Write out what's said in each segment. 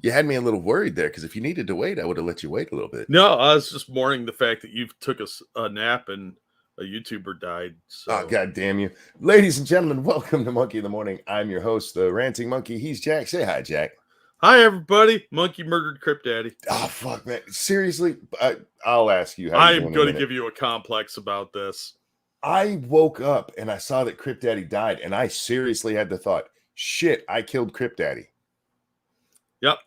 You had me a little worried there because if you needed to wait, I would have let you wait a little bit. No, I was just mourning the fact that you took a nap and a YouTuber died. Oh, So, God damn you. Ladies and gentlemen, welcome to Monkey in the Morning. I'm your host, the Ranting Monkey. He's Jack. Say hi, Jack. hi everybody. Monkey murdered Crypt Daddy. Oh, fuck, man. Seriously, I'll ask you how you're I'm doing going in a to minute. give you a complex about this. I woke up and I saw that Crypt Daddy died, and I seriously had the thought, shit, I killed Crypt Daddy. Yep,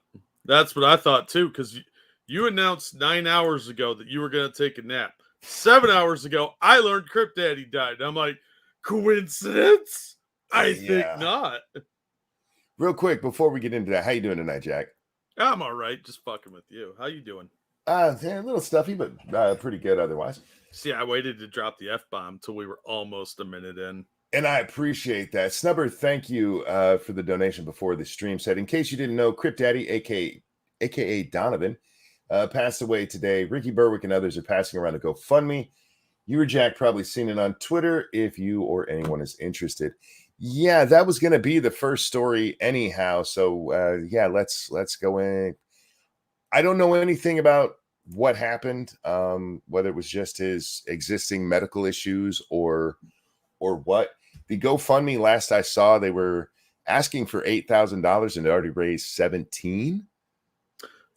that's what I thought too. Because you announced 9 hours ago that you were going to take a nap. 7 hours ago, I learned Crypt Daddy died. And I'm like, coincidence? I think Yeah. not. Real quick, before we get into that, how you doing tonight, Jack? I'm all right. Just fucking with you. How you doing? Yeah, a little stuffy, but pretty good otherwise. See, I waited to drop the F-bomb till we were almost a minute in. And I appreciate that. Snubber, thank you for the donation before the stream set. In case you didn't know, Crypt Daddy, aka Donovan, passed away today. Ricky Berwick and others are passing around a GoFundMe. You or Jack probably seen it on Twitter if you or anyone is interested. Yeah, that was going to be the first story anyhow. So yeah, let's go in. I don't know anything about what happened, whether it was just his existing medical issues or what. The GoFundMe, last I saw, they were asking for $8,000 and they already raised 17.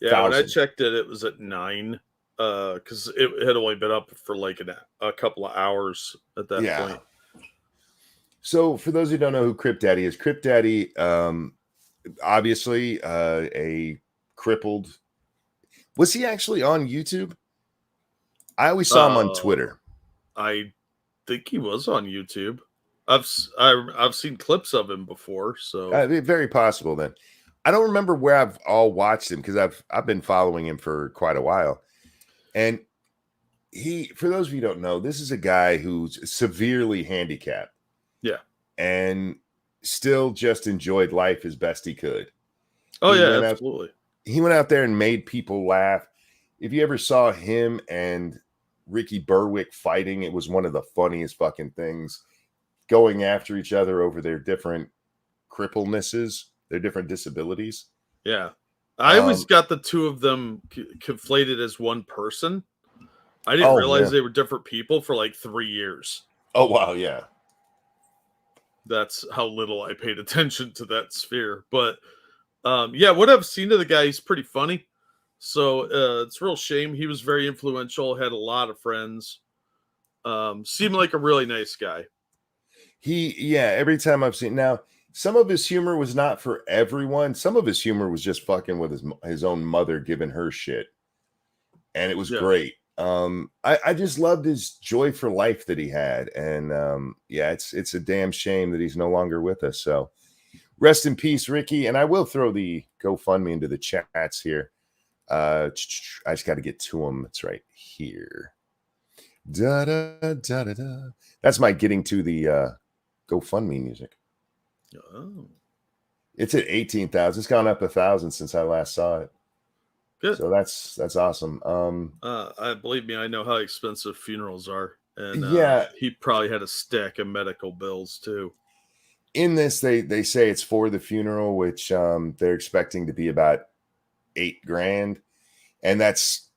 Yeah, when I checked it, it was at 9. Because it had only been up for like a couple of hours at that point. So for those who don't know who Crypt Daddy is, Crypt Daddy, obviously a crippled. Was he actually on YouTube? I always saw him on Twitter. I think he was on YouTube. I've seen clips of him before, so very possible. Then I don't remember where I've all watched him because I've been following him for quite a while, and he, for those of you who don't know, this is a guy who's severely handicapped. Yeah, and still just enjoyed life as best he could. Oh yeah, absolutely. He went out there and made people laugh. If you ever saw him and Ricky Berwick fighting, it was one of the funniest fucking things. Going after each other over their different cripplenesses, their different disabilities. Yeah. I always got the two of them conflated as one person. I didn't realize they were different people for like 3 years. Oh, wow. Yeah. That's how little I paid attention to that sphere. But yeah, what I've seen of the guy, he's pretty funny. So it's a real shame. He was very influential, had a lot of friends. Seemed like a really nice guy. Every time I've seen, now some of his humor was not for everyone. Some of his humor was just fucking with his own mother giving her shit, and it was great. I just loved his joy for life that he had, and it's a damn shame that he's no longer with us. So rest in peace, Ricky. And I will throw the GoFundMe into the chats here. I just got to get to him. It's right here. Da, da, da, da, da. That's my getting to the GoFundMe music. Oh, it's at 18,000. It's gone up 1,000 since I last saw it. Good. So that's awesome. I believe me, I know how expensive funerals are, and he probably had a stack of medical bills too. In this, they say it's for the funeral, which they're expecting to be about $8,000, and that's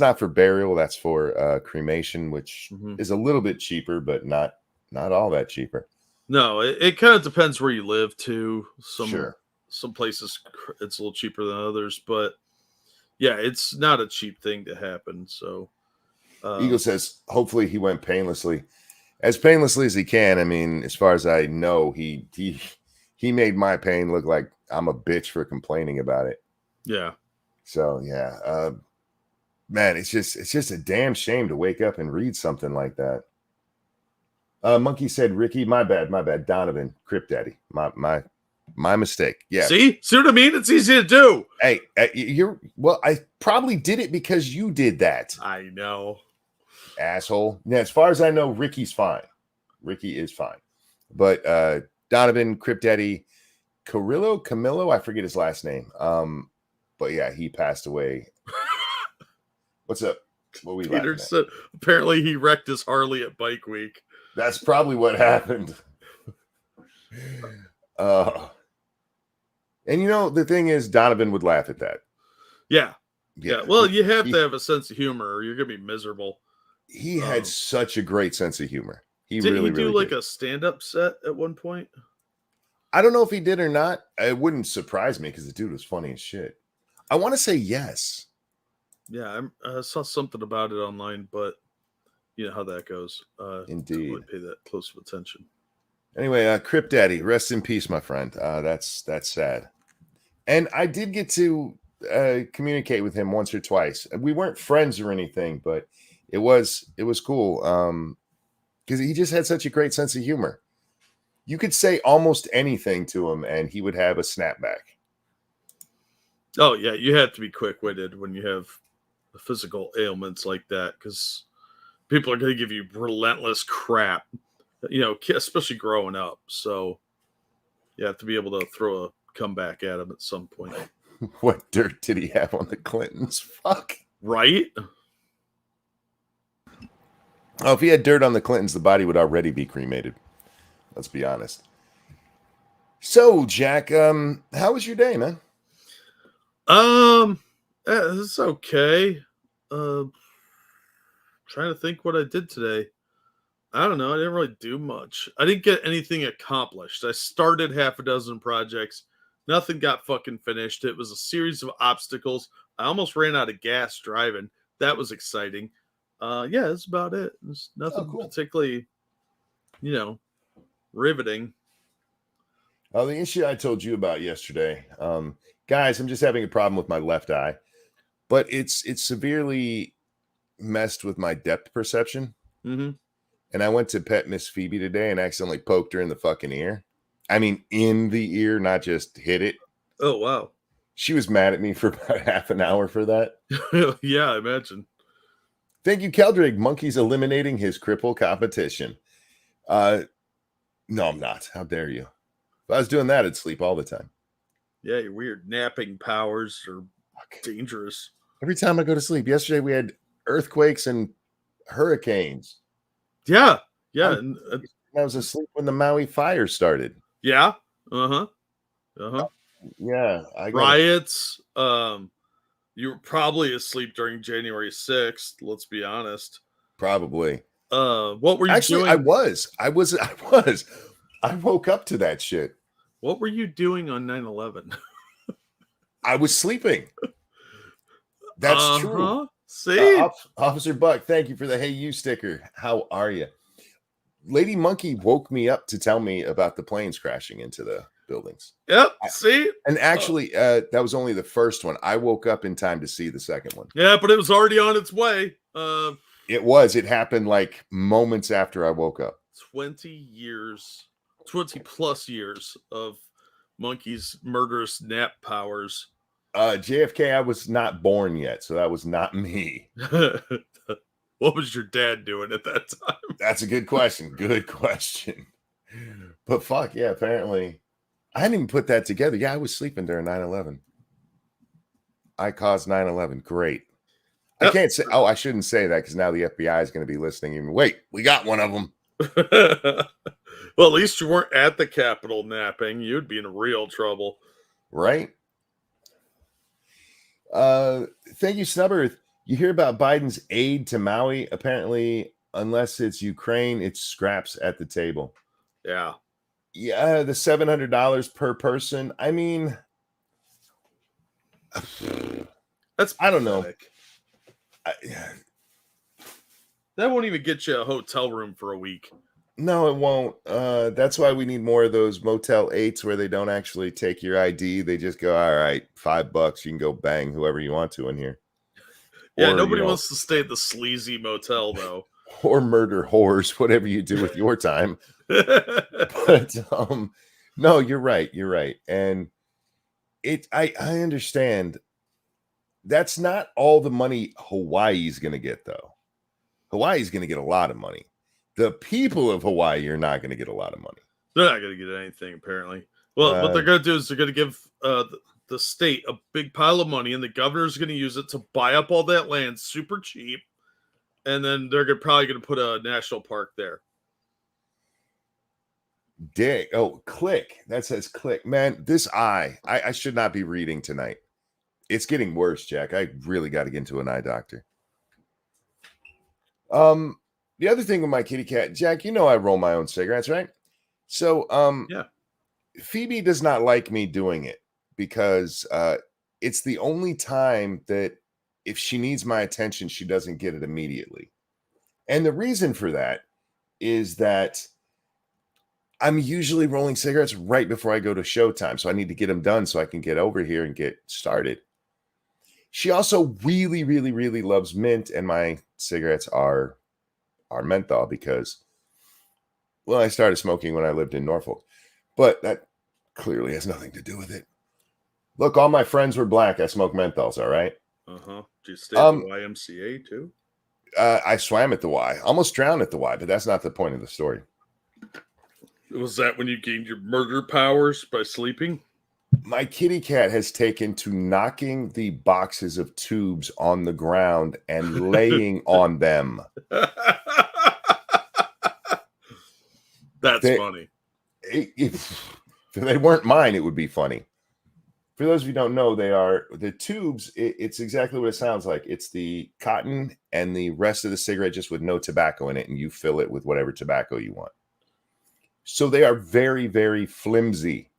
not for burial. That's for cremation, which is a little bit cheaper, but not all that cheaper. No, it kind of depends where you live too. Some places it's a little cheaper than others, but yeah, it's not a cheap thing to happen. So Eagle says, hopefully he went painlessly as he can. I mean, as far as I know, he made my pain look like I'm a bitch for complaining about it. Yeah. So yeah, man, it's just a damn shame to wake up and read something like that. Monkey said, Ricky, my bad. Donovan, Crypt Daddy, my mistake. Yeah. See what I mean? It's easy to do. Hey, I probably did it because you did that. I know. Asshole. Now, as far as I know, Ricky's fine. Ricky is fine. But Donovan, Crypt Daddy, Camillo, I forget his last name. But yeah, he passed away. What's up? What we Peter said apparently he wrecked his Harley at Bike Week. That's probably what happened. And And the thing is, Donovan would laugh at that. Yeah. Well, you have he, to have a sense of humor or you're going to be miserable. He had such a great sense of humor. He did really, he do really like did. a stand-up set at one point? I don't know if he did or not. It wouldn't surprise me because the dude was funny as shit. I want to say yes. Yeah, I saw something about it online, but you know how that goes. Indeed. Don't really pay that close of attention. Anyway, Crip Daddy, rest in peace, my friend. That's sad. And I did get to communicate with him once or twice. We weren't friends or anything, but it was cool because he just had such a great sense of humor. You could say almost anything to him, and he would have a snapback. Oh yeah, you have to be quick-witted when you have physical ailments like that because people are going to give you relentless crap. Especially growing up. So you have to be able to throw a comeback at him at some point. What dirt did he have on the Clintons? Fuck. Right? Oh, if he had dirt on the Clintons, the body would already be cremated. Let's be honest. So, Jack, how was your day, man? It's okay. Trying to think what I did today. I don't know. I didn't really do much. I didn't get anything accomplished. I started half a dozen projects. Nothing got fucking finished. It was a series of obstacles. I almost ran out of gas driving. That was exciting. Yeah, that's about it. There's nothing particularly, riveting. Oh, the issue I told you about yesterday. Guys, I'm just having a problem with my left eye, but it's severely messed with my depth perception. Mm-hmm. And I went to pet Miss Phoebe today and accidentally poked her in the fucking ear. I mean, in the ear, not just hit it. Oh, wow. She was mad at me for about half an hour for that. Yeah, I imagine. Thank you, Keldrig. Monkey's eliminating his cripple competition. No, I'm not. How dare you? If I was doing that, I'd sleep all the time. Yeah, your weird napping powers are dangerous. Every time I go to sleep. Yesterday, we had earthquakes and hurricanes. Yeah. I was asleep when the Maui fire started. Yeah. Yeah. Riots. You were probably asleep during January 6th. Let's be honest. Probably. What were you doing? I was. I woke up to that shit. What were you doing on 9/11? I was sleeping. That's true. See? Officer Buck, thank you for the Hey You sticker. How are you? Lady Monkey woke me up to tell me about the planes crashing into the buildings. Yep. See? And actually, that was only the first one. I woke up in time to see the second one. Yeah, but it was already on its way. It was. It happened like moments after I woke up. 20 plus years of Monkey's murderous nap powers. JFK, I was not born yet, so that was not me. What was your dad doing at that time? That's a good question. Good question. But fuck, yeah, apparently. I hadn't even put that together. Yeah, I was sleeping during 9/11. I caused 9/11. Great. I can't say, I shouldn't say that because now the FBI is going to be listening. Even wait, we got one of them. Well, at least you weren't at the Capitol napping. You'd be in real trouble. Right? Thank you, Snubber. You hear about Biden's aid to Maui? Apparently, unless it's Ukraine, it's scraps at the table. Yeah. Yeah, the $700 per person. I mean, that's I don't know. That won't even get you a hotel room for a week. No, it won't. That's why we need more of those Motel 8s where they don't actually take your ID. They just go, all right, $5. You can go bang whoever you want to in here. Yeah, nobody wants to stay at the sleazy motel, though. Or murder whores, whatever you do with your time. But no, you're right. You're right. And I understand that's not all the money Hawaii's going to get, though. Hawaii's going to get a lot of money. The people of Hawaii are not going to get a lot of money. They're not going to get anything, apparently. Well, what they're going to do is they're going to give the state a big pile of money, and the governor's going to use it to buy up all that land super cheap, and then they're probably going to put a national park there. Dick. Oh, click. That says click. Man, this I should not be reading tonight. It's getting worse, Jack. I really got to get into an eye doctor. The other thing with my kitty cat, Jack, you know I roll my own cigarettes, right? So, Yeah. Phoebe does not like me doing it because it's the only time that if she needs my attention, she doesn't get it immediately. And the reason for that is that I'm usually rolling cigarettes right before I go to showtime. So I need to get them done so I can get over here and get started. She also really, really, really loves mint, and my cigarettes are menthol because, well, I started smoking when I lived in Norfolk, but that clearly has nothing to do with it. Look, all my friends were black. I smoke menthols, all right? Uh-huh. Do you stay at the YMCA too? I swam at the Y. Almost drowned at the Y, but that's not the point of the story. Was that when you gained your murder powers by sleeping? My kitty cat has taken to knocking the boxes of tubes on the ground and laying on them. That's funny. If they weren't mine, it would be funny. For those of you who don't know, they are the tubes. It's exactly what it sounds like. It's the cotton and the rest of the cigarette just with no tobacco in it, and you fill it with whatever tobacco you want. So they are very, very flimsy,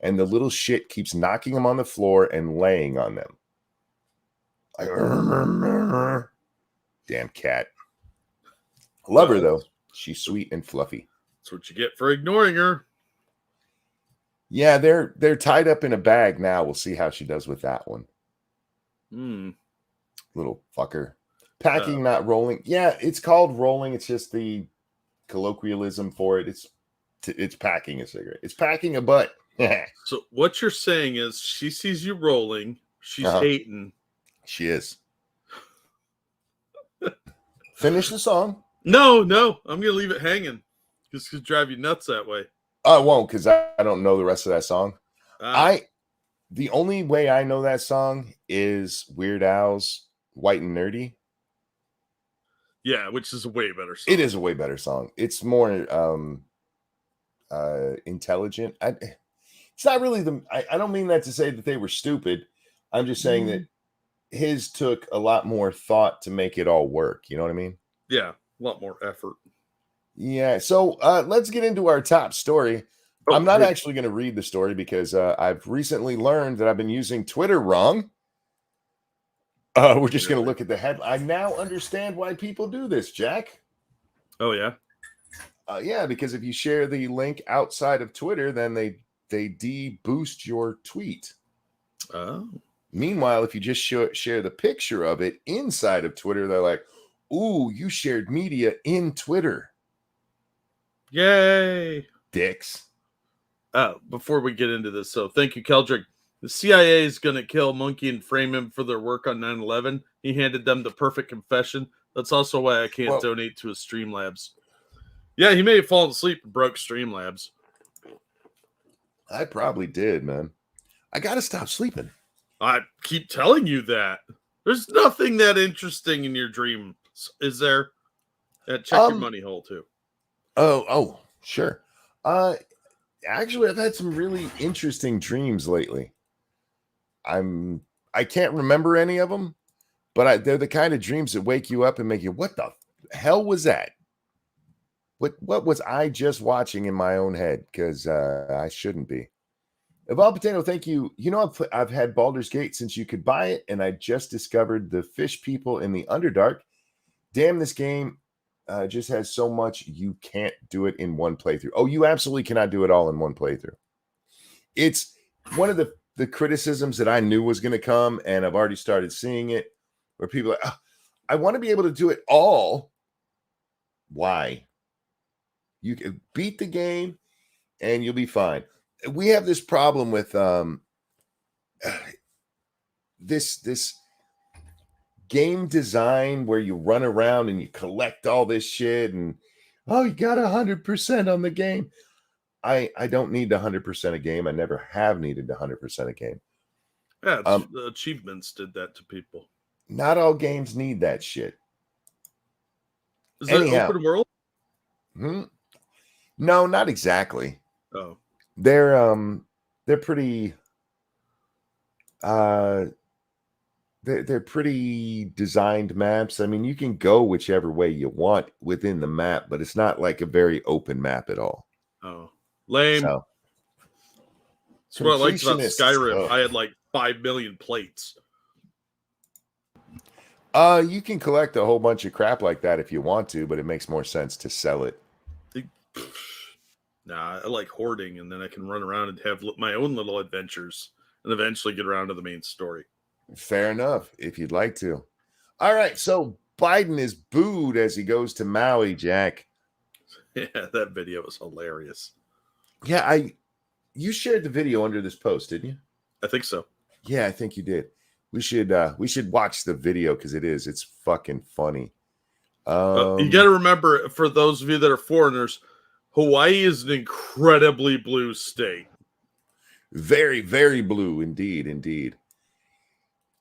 and the little shit keeps knocking them on the floor and laying on them. Damn cat. Love her though. She's sweet and fluffy. That's what you get for ignoring her. Yeah, they're tied up in a bag now. We'll see how she does with that one. Little fucker. Packing, not rolling. Yeah, it's called rolling. It's just the colloquialism for it. It's packing a cigarette. It's packing a butt. So what you're saying is she sees you rolling. She's hating. She is. Finish the song. No. I'm going to leave it hanging. This could drive you nuts that way. I won't because I don't know the rest of that song. The only way I know that song is Weird Al's White and Nerdy. Yeah, which is a way better song. It is a way better song. It's more intelligent. It's not really I don't mean that to say that they were stupid. I'm just saying that his took a lot more thought to make it all work. You know what I mean? Yeah, a lot more effort. Yeah. So let's get into our top story. I'm not actually going to read the story because I've recently learned that I've been using Twitter wrong. We're just going to look at the headline. I now understand why people do this, Jack. Oh, yeah? Yeah, because if you share the link outside of Twitter, then they de-boost your tweet. Oh. Meanwhile, if you just share the picture of it inside of Twitter, they're like, ooh, you shared media in Twitter. Yay. Dicks. Before we get into this, so thank you, Keldrick. The CIA is going to kill Monkey and frame him for their work on 9/11. He handed them the perfect confession. That's also why I can't donate to his Streamlabs. Yeah, he may have fallen asleep and broke Streamlabs. I probably did, man. I got to stop sleeping. I keep telling you that. There's nothing that interesting in your dreams, is there? Check your money hole, too. Oh, sure. Actually, I've had some really interesting dreams lately. I can't remember any of them, but they're the kind of dreams that wake you up and make you, what the hell was that? What was I just watching in my own head? Because I shouldn't be. Evolved Potato, thank you. You know, I've had Baldur's Gate since you could buy it, and I just discovered the fish people in the Underdark. Damn, this game just has so much you can't do it in one playthrough. Oh, you absolutely cannot do it all in one playthrough. It's one of the criticisms that I knew was going to come, and I've already started seeing it, where people are like, oh, I want to be able to do it all. Why? You can beat the game, and you'll be fine. We have this problem with this game design where you run around and you collect all this shit and you got 100% on the game. I don't need 100% a game. I never have needed 100% a game. Yeah, the achievements did that to people. Not all games need that shit. Is it open world? No, not exactly. Oh, They're pretty uh they're pretty designed maps. I mean, you can go whichever way you want within the map, but it's not like a very open map at all. oh, lame. So That's what I liked about completionists. Skyrim. Oh. I had like 5 million plates. You can collect a whole bunch of crap like that if you want to, but it makes more sense to sell it. Nah, I like hoarding, and then I can run around and have my own little adventures, and eventually get around to the main story. Fair enough, if you'd like to. All right, so Biden is booed as he goes to Maui, Jack. Yeah, that video was hilarious. Yeah, you shared the video under this post, didn't you? I think so. Yeah, I think you did. We should watch the video because it's fucking funny. You got to remember, for those of you that are foreigners, Hawaii is an incredibly blue state. Very, very blue indeed, indeed.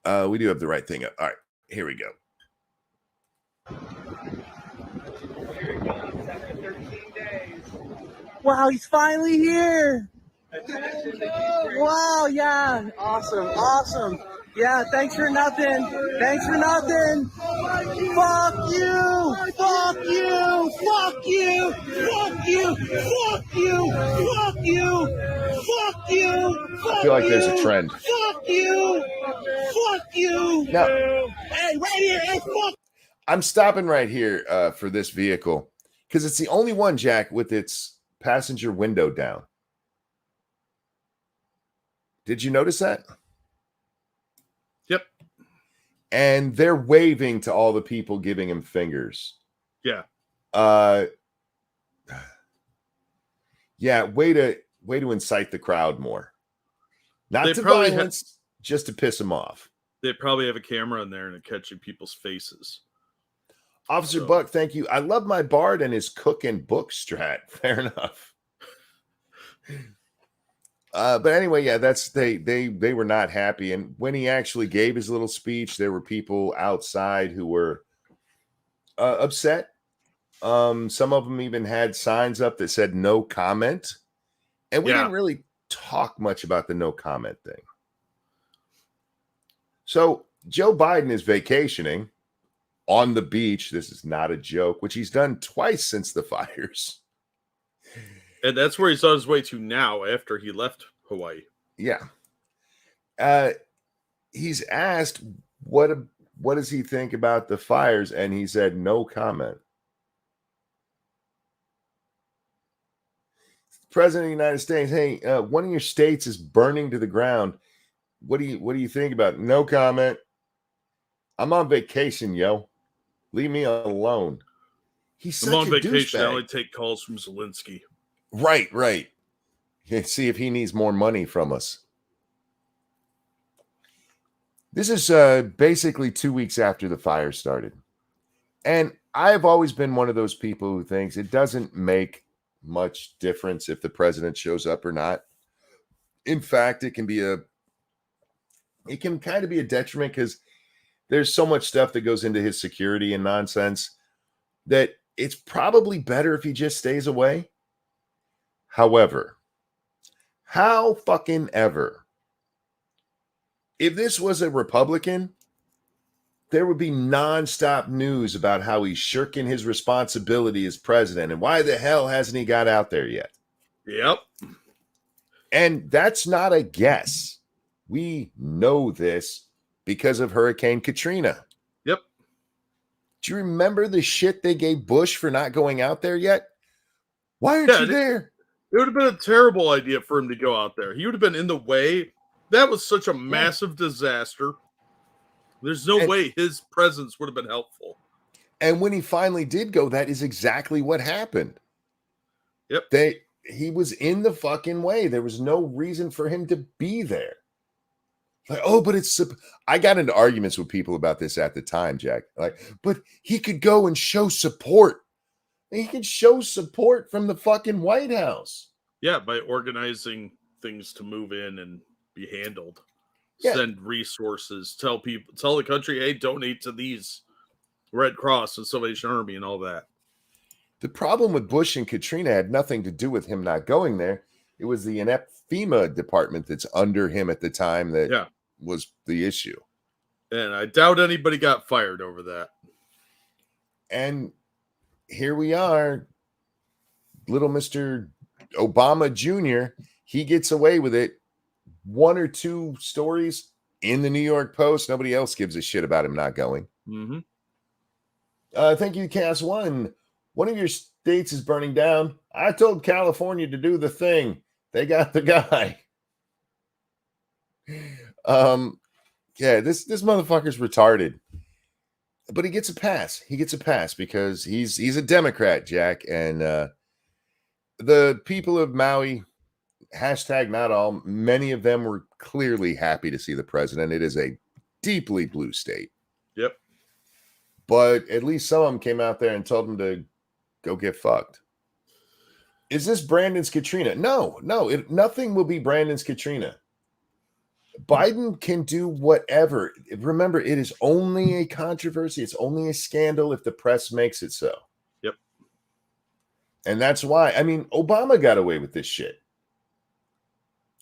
We do have the right thing up. All right, here we go. Wow, he's finally here. Wow, yeah. Awesome. Yeah, thanks for nothing. Fuck you. Fuck you. Fuck you. Fuck you. Fuck you. Fuck you. I feel like there's a trend. Fuck you. Now, Hey, right here. Hey, fuck. I'm stopping right here for this vehicle because it's the only one, Jack, with its passenger window down. Did you notice that? Yep. And they're waving to all the people giving him fingers. Yeah. Yeah, way to incite the crowd more. Not They to probably violence, just to piss them off. They probably have a camera in there and catching people's faces. Officer Buck, thank you. I love my bard and his cook and book strat. Fair enough. But anyway, yeah, they were not happy. And when he actually gave his little speech, there were people outside who were upset. Some of them even had signs up that said no comment. And we didn't really talk much about the no comment thing. So Joe Biden is vacationing on the beach. This is not a joke, which he's done twice since the fires. And that's where he's on his way to now after he left Hawaii. Yeah. He's asked what does he think about the fires, and he said no comment. President of the United States, hey, one of your states is burning to the ground. What do you think about it? No comment. I'm on vacation, yo. Leave me alone. He's such I'm on a vacation. douchebag. I only take calls from Zelensky. Right. See if he needs more money from us. This is basically 2 weeks after the fire started. And I've always been one of those people who thinks it doesn't make much difference if the president shows up or not. In fact, it can kind of be a detriment because there's so much stuff that goes into his security and nonsense that it's probably better if he just stays away. However, how fucking ever, if this was a Republican, there would be nonstop news about how he's shirking his responsibility as president and why the hell hasn't he got out there yet? Yep. And that's not a guess. We know this because of Hurricane Katrina. Yep. Do you remember the shit they gave Bush for not going out there yet? Why aren't you there? It would have been a terrible idea for him to go out there. He would have been in the way. That was such a massive disaster. There's no way his presence would have been helpful. And when he finally did go, that is exactly what happened. Yep. He was in the fucking way. There was no reason for him to be there. Like, oh, but I got into arguments with people about this at the time, Jack. Like, but he could go and show support. He can show support from the fucking White House. Yeah, by organizing things to move in and be handled. Yeah. Send resources, tell the country, hey, donate to these Red Cross and Salvation Army and all that. The problem with Bush and Katrina had nothing to do with him not going there. It was the inept FEMA department that's under him at the time that was the issue. And I doubt anybody got fired over that. And here we are, little Mr. Obama Jr., he gets away with it. 1 or 2 stories in the New York Post. Nobody else gives a shit about him not going. Mm-hmm. Thank you, Cast One. One of your states is burning down. I told California to do the thing. They got the guy. Yeah, this motherfucker's retarded. But he gets a pass. He gets a pass because he's a Democrat, Jack. And the people of Maui, hashtag not all, many of them were clearly happy to see the president. It is a deeply blue state. Yep. But at least some of them came out there and told him to go get fucked. Is this Brandon's Katrina? No, nothing will be Brandon's Katrina. Biden can do whatever. Remember, it is only a controversy. It's only a scandal if the press makes it so. Yep. And that's why, I mean, Obama got away with this shit.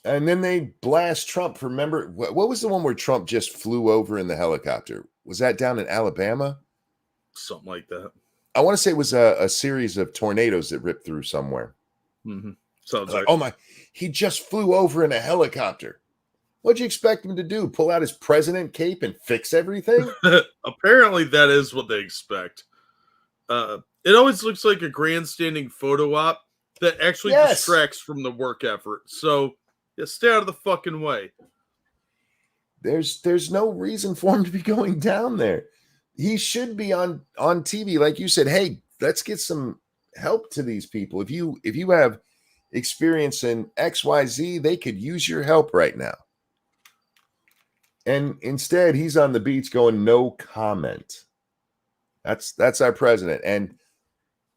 And then they blast Trump. Remember, what was the one where Trump just flew over in the helicopter? Was that down in Alabama? Something like that. I want to say it was a series of tornadoes that ripped through somewhere. Mm-hmm. Sounds like, right. oh my, he just flew over in a helicopter. What'd you expect him to do? Pull out his president cape and fix everything? Apparently that is what they expect. It always looks like a grandstanding photo op that actually distracts from the work effort. So yeah, stay out of the fucking way. There's no reason for him to be going down there. He should be on TV. Like you said, hey, let's get some help to these people. If you have experience in XYZ, they could use your help right now. And instead, he's on the beach going, no comment. That's our president. And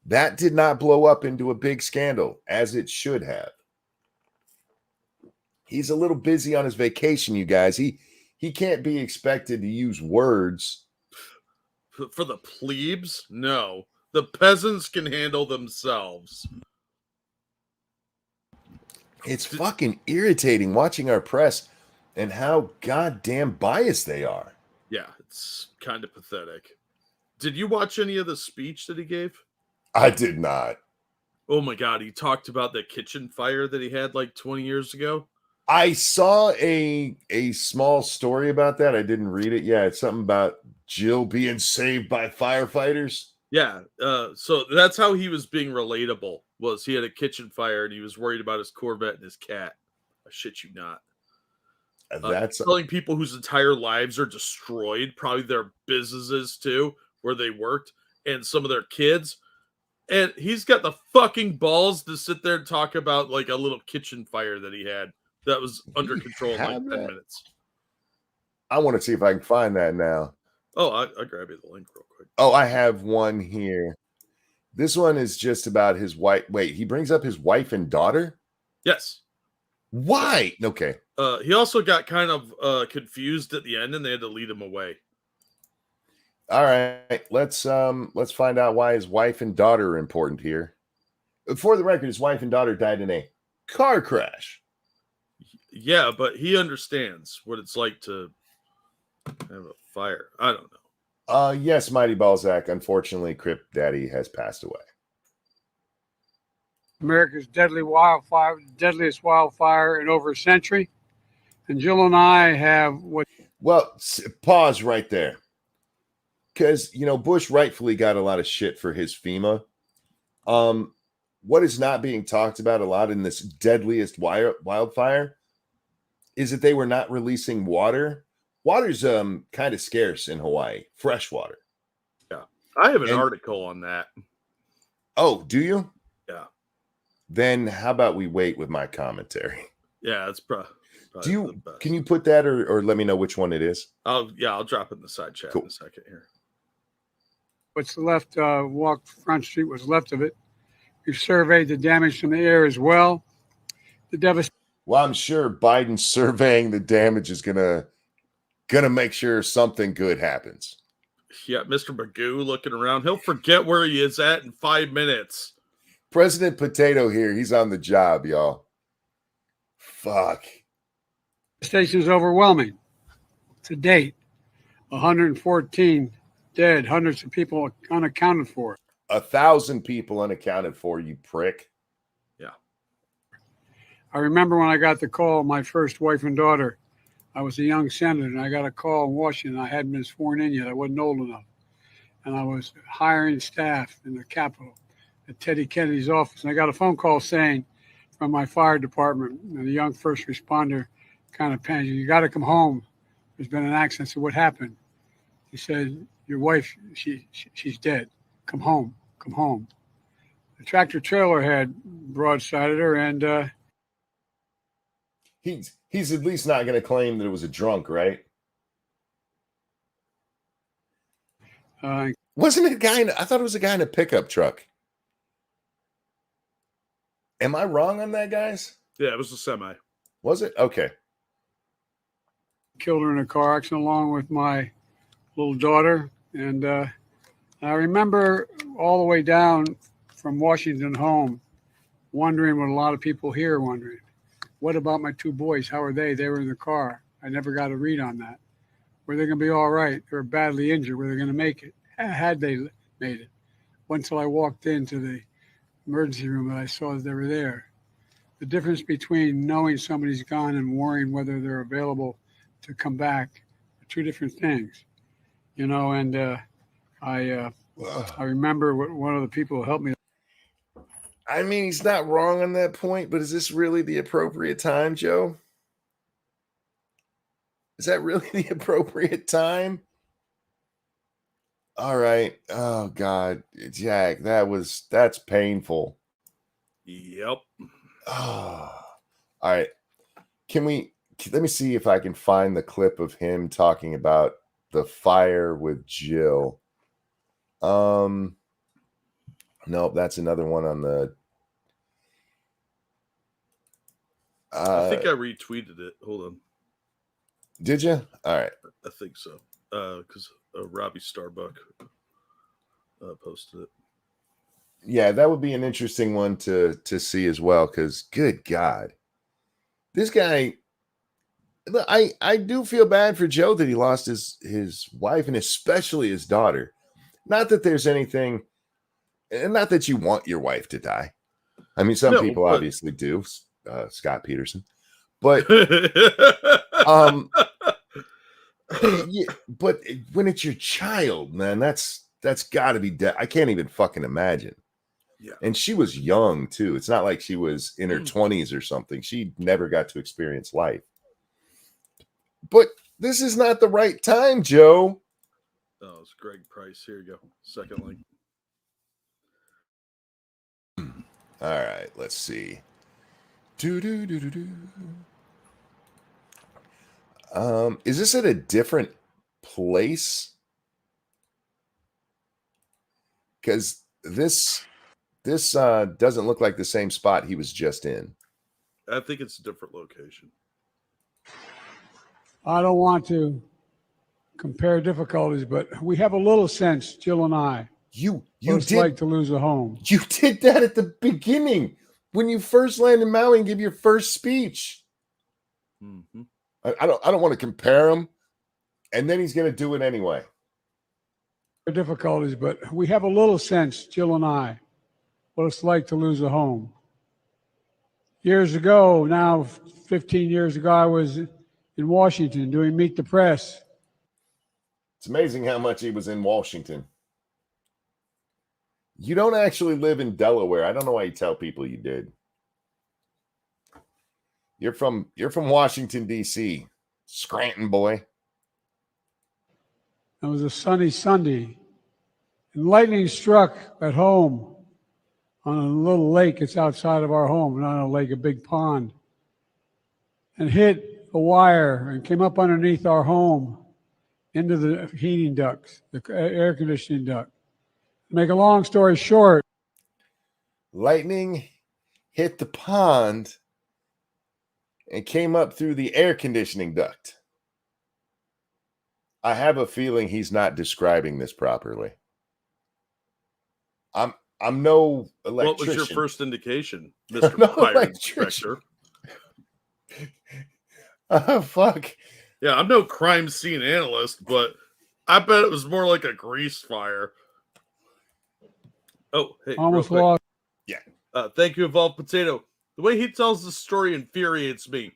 that did not blow up into a big scandal, as it should have. He's a little busy on his vacation, you guys. He can't be expected to use words. For the plebes? No. The peasants can handle themselves. It's fucking irritating watching our press and how goddamn biased they are. Yeah, it's kind of pathetic. Did you watch any of the speech that he gave? I did not. Oh my God, he talked about the kitchen fire that he had like 20 years ago. I saw a small story about that. I didn't read it. Yeah, it's something about Jill being saved by firefighters. Yeah, so that's how he was being relatable, was he had a kitchen fire and he was worried about his Corvette and his cat. I shit you not. That's telling people whose entire lives are destroyed, probably their businesses too, where they worked, and some of their kids. And he's got the fucking balls to sit there and talk about like a little kitchen fire that he had that was under control in like 10 minutes. I want to see if I can find that now. Oh, I'll grab you the link real quick. Oh, I have one here. This one is just about his wife. Wait, he brings up his wife and daughter? Yes. Why? Okay. He also got kind of confused at the end, and they had to lead him away. All right, let's find out why his wife and daughter are important here. For the record, his wife and daughter died in a car crash. Yeah, but he understands what it's like to have a fire. I don't know. Yes, Mighty Balzac. Unfortunately, Crip Daddy has passed away. America's deadliest wildfire in over a century. And Jill and I have what? Well, pause right there. Because, Bush rightfully got a lot of shit for his FEMA. What is not being talked about a lot in this deadliest wildfire is that they were not releasing water. Water's kind of scarce in Hawaii, fresh water. Yeah. I have an article on that. Oh, do you? Yeah. Then how about we wait with my commentary? Yeah, it's probably can you put that or let me know which one it is? I'll drop it in the side chat in a second here. What's left, Front Street was left of it. We've surveyed the damage from the air as well. Well, I'm sure Biden surveying the damage is gonna make sure something good happens. Yeah, Mr. Magoo looking around. He'll forget where he is at in 5 minutes. President Potato here. He's on the job, y'all. Fuck. The station's overwhelming. To date, 114 dead, hundreds of people unaccounted for. 1,000 people unaccounted for, you prick. Yeah. I remember when I got the call, my first wife and daughter. I was a young senator, and I got a call in Washington. I hadn't been sworn in yet. I wasn't old enough. And I was hiring staff in the Capitol at Teddy Kennedy's office. And I got a phone call saying from my fire department, and the young first responder kind of panicked, "You got to come home. There's been an accident." I said, "What happened?" He said, "Your wife, she's dead. Come home. Come home." The tractor trailer had broadsided her, and He's at least not going to claim that it was a drunk, right? Wasn't it a guy? I thought it was a guy in a pickup truck. Am I wrong on that, guys? Yeah, it was a semi. Was it? Okay. Killed her in a car accident along with my little daughter. And I remember all the way down from Washington home, wondering what a lot of people here are wondering. What about my two boys? How are they? They were in the car. I never got a read on that. Were they going to be all right? They were badly injured. Were they going to make it? Had they made it? Until I walked into the emergency room and I saw that they were there. The difference between knowing somebody's gone and worrying whether they're available to come back are two different things, you know. And I remember one of the people who helped me. I mean, he's not wrong on that point, but is this really the appropriate time, Joe? Is that really the appropriate time? All right. Oh God, Jack, that's painful. Yep. Oh. All right. Let me see if I can find the clip of him talking about the fire with Jill. Nope, that's another one on the. I think I retweeted it. Hold on. Did you? All right. I think so. Because Robbie Starbuck posted it. Yeah, that would be an interesting one to see as well. Because good God, this guy. I do feel bad for Joe that he lost his wife and especially his daughter. Not that there's anything, and not that you want your wife to die. I mean, some people obviously do, Scott Peterson, but yeah, but when it's your child, man, that's got to be dead. I can't even fucking imagine. Yeah, and she was young too. It's not like she was in her 20s or something. She never got to experience life. But this is not the right time, Joe. Oh, it's Greg Price. Here you go. Second link. All right, let's see. Is this at a different place? Because this doesn't look like the same spot he was just in. I think it's a different location. I don't want to compare difficulties, but we have a little sense, Jill and I. You did like to lose a home. You did that at the beginning when you first landed in Maui and give your first speech. Mm-hmm. I don't want to compare him, and then he's going to do it anyway. Difficulties, but we have a little sense, Jill and I, what it's like to lose a home. Years ago, now 15 years ago, I was in Washington doing Meet the Press. It's amazing how much he was in Washington. You don't actually live in Delaware. I don't know why you tell people you did. You're from Washington, D.C., Scranton boy. It was a sunny Sunday, and lightning struck at home on a little lake. It's outside of our home, not a lake, a big pond, and hit a wire and came up underneath our home into the heating ducts, the air conditioning duct. To make a long story short, lightning hit the pond and came up through the air conditioning duct. I have a feeling he's not describing this properly. I'm no electrician. What was your first indication, Mr. No Fire electrician. Inspector? Oh, fuck. Yeah, I'm no crime scene analyst, but I bet it was more like a grease fire. Oh, hey, Almost real quick. lost. Yeah. Thank you, Evolved Potato. The way he tells the story infuriates me.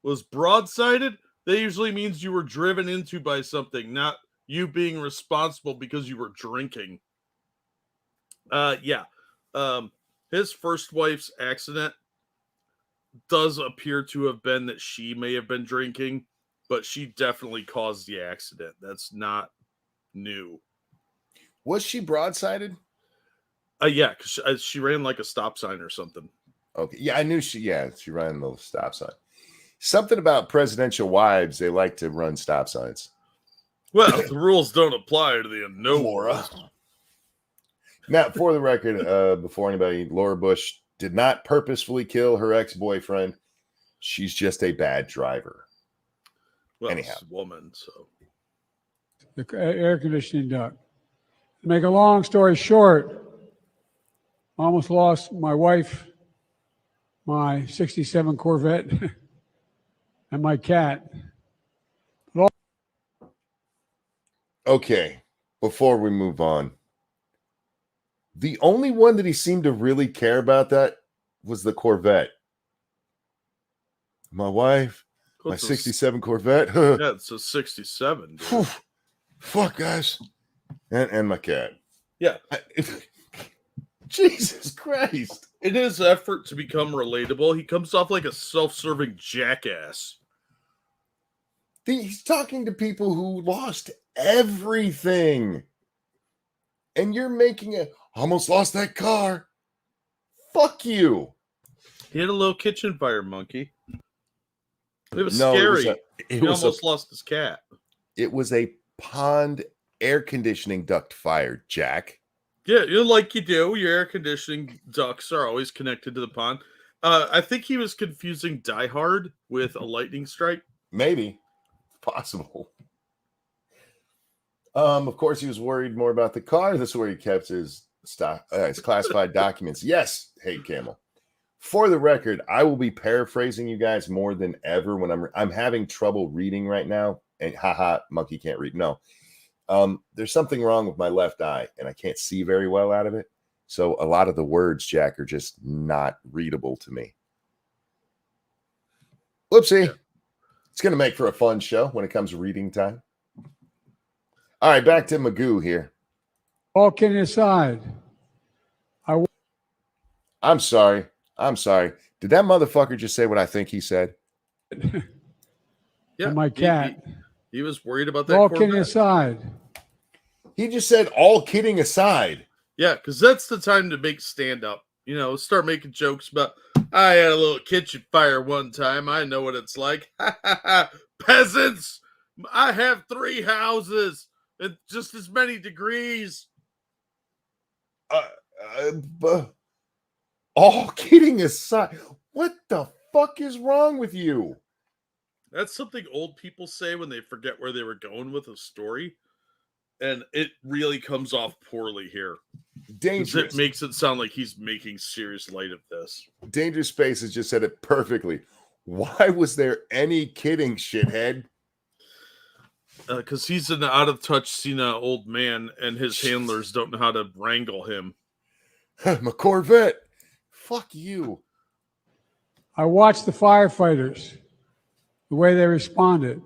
Was broadsided? That usually means you were driven into by something, not you being responsible because you were drinking. Yeah. His first wife's accident does appear to have been that she may have been drinking, but she definitely caused the accident. That's not new. Was she broadsided? Yeah, because she ran like a stop sign or something. Okay. Yeah, I knew she ran the stop sign. Something about presidential wives, they like to run stop signs. Well, the rules don't apply to the Laura. Now, for the record, before anybody, Laura Bush did not purposefully kill her ex-boyfriend. She's just a bad driver. Well, Anyhow. it's a woman, so. The air conditioning duct. To make a long story short, I almost lost my wife, my 67 Corvette, and my cat. Okay, before we move on, the only one that he seemed to really care about that was the Corvette. My wife, my 67 Corvette. Yeah, it's a 67. Dude. Fuck, guys. And my cat. Yeah. Jesus Christ. In his effort to become relatable, he comes off like a self-serving jackass. He's talking to people who lost everything. And you're making it, almost lost that car. Fuck you. He had a little kitchen fire, monkey. It was scary. He almost lost his cat. It was a pond air conditioning duct fire, Jack. Yeah, like you do. Your air conditioning ducts are always connected to the pond. I think he was confusing Die Hard with a lightning strike. Maybe. Possible. Of course, he was worried more about the car. That's where he kept his classified documents. Yes, hey Camel. For the record, I will be paraphrasing you guys more than ever when I'm having trouble reading right now. And haha, monkey can't read. No. There's something wrong with my left eye, and I can't see very well out of it. So a lot of the words, Jack, are just not readable to me. Whoopsie. Yeah. It's going to make for a fun show when it comes to reading time. All right, back to Magoo here. All kidding aside, I'm sorry. Did that motherfucker just say what I think he said? Yeah, my cat. He was worried about that. All kidding aside. He just said, all kidding aside. Yeah, because that's the time to make stand-up. You know, start making jokes about, I had a little kitchen fire one time. I know what it's like. Peasants! I have 3 houses and just as many degrees. All kidding aside, what the fuck is wrong with you? That's something old people say when they forget where they were going with a story. And it really comes off poorly here. Dangerous. It makes it sound like he's making serious light of this. Dangerous Space has just said it perfectly. Why was there any kidding, shithead? Because he's an out-of-touch, senile old man, and his handlers don't know how to wrangle him. My Corvette. Fuck you. I watched the firefighters, the way they responded.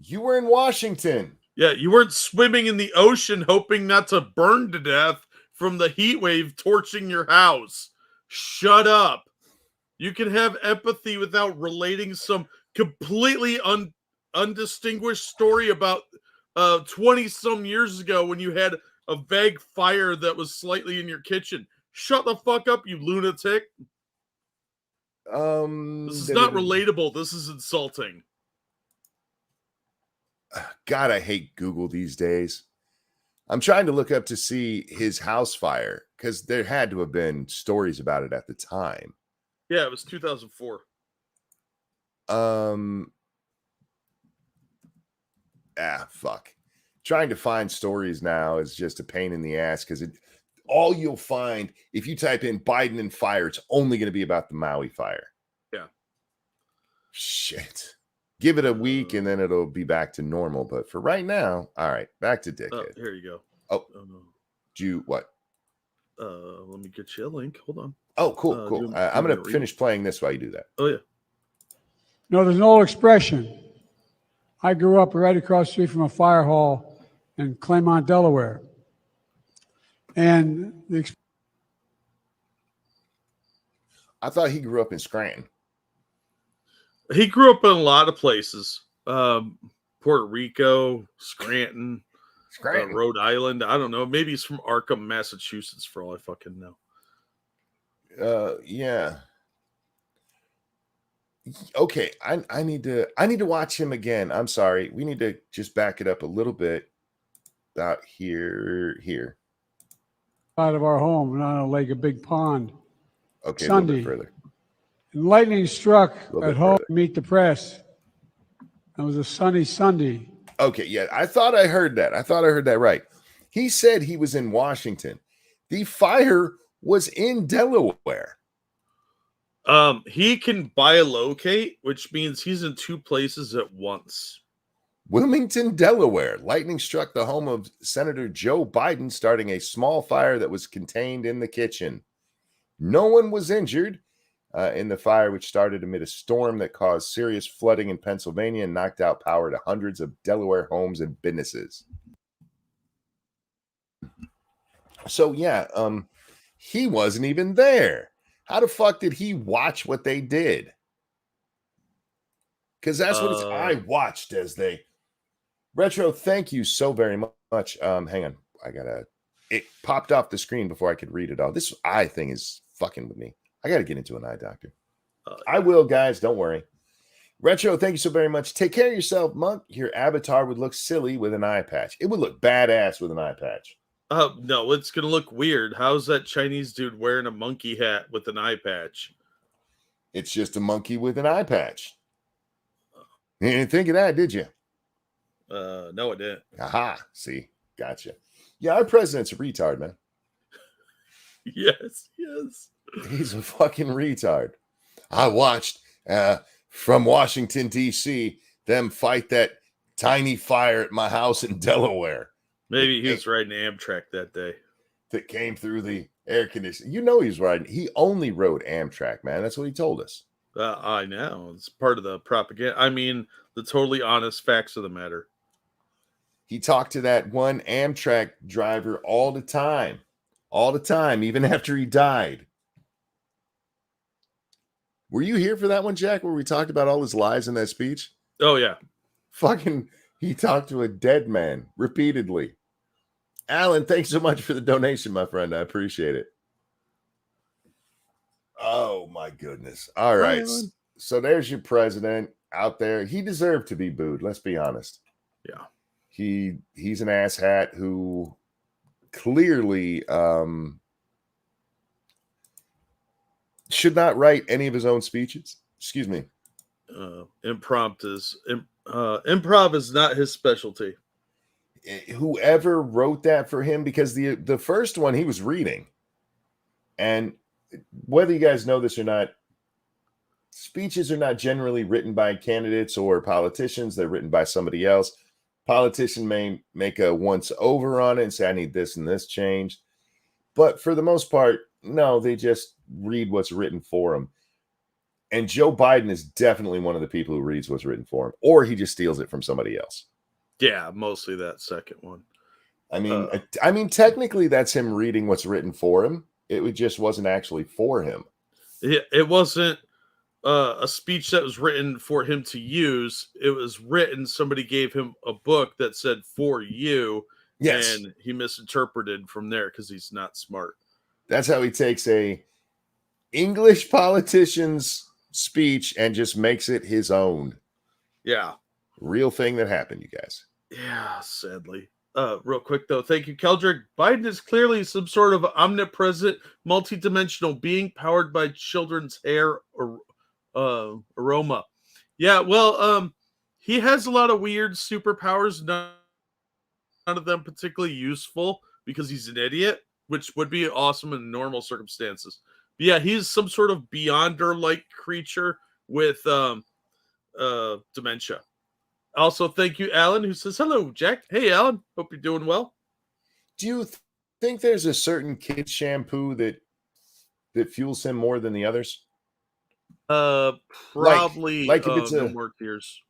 You were in Washington. Yeah, you weren't swimming in the ocean hoping not to burn to death from the heat wave torching your house. Shut up. You can have empathy without relating some completely undistinguished story about 20-some years ago when you had a vague fire that was slightly in your kitchen. Shut the fuck up, you lunatic. This is not relatable. This is insulting. God, I hate Google these days. I'm trying to look up to see his house fire because there had to have been stories about it at the time. Yeah, it was 2004. fuck. Trying to find stories now is just a pain in the ass because all you'll find if you type in Biden and fire, it's only going to be about the Maui fire. Yeah. Shit. Give it a week and then it'll be back to normal. But for right now, all right, back to dickhead. Here you go. Oh, do you what? Let me get you a link. Hold on. Oh, cool. I'm going to finish playing this while you do that. Oh, yeah. No, there's an old expression. I grew up right across the street from a fire hall in Claymont, Delaware. And I thought he grew up in Scranton. He grew up in a lot of places. Puerto Rico, Scranton, Rhode Island. I don't know. Maybe he's from Arkham, Massachusetts, for all I fucking know. Yeah. Okay, I need to watch him again. I'm sorry. We need to just back it up a little bit. About here. Out of our home, on a lake, a big pond. Okay, Sunday. a little bit further. And lightning struck at home further. to meet the press. It was a sunny Sunday. Okay, yeah, I thought I heard that right. He said he was in Washington. The fire was in Delaware. He can biolocate, which means he's in two places at once. Wilmington, Delaware. Lightning struck the home of Senator Joe Biden, starting a small fire that was contained in the kitchen. No one was injured in the fire, which started amid a storm that caused serious flooding in Pennsylvania and knocked out power to hundreds of Delaware homes and businesses. So, yeah, he wasn't even there. How the fuck did he watch what they did? Because that's what I watched as they... Retro, thank you so very much. Hang on. It popped off the screen before I could read it all. This eye thing is fucking with me. I got to get into an eye doctor. I will, guys. Don't worry. Retro, thank you so very much. Take care of yourself, Monk. Your avatar would look silly with an eye patch. It would look badass with an eye patch. No, it's going to look weird. How's that Chinese dude wearing a monkey hat with an eye patch? It's just a monkey with an eye patch. You didn't think of that, did you? No, I didn't. Aha. See, gotcha. Yeah, our president's a retard, man. Yes. He's a fucking retard. I watched from Washington, D.C., them fight that tiny fire at my house in Delaware. Maybe he was riding Amtrak that day. That came through the air conditioning. You know he's riding. He only rode Amtrak, man. That's what he told us. I know. It's part of the propaganda. I mean, the totally honest facts of the matter. He talked to that one Amtrak driver all the time, even after he died. Were you here for that one, Jack, where we talked about all his lies in that speech? Oh, yeah. Fucking, he talked to a dead man repeatedly. Alan, thanks so much for the donation, my friend. I appreciate it. Oh, my goodness. All right. So there's your president out there. He deserved to be booed. Let's be honest. Yeah. He's an asshat who clearly should not write any of his own speeches. Excuse me. Improv is not his specialty. Whoever wrote that for him, because the first one he was reading, and whether you guys know this or not, speeches are not generally written by candidates or politicians. They're written by somebody else. Politician may make a once over on it and say, I need this and this changed. But for the most part, no, they just read what's written for them. And Joe Biden is definitely one of the people who reads what's written for him, or he just steals it from somebody else. Yeah, mostly that second one. I mean, technically that's him reading what's written for him. It just wasn't actually for him. It wasn't a speech that was written for him to use. It was written, somebody gave him a book that said for you. Yes. And he misinterpreted from there because he's not smart. That's how he takes a English politician's speech and just makes it his own. Yeah. Real thing that happened, you guys. Yeah, sadly. Real quick, though. Thank you, Keldrick. Biden is clearly some sort of omnipresent, multidimensional being powered by children's hair or aroma. Yeah, well, he has a lot of weird superpowers. None of them particularly useful because he's an idiot, which would be awesome in normal circumstances. But yeah, he's some sort of beyonder-like creature with dementia. Also, thank you, Alan, who says hello, Jack. Hey, Alan. Hope you're doing well. Do you think there's a certain kid shampoo that fuels him more than the others? Probably like if it's No More Tears.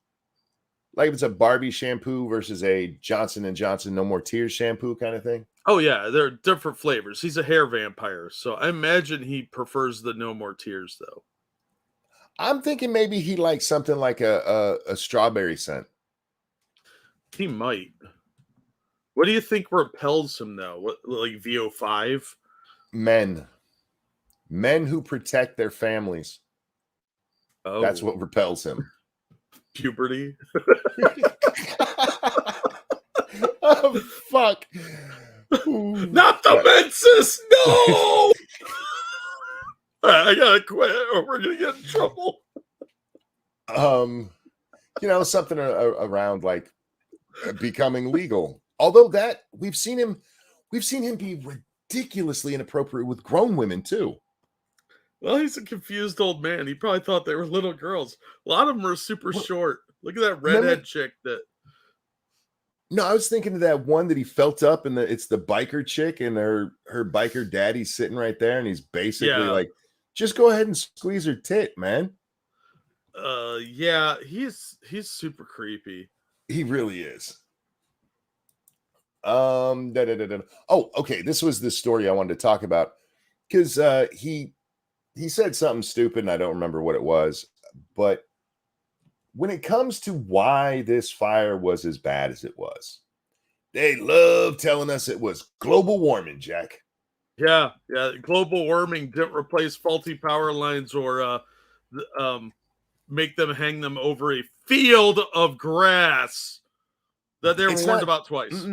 Like if it's a Barbie shampoo versus a Johnson and Johnson No More Tears shampoo kind of thing? Oh yeah, they're different flavors. He's a hair vampire, so I imagine he prefers the No More Tears though. I'm thinking maybe he likes something like a strawberry scent. He might. What do you think repels him though? What, like VO5? Men who protect their families. Oh, that's what repels him. Puberty. Oh fuck! Not the menses. No. I gotta quit, or we're gonna get in trouble. Something around like becoming legal. Although that we've seen him be ridiculously inappropriate with grown women too. Well, he's a confused old man. He probably thought they were little girls. A lot of them are super short. Look at that redhead chick that. No, I was thinking of that one that he felt up, and it's the biker chick, and her biker daddy's sitting right there, and he's basically like, just go ahead and squeeze her tit, man. Yeah, he's super creepy. He really is. Oh, okay. This was the story I wanted to talk about because he said something stupid, and I don't remember what it was, but when it comes to why this fire was as bad as it was, they love telling us it was global warming, Jack. Yeah. Global warming didn't replace faulty power lines or make them hang them over a field of grass that they were warned about twice.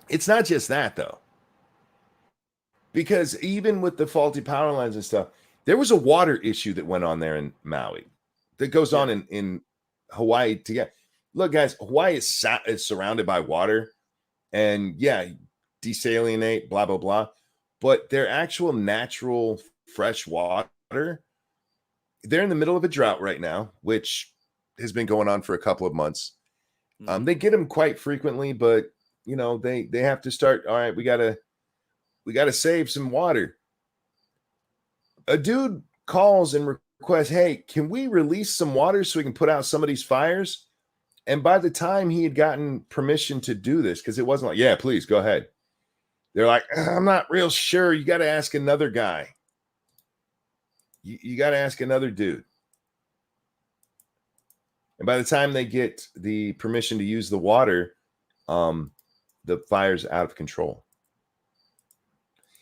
It's not just that, though. Because even with the faulty power lines and stuff, there was a water issue that went on there in Maui that goes on in Hawaii together. Look, guys, Hawaii is surrounded by water, and desalinate, blah, blah, blah. But their actual natural fresh water, they're in the middle of a drought right now, which has been going on for a couple of months. They get them quite frequently, but they have to start. All right, we gotta save some water. A dude calls and requests, hey, can we release some water so we can put out some of these fires? And by the time he had gotten permission to do this, because it wasn't like, yeah, please go ahead. They're like, I'm not real sure. You got to ask another guy. You got to ask another dude. And by the time they get the permission to use the water, the fire's out of control.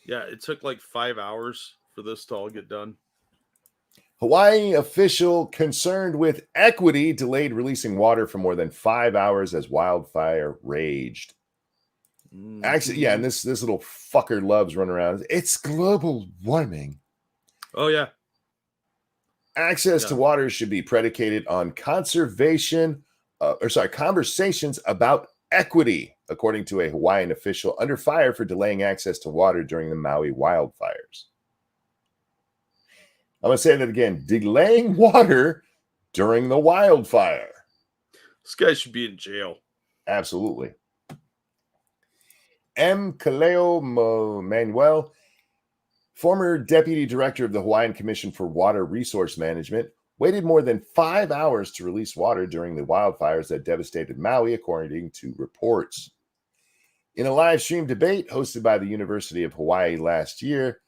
Yeah, it took like 5 hours for this to all get done. Hawaii official concerned with equity delayed releasing water for more than 5 hours as wildfire raged. Actually, and this little fucker loves running around. It's global warming. Oh, yeah. Access to water should be predicated on conversations about equity, according to a Hawaiian official under fire for delaying access to water during the Maui wildfires. I'm going to say that again. Delaying water during the wildfire. This guy should be in jail. Absolutely. M. Kaleo Manuel, former deputy director of the Hawaiian Commission for Water Resource Management, waited more than 5 hours to release water during the wildfires that devastated Maui, according to reports. In a live stream debate hosted by the University of Hawaii last year,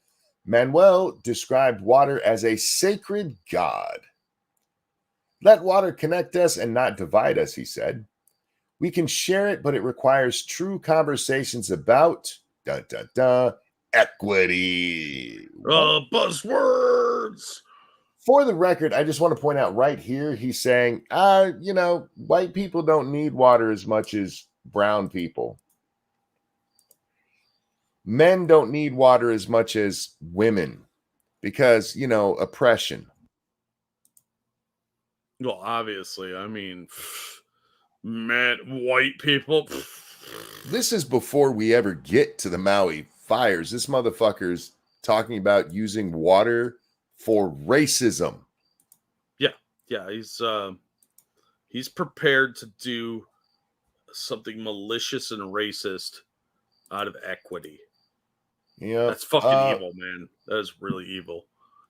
Manuel described water as a sacred god. Let water connect us and not divide us, he said. We can share it, but it requires true conversations about equity. Buzzwords. For the record, I just want to point out right here, he's saying, white people don't need water as much as brown people. Men don't need water as much as women because, oppression. Well, obviously, I mean, man, white people. This is before we ever get to the Maui fires. This motherfucker's talking about using water for racism. Yeah, he's prepared to do something malicious and racist out of equity. Yeah, That's fucking evil, man. That is really evil.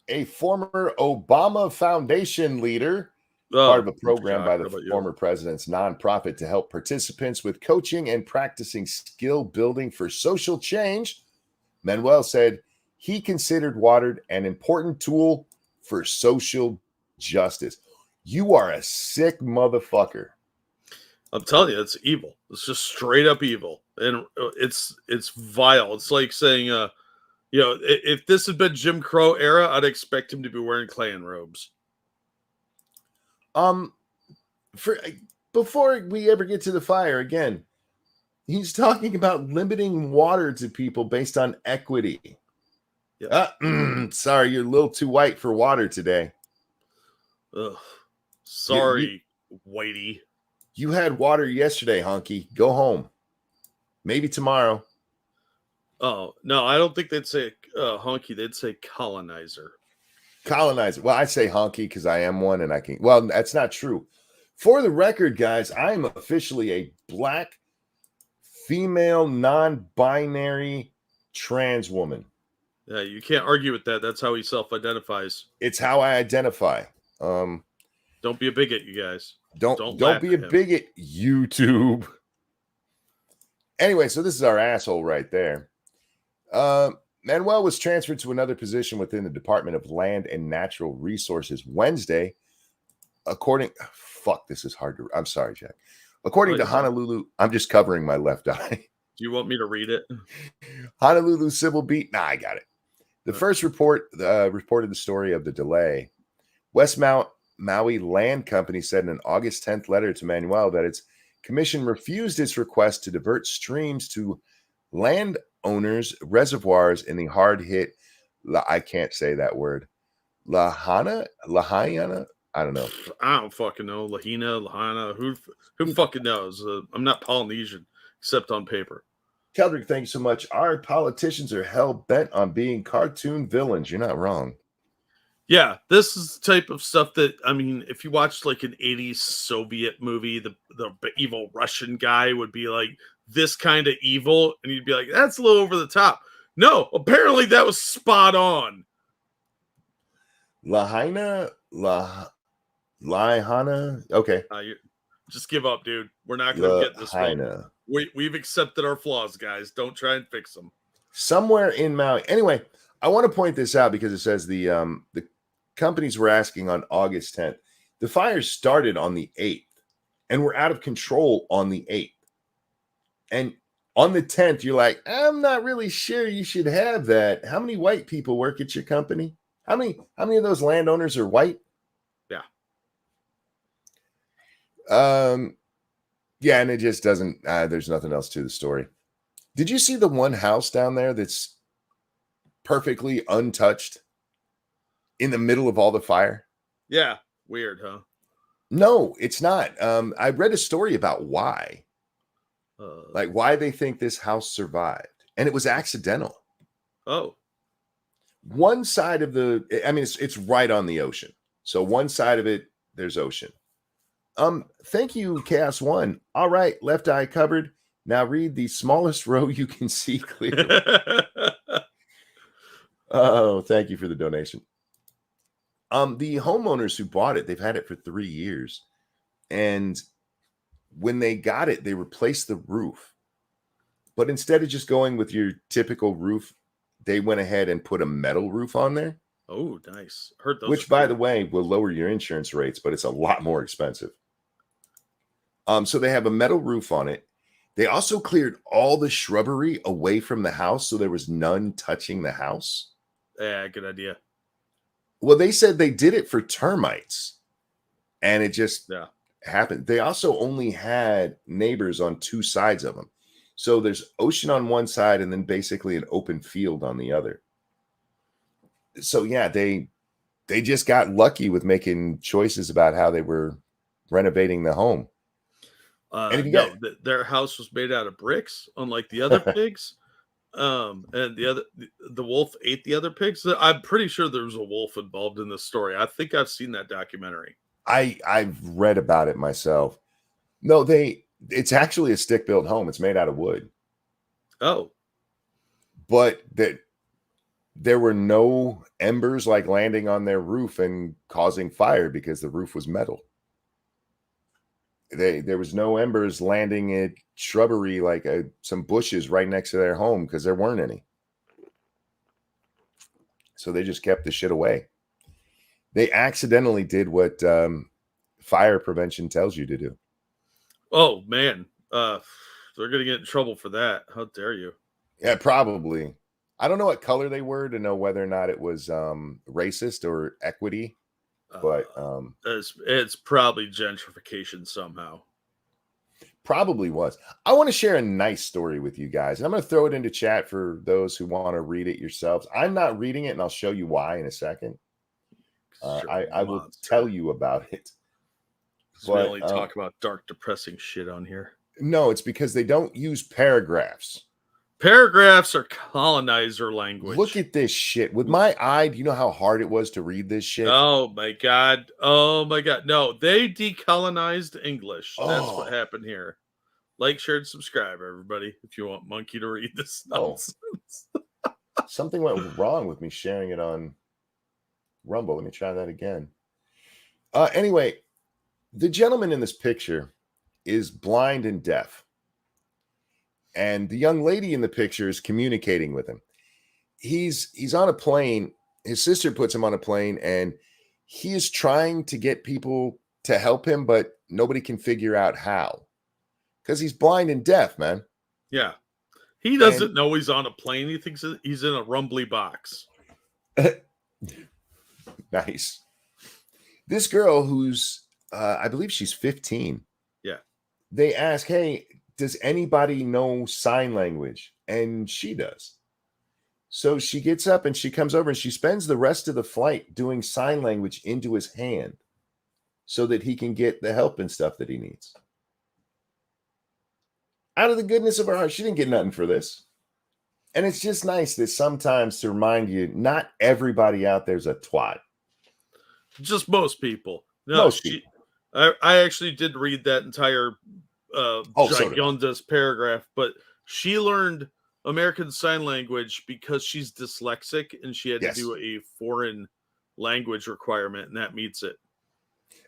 A former Obama Foundation leader, Oh, part of a program by how the about you? former president's nonprofit to help participants with coaching and practicing skill building for social change, Manuel said he considered water an important tool for social justice. You are a sick motherfucker. I'm telling you, it's evil. It's just straight up evil, and it's vile. It's like saying, if this had been Jim Crow era, I'd expect him to be wearing Klan robes. Before we ever get to the fire again, he's talking about limiting water to people based on equity. Yeah. Sorry, you're a little too white for water today. Ugh. Sorry, whitey. You had water yesterday, hunky. Go home. Maybe tomorrow. Oh, no, I don't think they'd say hunky. They'd say colonizer. Colonizer. Well, I say hunky because I am one and I can. Well, that's not true. For the record, guys, I am officially a black, female, non-binary trans woman. Yeah, you can't argue with that. That's how he self-identifies. It's how I identify. Don't be a bigot, you guys. Don't be a bigot, YouTube. Anyway, so this is our asshole right there. Manuel was transferred to another position within the Department of Land and Natural Resources Wednesday. This is hard to. I'm sorry, Jack. According to Honolulu, I'm just covering my left eye. Do you want me to read it? Honolulu Civil Beat. Nah, I got it. The first report reported the story of the delay. West Maui Land Company said in an August 10th letter to Manuel that its commission refused its request to divert streams to landowners' reservoirs in the hard-hit, I can't say that word, Lahaina? I don't know. I don't fucking know. Lahaina. Who fucking knows? I'm not Polynesian, except on paper. Keldrick, thank you so much. Our politicians are hell-bent on being cartoon villains. You're not wrong. Yeah, this is the type of stuff that, I mean, if you watched like an 80s Soviet movie, the evil Russian guy would be like this kind of evil, and you'd be like, that's a little over the top. No, apparently that was spot on. Lahaina? Okay. Just give up, dude. We're not going to get this one. We've accepted our flaws, guys. Don't try and fix them. Somewhere in Maui. Anyway, I want to point this out because it says the companies were asking on August 10th. The fires started on the 8th and were out of control on the 8th. And on the 10th, you're like, I'm not really sure you should have that. How many white people work at your company? How many of those landowners are white? Yeah. Yeah, and it just doesn't, there's nothing else to the story. Did you see the one house down there that's perfectly untouched in the middle of all the fire? Yeah. Weird, huh? No, it's not. I read a story about why. Like why they think this house survived. And it was accidental. Oh. One side of it's right on the ocean. So one side of it, there's ocean. Thank you, Chaos One. All right, left eye covered. Now read the smallest row you can see clearly. Oh, thank you for the donation. The homeowners who bought it, they've had it for 3 years. And when they got it, they replaced the roof. But instead of just going with your typical roof, they went ahead and put a metal roof on there. Oh, nice. Heard those. Which, by the way, will lower your insurance rates, but it's a lot more expensive. So they have a metal roof on it. They also cleared all the shrubbery away from the house, so there was none touching the house. Yeah, good idea. Well, they said they did it for termites, and it just happened. They also only had neighbors on two sides of them. So there's ocean on one side and then basically an open field on the other. So yeah, they they just got lucky with making choices about how they were renovating the home. And if you No, their house was made out of bricks, unlike the other pigs. And the wolf ate the other pigs. I'm pretty sure there was a wolf involved in this story. I think I've seen that documentary. I've read about it myself. No, it's actually a stick-built home. It's made out of wood. Oh, But there were no embers like landing on their roof and causing fire because the roof was metal. There was no embers landing at shrubbery like some bushes right next to their home because there weren't any. So they just kept the shit away. They accidentally did what fire prevention tells you to do. oh man, they're gonna get in trouble for that. How dare you? Yeah, probably. I don't know what color they were to know whether or not it was racist or equity, but It's probably gentrification somehow. probably was. I want to share a nice story with you guys, and I'm going to throw it into chat for those who want to read it yourselves. I'm not reading it, and I'll show you why in a second. I will tell you about it. We only talk about dark, depressing shit on here. No, it's because they don't use paragraphs. Paragraphs are colonizer language. Look at this shit. With my eye, do you know how hard it was to read this shit? Oh my god. Oh my god. No, they decolonized English. That's what happened here. Like, share, and subscribe, everybody, if you want Monkey to read this nonsense. Something went wrong with me sharing it on Rumble. Let me try that again. Anyway, the gentleman in this picture is blind and deaf. And the young lady in the picture is communicating with him. He's on a plane. His sister puts him on a plane, and he is trying to get people to help him, but nobody can figure out how. Because he's blind and deaf, man. Yeah. He doesn't know he's on a plane. He thinks he's in a rumbly box. Nice. This girl who's, I believe she's 15. Yeah. They ask, hey, does anybody know sign language? And she does. So she gets up and she comes over and she spends the rest of the flight doing sign language into his hand so that he can get the help and stuff that he needs. Out of the goodness of her heart, she didn't get nothing for this. And it's just nice that sometimes to remind you, not everybody out there's a twat. Just most people. No, most people. I actually did read that entire gigundous paragraph, but she learned American Sign Language because she's dyslexic and she had to do a foreign language requirement, and that meets it.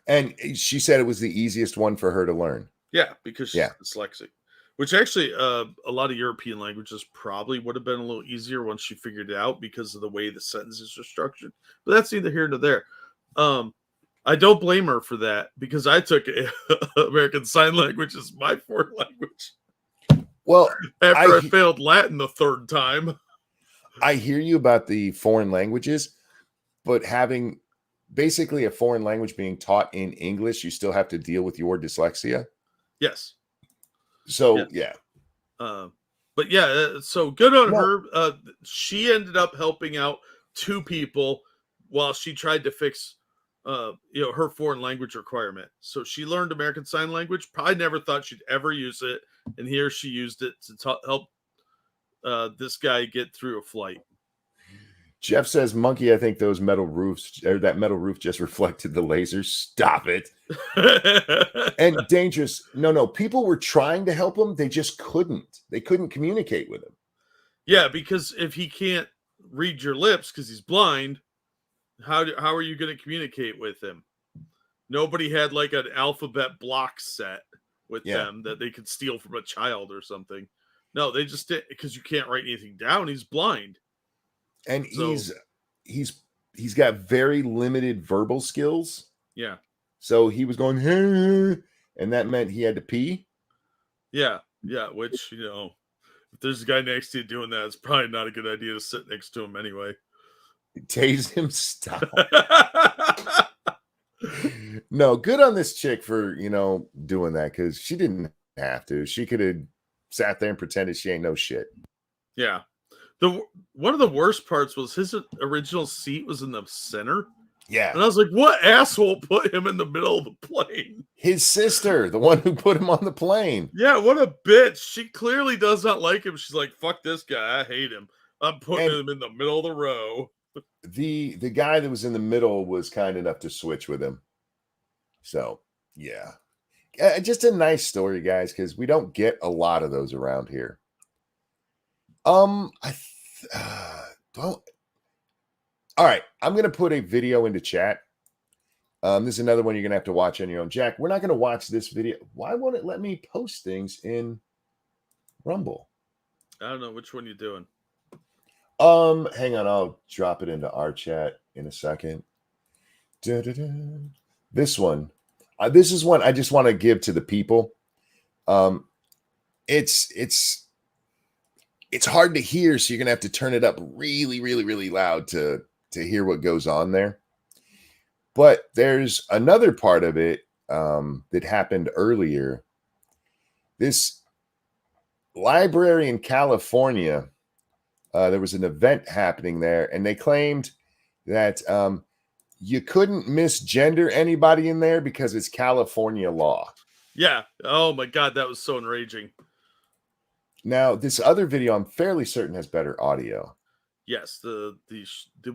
And she said it was the easiest one for her to learn. Yeah, because she's dyslexic. Which actually, a lot of European languages probably would have been a little easier once she figured it out because of the way the sentences are structured. But that's neither here nor there. I don't blame her for that because I took American Sign Language as my foreign language. Well, after I failed Latin the third time. I hear you about the foreign languages, but having basically a foreign language being taught in English, you still have to deal with your dyslexia. Yes. So, but yeah, so good on her. She ended up helping out two people while she tried to fix her foreign language requirement. So she learned American Sign Language. Probably never thought she'd ever use it, and here she used it to help this guy get through a flight. Jeff says, Monkey, I think those metal roofs, or that metal roof just reflected the laser. Stop it. And Dangerous. No. People were trying to help him. They just couldn't. They couldn't communicate with him. Yeah, because if he can't read your lips because he's blind, how are you going to communicate with him? Nobody had like an alphabet block set with them that they could steal from a child or something. No, they just did because you can't write anything down. He's blind. And he's got very limited verbal skills. Yeah. So he was going, hey, and that meant he had to pee. Yeah. Yeah. Which, if there's a guy next to you doing that, it's probably not a good idea to sit next to him anyway. Tase him, stop. No, good on this chick for, doing that because she didn't have to. She could have sat there and pretended she ain't no shit. Yeah. One of the worst parts was his original seat was in the center. Yeah. And I was like, what asshole put him in the middle of the plane? His sister, the one who put him on the plane. Yeah, what a bitch. She clearly does not like him. She's like, fuck this guy. I hate him. I'm putting him in the middle of the row. The guy that was in the middle was kind enough to switch with him. So, yeah. Just a nice story, guys, because we don't get a lot of those around here. All right, I'm going to put a video into chat. This is another one you're going to have to watch on your own. Jack, we're not going to watch this video. Why won't it let me post things in Rumble? I don't know which one you're doing. Hang on, I'll drop it into our chat in a second. This one. This is one I just want to give to the people. It's hard to hear, so you're gonna have to turn it up really, really, really loud to hear what goes on there. But there's another part of it that happened earlier. This library in California, there was an event happening there, and they claimed that you couldn't misgender anybody in there because it's California law. Yeah. Oh my God, that was so enraging. Now, this other video, I'm fairly certain has better audio. Yes, the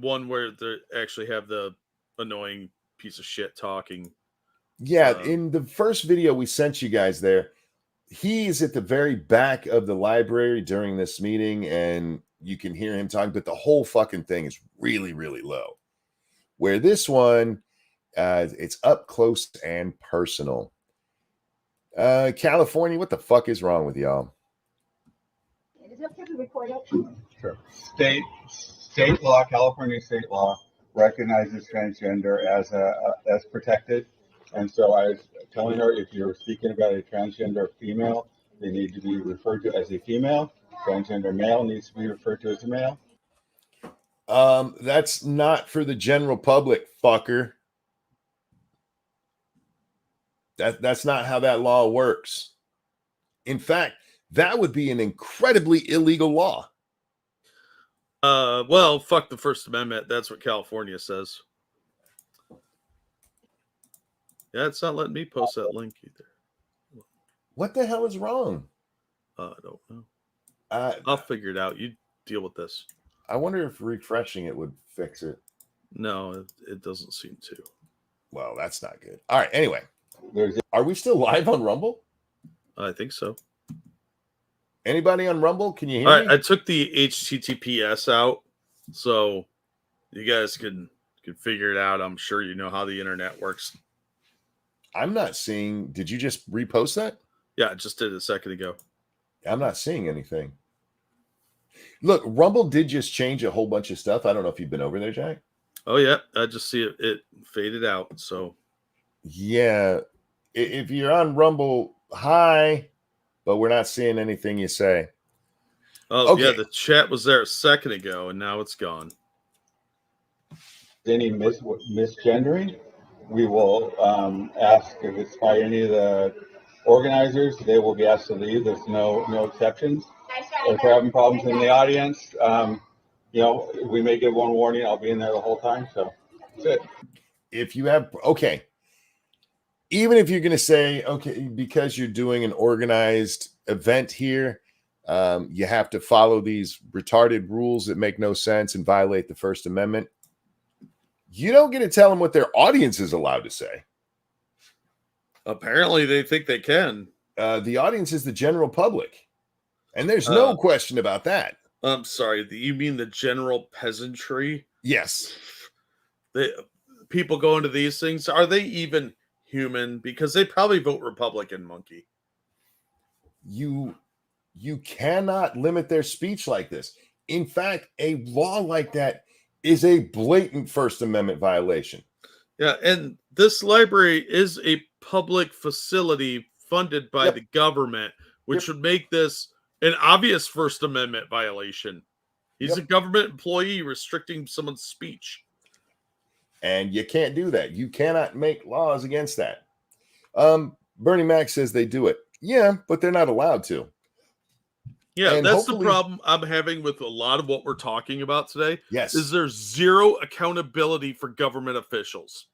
one where they actually have the annoying piece of shit talking. Yeah, in the first video we sent you guys there, he's at the very back of the library during this meeting, and you can hear him talking, but the whole fucking thing is really, really low. Where this one, it's up close and personal. California, what the fuck is wrong with y'all? Is it okay to record it? Sure. State law, California state law recognizes transgender as protected, and so I was telling her if you're speaking about a transgender female, they need to be referred to as a female. Transgender male needs to be referred to as a male. That's not for the general public, fucker. That's not how that law works. In fact, that would be an incredibly illegal law. Well, fuck the First Amendment. That's what California says. Yeah, it's not letting me post that link either. What the hell is wrong? I don't know. I'll figure it out. You deal with this. I wonder if refreshing it would fix it. No, it doesn't seem to. Well, that's not good. All right. Anyway, are we still live on Rumble? I think so. Anybody on Rumble? Can you hear All me? right, I took the HTTPS out, so you guys can figure it out. I'm sure you know how the internet works. I'm not seeing. Did you just repost that? Yeah, I just did it a second ago. I'm not seeing anything. Look, Rumble did just change a whole bunch of stuff. I don't know if you've been over there, Jack. Oh, yeah. I just see it faded out. So, yeah. If you're on Rumble, hi, but we're not seeing anything you say. Oh, okay. Yeah. The chat was there a second ago, and now it's gone. Any misgendering, we will ask if it's by any of the organizers. They will be asked to leave. There's no exceptions. If we're having problems in the audience, we may give one warning. I'll be in there the whole time. So that's it. If you have, okay. Even if you're going to say, okay, because you're doing an organized event here, you have to follow these retarded rules that make no sense and violate the First Amendment. You don't get to tell them what their audience is allowed to say. Apparently, they think they can. The audience is the general public. And there's no question about that. I'm sorry. You mean the general peasantry? Yes. People go into these things. Are they even human? Because they probably vote Republican, monkey. You cannot limit their speech like this. In fact, a law like that is a blatant First Amendment violation. Yeah, and this library is a public facility funded by the government, which would make this an obvious First Amendment violation. He's a government employee restricting someone's speech. And you can't do that. You cannot make laws against that. Bernie Mac says they do it. Yeah, but they're not allowed to. Yeah, And that's the hopefully- problem I'm having with a lot of what we're talking about today. Yes. Is there's zero accountability for government officials.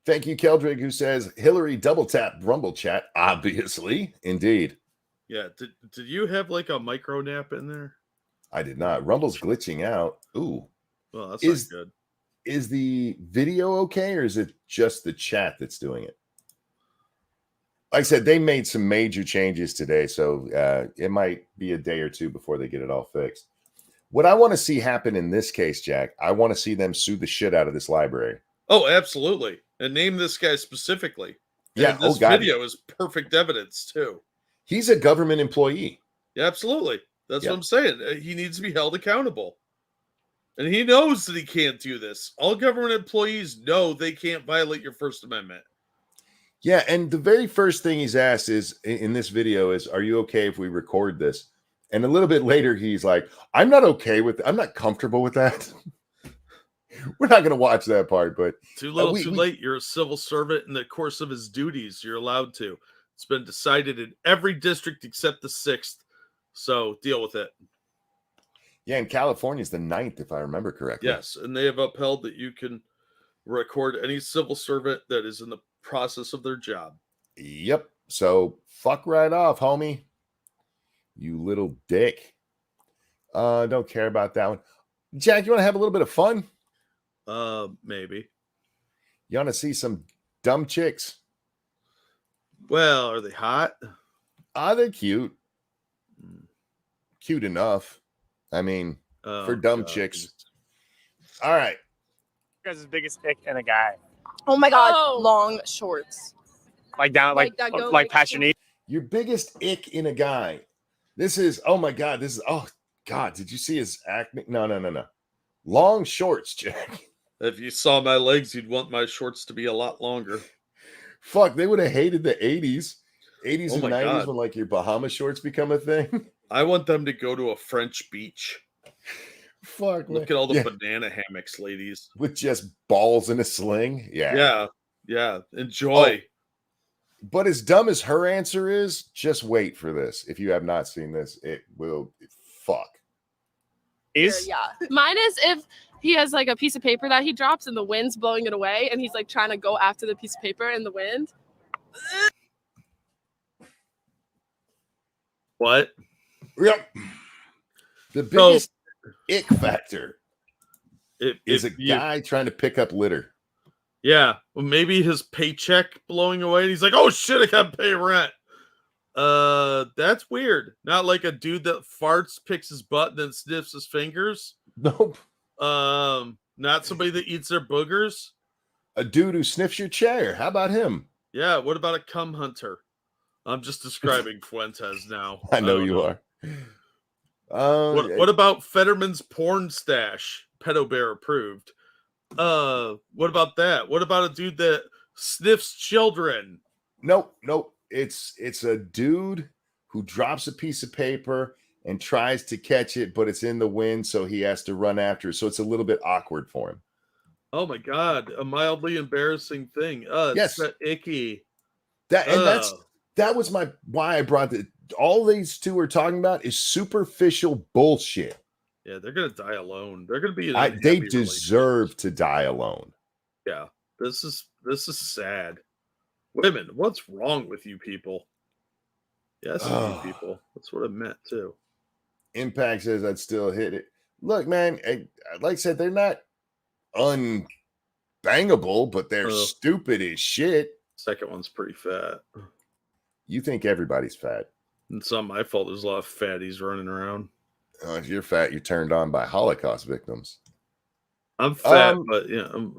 Thank you, Keldrick, who says Hillary double tap Rumble chat. Obviously, indeed. Yeah, did you have like a micro nap in there? I did not. Rumble's glitching out. Ooh. Well, that's Is- not good. Is the video okay, or is it just the chat that's doing it? Like I said, they made some major changes today, so it might be a day or two before they get it all fixed. What I want to see happen in this case, Jack, I want to see them sue the shit out of this library. Oh, absolutely. And name this guy specifically. Yeah, And this video is perfect evidence too. He's a government employee. Yeah, absolutely. That's Yeah. what I'm saying. He needs to be held accountable. And he knows that he can't do this. All government employees know they can't violate your First Amendment. Yeah, and the very first thing he's asked is in this video is, "Are you okay if we record this?" And a little bit later, he's like, I'm not comfortable with that. We're not going to watch that part, but Too little, too late. You're a civil servant in the course of his duties. You're allowed to. It's been decided in every district except the 6th. So deal with it. yeah, in California is the 9th, if I remember correctly. Yes, and they have upheld that you can record any civil servant that is in the process of their job. Yep. So fuck right off, homie. You little dick. Don't care about that one. Jack, you want to have a little bit of fun? Maybe. You want to see some dumb chicks? Well, are they hot? They're cute. Cute enough. I mean, for dumb chicks. All right. Guys' biggest ick in a guy, Oh my god, long shorts. like down, Like that go, like like- past your knee. Your biggest ick in a guy. This is, oh my God. This is, oh God. Did you see his acne? No. Long shorts, Jack. If you saw my legs, you'd want my shorts to be a lot longer. Fuck, they would have hated the 80s. 80s Oh and my 90s God. when like your Bahama shorts become a thing. I want them to go to a French beach. Fuck, Look man. at all the Yeah, banana hammocks, ladies. with just balls in a sling. Yeah. Enjoy. But as dumb as her answer is, just wait for this. If you have not seen this, it will fuck. Is Yeah. Mine is if he has like a piece of paper that he drops and the wind's blowing it away and he's like trying to go after the piece of paper in the wind. What? Yep. The biggest ick factor is a If you- guy trying to pick up litter. Yeah. Well, maybe his paycheck blowing away and he's like, oh shit, I gotta pay rent. That's weird. Not like a dude that farts, picks his butt, and then sniffs his fingers. Nope. Not somebody that eats their boogers. A dude who sniffs your chair. How about him? Yeah, what about a cum hunter? I'm just describing Fuentes now. I know don't you are. What about Fetterman's porn stash? Pedo Bear approved. What about that? What about a dude that sniffs children? Nope. It's a dude who drops a piece of paper and tries to catch it, but it's in the wind, so he has to run after it. So it's a little bit awkward for him. Oh my god, a mildly embarrassing thing. It's Yes. that icky. That was why I brought it. All these two are talking about is superficial bullshit. Yeah, they're gonna die alone. They're gonna be. in They unhappy deserve to die alone. Yeah, this is sad. Women, what's wrong with you people? Yes, Oh. you people. That's what I meant too. Impact says I'd still hit it. Look, man, like I said, they're not unbangable, but they're stupid as shit. Second one's pretty fat. You think everybody's fat. It's not my fault. There's a lot of fatties running around. If you're fat, you're turned on by Holocaust victims. I'm fat, but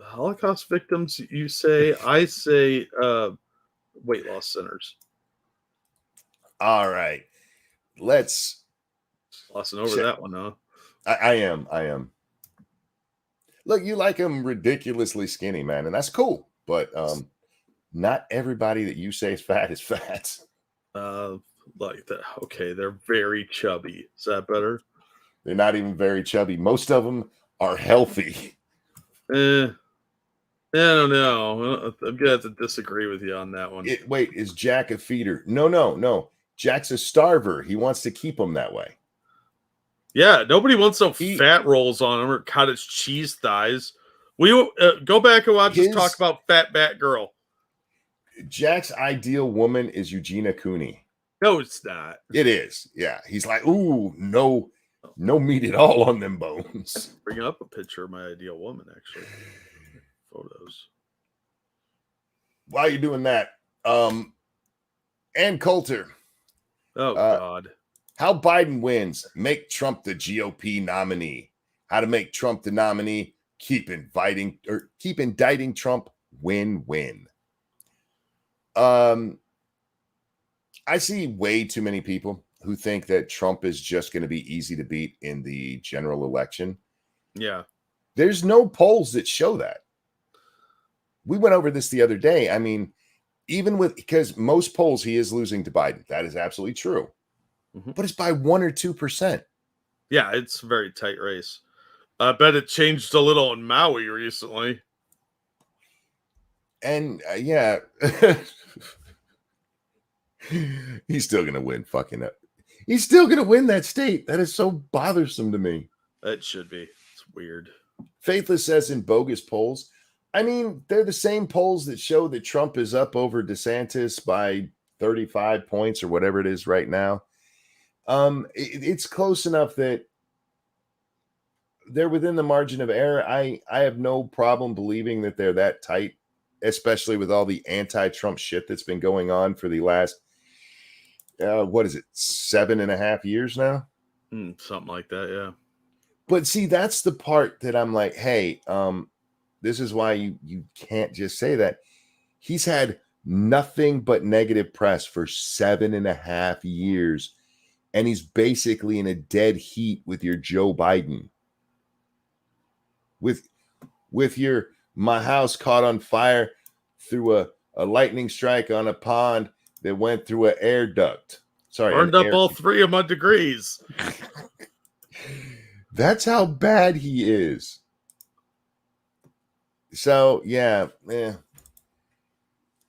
Holocaust victims, you say. I say weight loss centers. All right. Let's Glossing over that one, huh? I am. Look, you like them ridiculously skinny, man, and that's cool. But not everybody that you say is fat. Like that. Okay, they're very chubby. Is that better? They're not even very chubby. Most of them are healthy. I don't know. I'm gonna have to disagree with you on that one. Wait, is Jack a feeder? No. Jack's a starver. He wants to keep him that way. Yeah, nobody wants some fat rolls on him or cottage cheese thighs. We go back and watch us talk about Fat Batgirl. Jack's ideal woman is Eugenia Cooney. No, it's not. It is. Yeah. He's like, ooh, no meat at all on them bones. Bring up a picture of my ideal woman, actually. Photos. While you're doing that, Ann Coulter. Oh, God. How Biden wins. Make Trump the GOP nominee. How to make Trump the nominee. Keep indicting Trump. Win-win. I see way too many people who think that Trump is just going to be easy to beat in the general election. Yeah. There's no polls that show that. We went over this the other day. I mean, because most polls he is losing to Biden. That is absolutely true. Mm-hmm. But it's by 1 or 2%. Yeah, it's a very tight race. I bet it changed a little in Maui recently. And yeah, he's still going to win He's still going to win that state. That is so bothersome to me. It should be. It's weird. Faithless says in bogus polls. I mean, they're the same polls that show that Trump is up over DeSantis by 35 points or whatever it is right now. It's close enough that they're within the margin of error. I have no problem believing that they're that tight, especially with all the anti-Trump shit that's been going on for the last, 7.5 years now? Something like that, yeah. But see, that's the part that I'm like, hey, this is why you can't just say that. He's had nothing but negative press for 7.5 years, and he's basically in a dead heat with your Joe Biden. With your my house caught on fire through a lightning strike on a pond that went through an air duct. Sorry, burned up all 3 of my degrees. That's how bad he is. So yeah,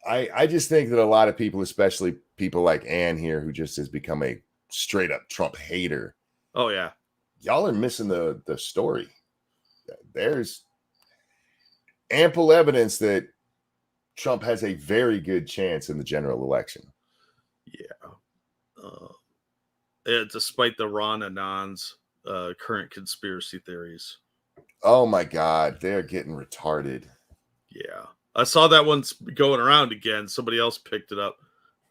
I just think that a lot of people, especially people like Ann here, who just has become a straight up Trump hater. Oh yeah, y'all are missing the story. There's ample evidence that Trump has a very good chance in the general election. Yeah, despite the Ron Anon's current conspiracy theories. Oh my God, they're getting retarded. Yeah, I saw that one's going around again. Somebody else picked it up.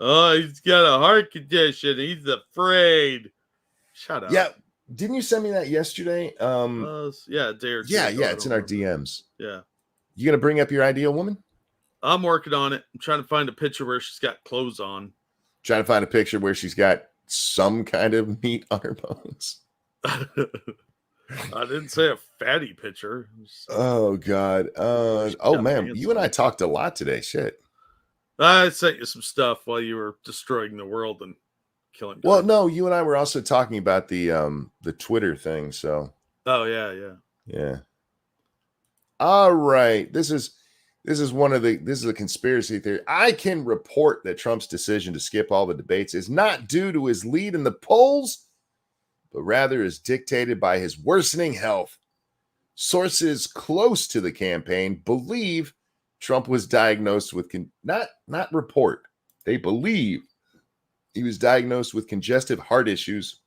Oh, he's got a heart condition. He's afraid. Shut up. Yeah. Didn't you send me that yesterday? Yeah, a day or two. Yeah, it's in our DMs. Yeah. You gonna bring up your ideal woman? I'm working on it. I'm trying to find a picture where she's got clothes on. Trying to find a picture where she's got some kind of meat on her bones. I didn't say a fatty picture. Oh God. Man, you and I talked a lot today. Shit. I sent you some stuff while you were destroying the world and killing. Well, no, you and I were also talking about the Twitter thing. So. Oh yeah. All right. This is a conspiracy theory. I can report that Trump's decision to skip all the debates is not due to his lead in the polls, but rather is dictated by his worsening health. Sources close to the campaign believe Trump was diagnosed with they believe he was diagnosed with congestive heart issues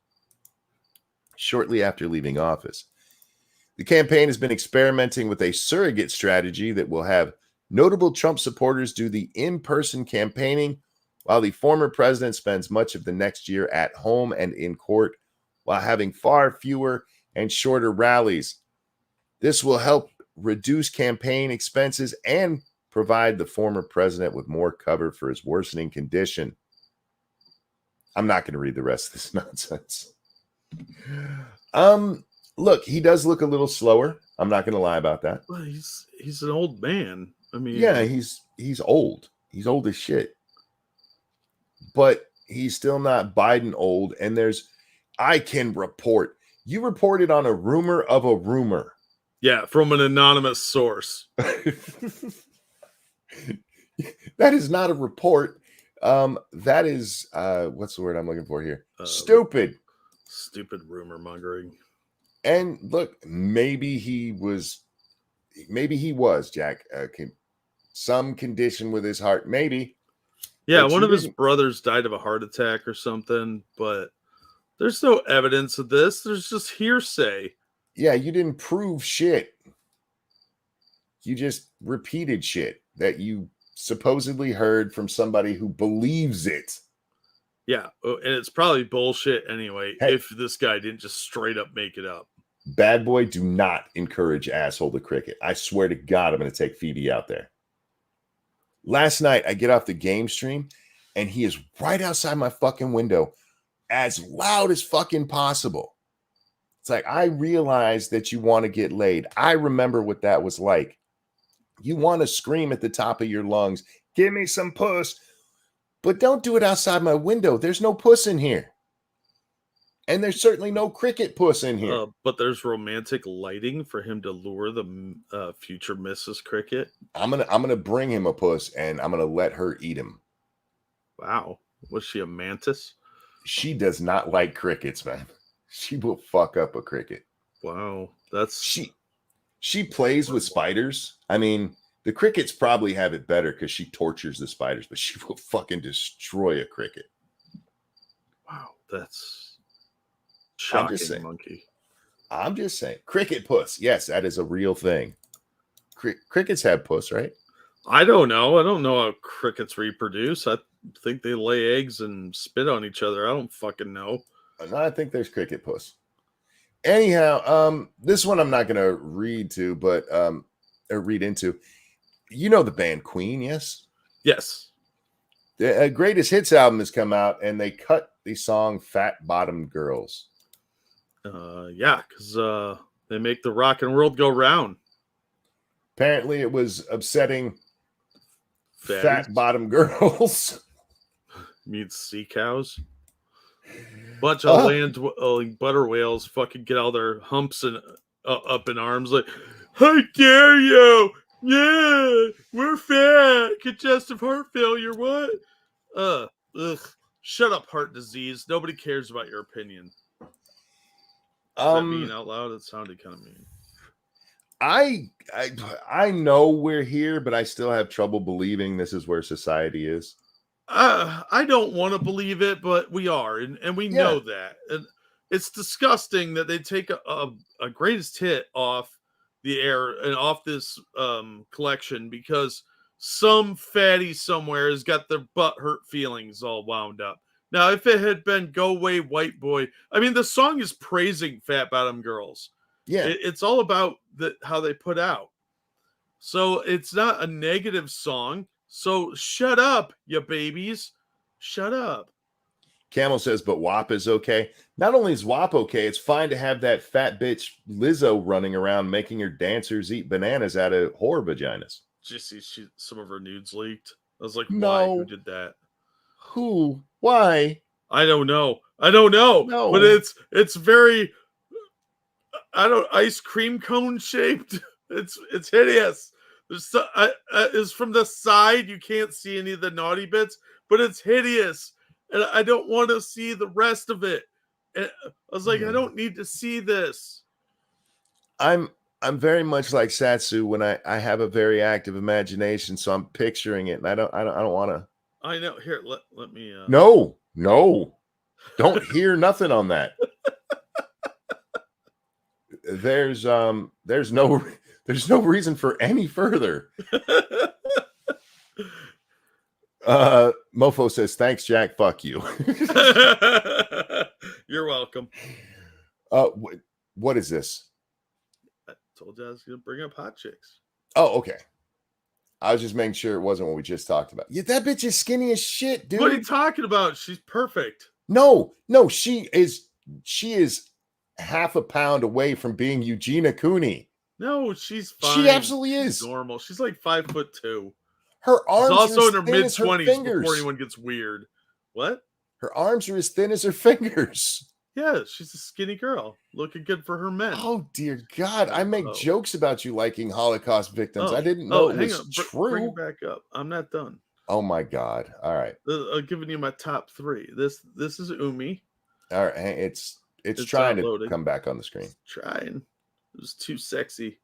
shortly after leaving office. The campaign has been experimenting with a surrogate strategy that will have notable Trump supporters do the in-person campaigning while the former president spends much of the next year at home and in court while having far fewer and shorter rallies. This will help reduce campaign expenses and provide the former president with more cover for his worsening condition. I'm not going to read the rest of this nonsense. Look, he does look a little slower. I'm not going to lie about that. Well, he's an old man. I mean, yeah, he's old. He's old as shit. But he's still not Biden old. And I can report. You reported on a rumor of a rumor. Yeah, from an anonymous source. That is not a report. That is what's the word I'm looking for here? Stupid rumor mongering. And look, maybe he was Jack. Some condition with his heart, maybe. Yeah, one of his brothers died of a heart attack or something, but there's no evidence of this. There's just hearsay. Yeah, you didn't prove shit. You just repeated shit that you supposedly heard from somebody who believes it. Yeah, and it's probably bullshit anyway, Hey, if this guy didn't just straight up make it up. Bad boy, do not encourage asshole to cricket. I swear to God, I'm going to take Phoebe out there. Last night, I get off the game stream, and he is right outside my fucking window, as loud as fucking possible. It's like, I realize that you want to get laid. I remember what that was like. You want to scream at the top of your lungs, give me some puss, but don't do it outside my window. There's no puss in here. And there's certainly no cricket puss in here. But there's romantic lighting for him to lure the future Mrs. Cricket. I'm gonna bring him a puss, and I'm gonna let her eat him. Wow, was she a mantis? She does not like crickets, man. She will fuck up a cricket. Wow, that's she plays with spiders. I mean, the crickets probably have it better because she tortures the spiders, but she will fucking destroy a cricket. Wow, that's shocking, monkey. I'm just saying. Cricket puss. Yes, that is a real thing. Crickets have puss, right? I don't know. I don't know how crickets reproduce. I think they lay eggs and spit on each other. I don't fucking know. No, I think there's cricket puss. Anyhow, this one I'm not going to read to, but or read into. You know the band Queen, yes? Yes. The Greatest Hits album has come out, and they cut the song Fat Bottom Girls. Yeah, because they make the rock and world go round. Apparently, it was upsetting fat bottom girls. Means sea cows. Bunch of land butter whales fucking get all their humps and up in arms like, how dare you? Yeah, we're fat. Congestive heart failure. What? Ugh. Shut up, heart disease. Nobody cares about your opinion. Is that mean out loud? It sounded kind of mean. I know we're here, but I still have trouble believing this is where society is. I don't want to believe it, but we are, and we know that. And it's disgusting that they take a greatest hit off the air and off this collection because some fatty somewhere has got their butt hurt feelings all wound up. Now, if it had been Go Away White Boy, I mean, the song is praising fat bottom girls. Yeah. It's all about how they put out. So it's not a negative song. So shut up, you babies. Shut up. Camel says, but WAP is okay. Not only is WAP okay, it's fine to have that fat bitch Lizzo running around making her dancers eat bananas out of whore vaginas. Did you see some of her nudes leaked? I was like, no. Why? Who did that? Who? Why? I don't know. No. But it's very, ice cream cone shaped. It's hideous. Is from the side you can't see any of the naughty bits, but it's hideous, and I don't want to see the rest of it. And I was like, I don't need to see this. I'm very much like Satsu when I have a very active imagination, so I'm picturing it, and I don't want to. I know. Here, let me. No, don't hear nothing on that. There's no reason for any further. Mofo says, thanks, Jack. Fuck you. You're welcome. What is this? I told you I was going to bring up hot chicks. Oh, okay. I was just making sure it wasn't what we just talked about. Yeah, that bitch is skinny as shit, dude. What are you talking about? She's perfect. No, she is half a pound away from being Eugenia Cooney. No, she's fine. She absolutely is normal. She's like 5'2". Her arms she's also are in her mid-20s before anyone gets weird. What? Her arms are as thin as her fingers. Yeah, she's a skinny girl, looking good for her men. Oh dear God! I make jokes about you liking Holocaust victims. I didn't know it was true. Bring it back up. I'm not done. Oh my God! All right, I'm giving you my top 3. This is Umi. all right. Hey, it's It's trying not to loading. come back on the screen. Trying. It was too sexy.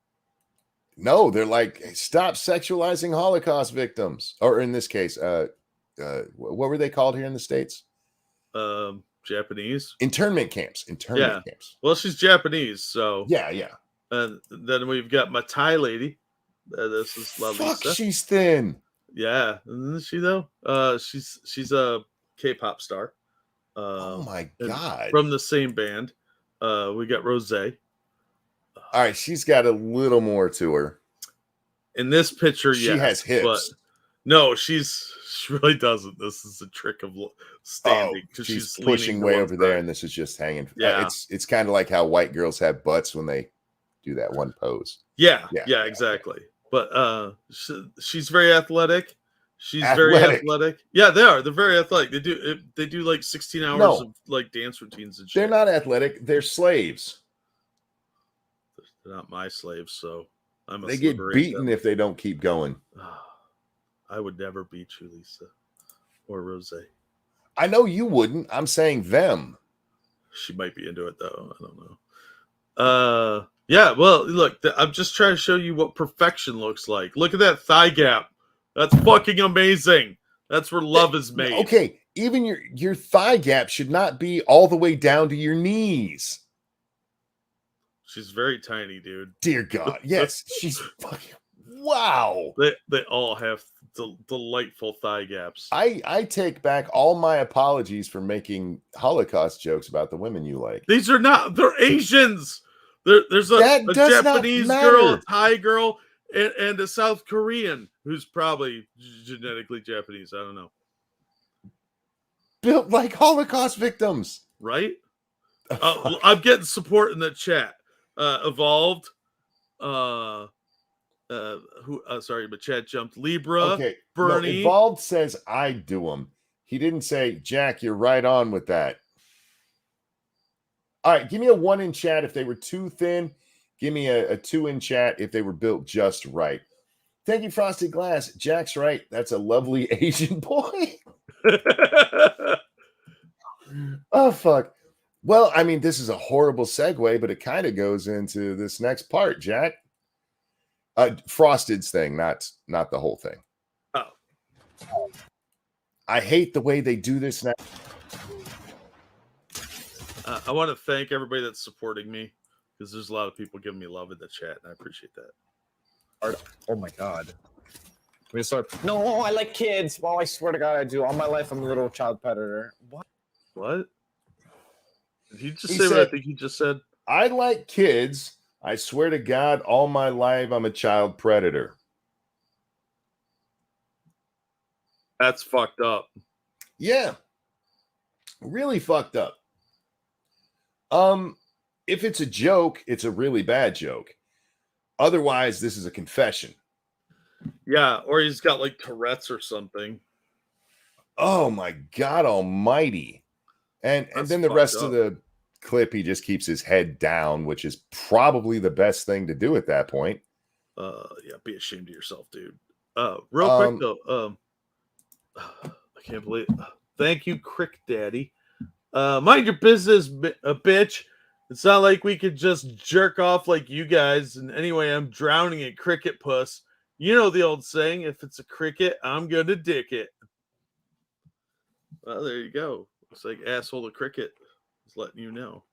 No, they're like, hey, stop sexualizing Holocaust victims, or in this case, what were they called here in the States? Japanese. Internment camps. Internment camps. Well, she's Japanese, so Yeah. And then we've got my Thai lady. This is lovely. Fuck, she's thin. Yeah, isn't she though? She's a K-pop star. Oh my God! From the same band. We got Rose. All right, she's got a little more to her. In this picture, she has hips. But no, she really doesn't. This is a trick of standing because she's pushing way over there, and this is just hanging. Yeah, it's kind of like how white girls have butts when they do that one pose. Yeah, exactly. But she's very athletic. She's very athletic. Yeah, they are. They're very athletic. They do like 16 hours of like dance routines and shit. They're not athletic. They're slaves. They're not my slaves, so I must. They get beaten if they don't keep going. I would never beat you, Lisa, or Rose. I know you wouldn't. I'm saying them. She might be into it though. I don't know. Yeah. Well, look, I'm just trying to show you what perfection looks like. Look at that thigh gap. That's fucking amazing. That's where love is made. Okay, even your thigh gap should not be all the way down to your knees. She's very tiny, dude. Dear God, yes, she's fucking wow. They all have delightful thigh gaps. I take back all my apologies for making Holocaust jokes about the women you like. These are not. They're Asians. There's a Japanese girl, a Thai girl, and a South Korean who's probably genetically Japanese. I don't know. Built like Holocaust victims, right? I'm getting support in the chat. Evolved. Sorry, but Chad jumped. Libra. Okay. Bernie. No, Evolved says I do them. He didn't say, Jack, you're right on with that. All right, give me a 1 in chat if they were too thin. Give me a 2 in chat if they were built just right. Thank you, Frosted Glass. Jack's right. That's a lovely Asian boy. Oh, fuck. Well, I mean, this is a horrible segue, but it kind of goes into this next part, Jack. Frosted's thing, not the whole thing. Oh. I hate the way they do this now. I want to thank everybody that's supporting me because there's a lot of people giving me love in the chat, and I appreciate that. Oh my God. We start. No, I like kids. Well, I swear to God, I do. All my life, I'm a little child predator. What? Did he just say what I think he just said? I like kids. I swear to God, all my life, I'm a child predator. That's fucked up. Yeah. Really fucked up. If it's a joke, it's a really bad joke. Otherwise, this is a confession. Yeah, or he's got like Tourette's or something. Oh my God almighty. And then the rest of the clip, he just keeps his head down, which is probably the best thing to do at that point. Yeah, be ashamed of yourself, dude. Real quick though, I can't believe thank you, Crick Daddy. Mind your business, bitch. It's not like we could just jerk off like you guys. And anyway, I'm drowning in cricket puss. You know the old saying, if it's a cricket, I'm gonna dick it. Well, there you go. Looks like asshole to cricket is letting you know.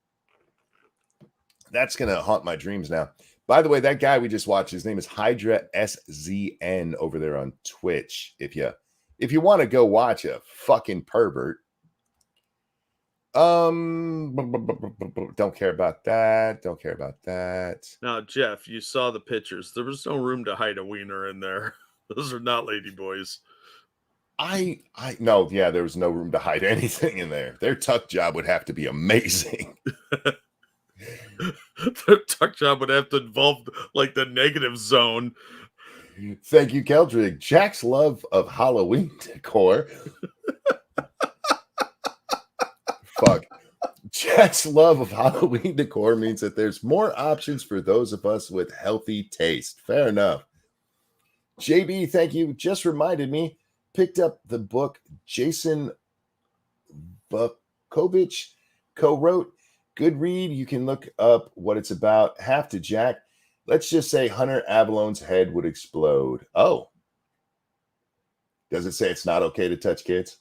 That's gonna haunt my dreams now. By the way, that guy we just watched, his name is Hydra SZN over there on Twitch. If you want to go watch a fucking pervert. Don't care about that. Don't care about that. Now, Jeff, you saw the pictures. There was no room to hide a wiener in there. Those are not lady boys. No, yeah, there was no room to hide anything in there. Their tuck job would have to be amazing. Their tuck job would have to involve like the negative zone. Thank you, Keldrick. Jack's love of Halloween decor. Fuck. Jack's love of Halloween decor means that there's more options for those of us with healthy taste. Fair enough. JB, thank you. Just reminded me picked up the book Jason Vukovich co-wrote. Good read. You can look up what it's about. Have to Jack. Let's just say Hunter Avalon's head would explode. Oh. Does it say it's not okay to touch kids?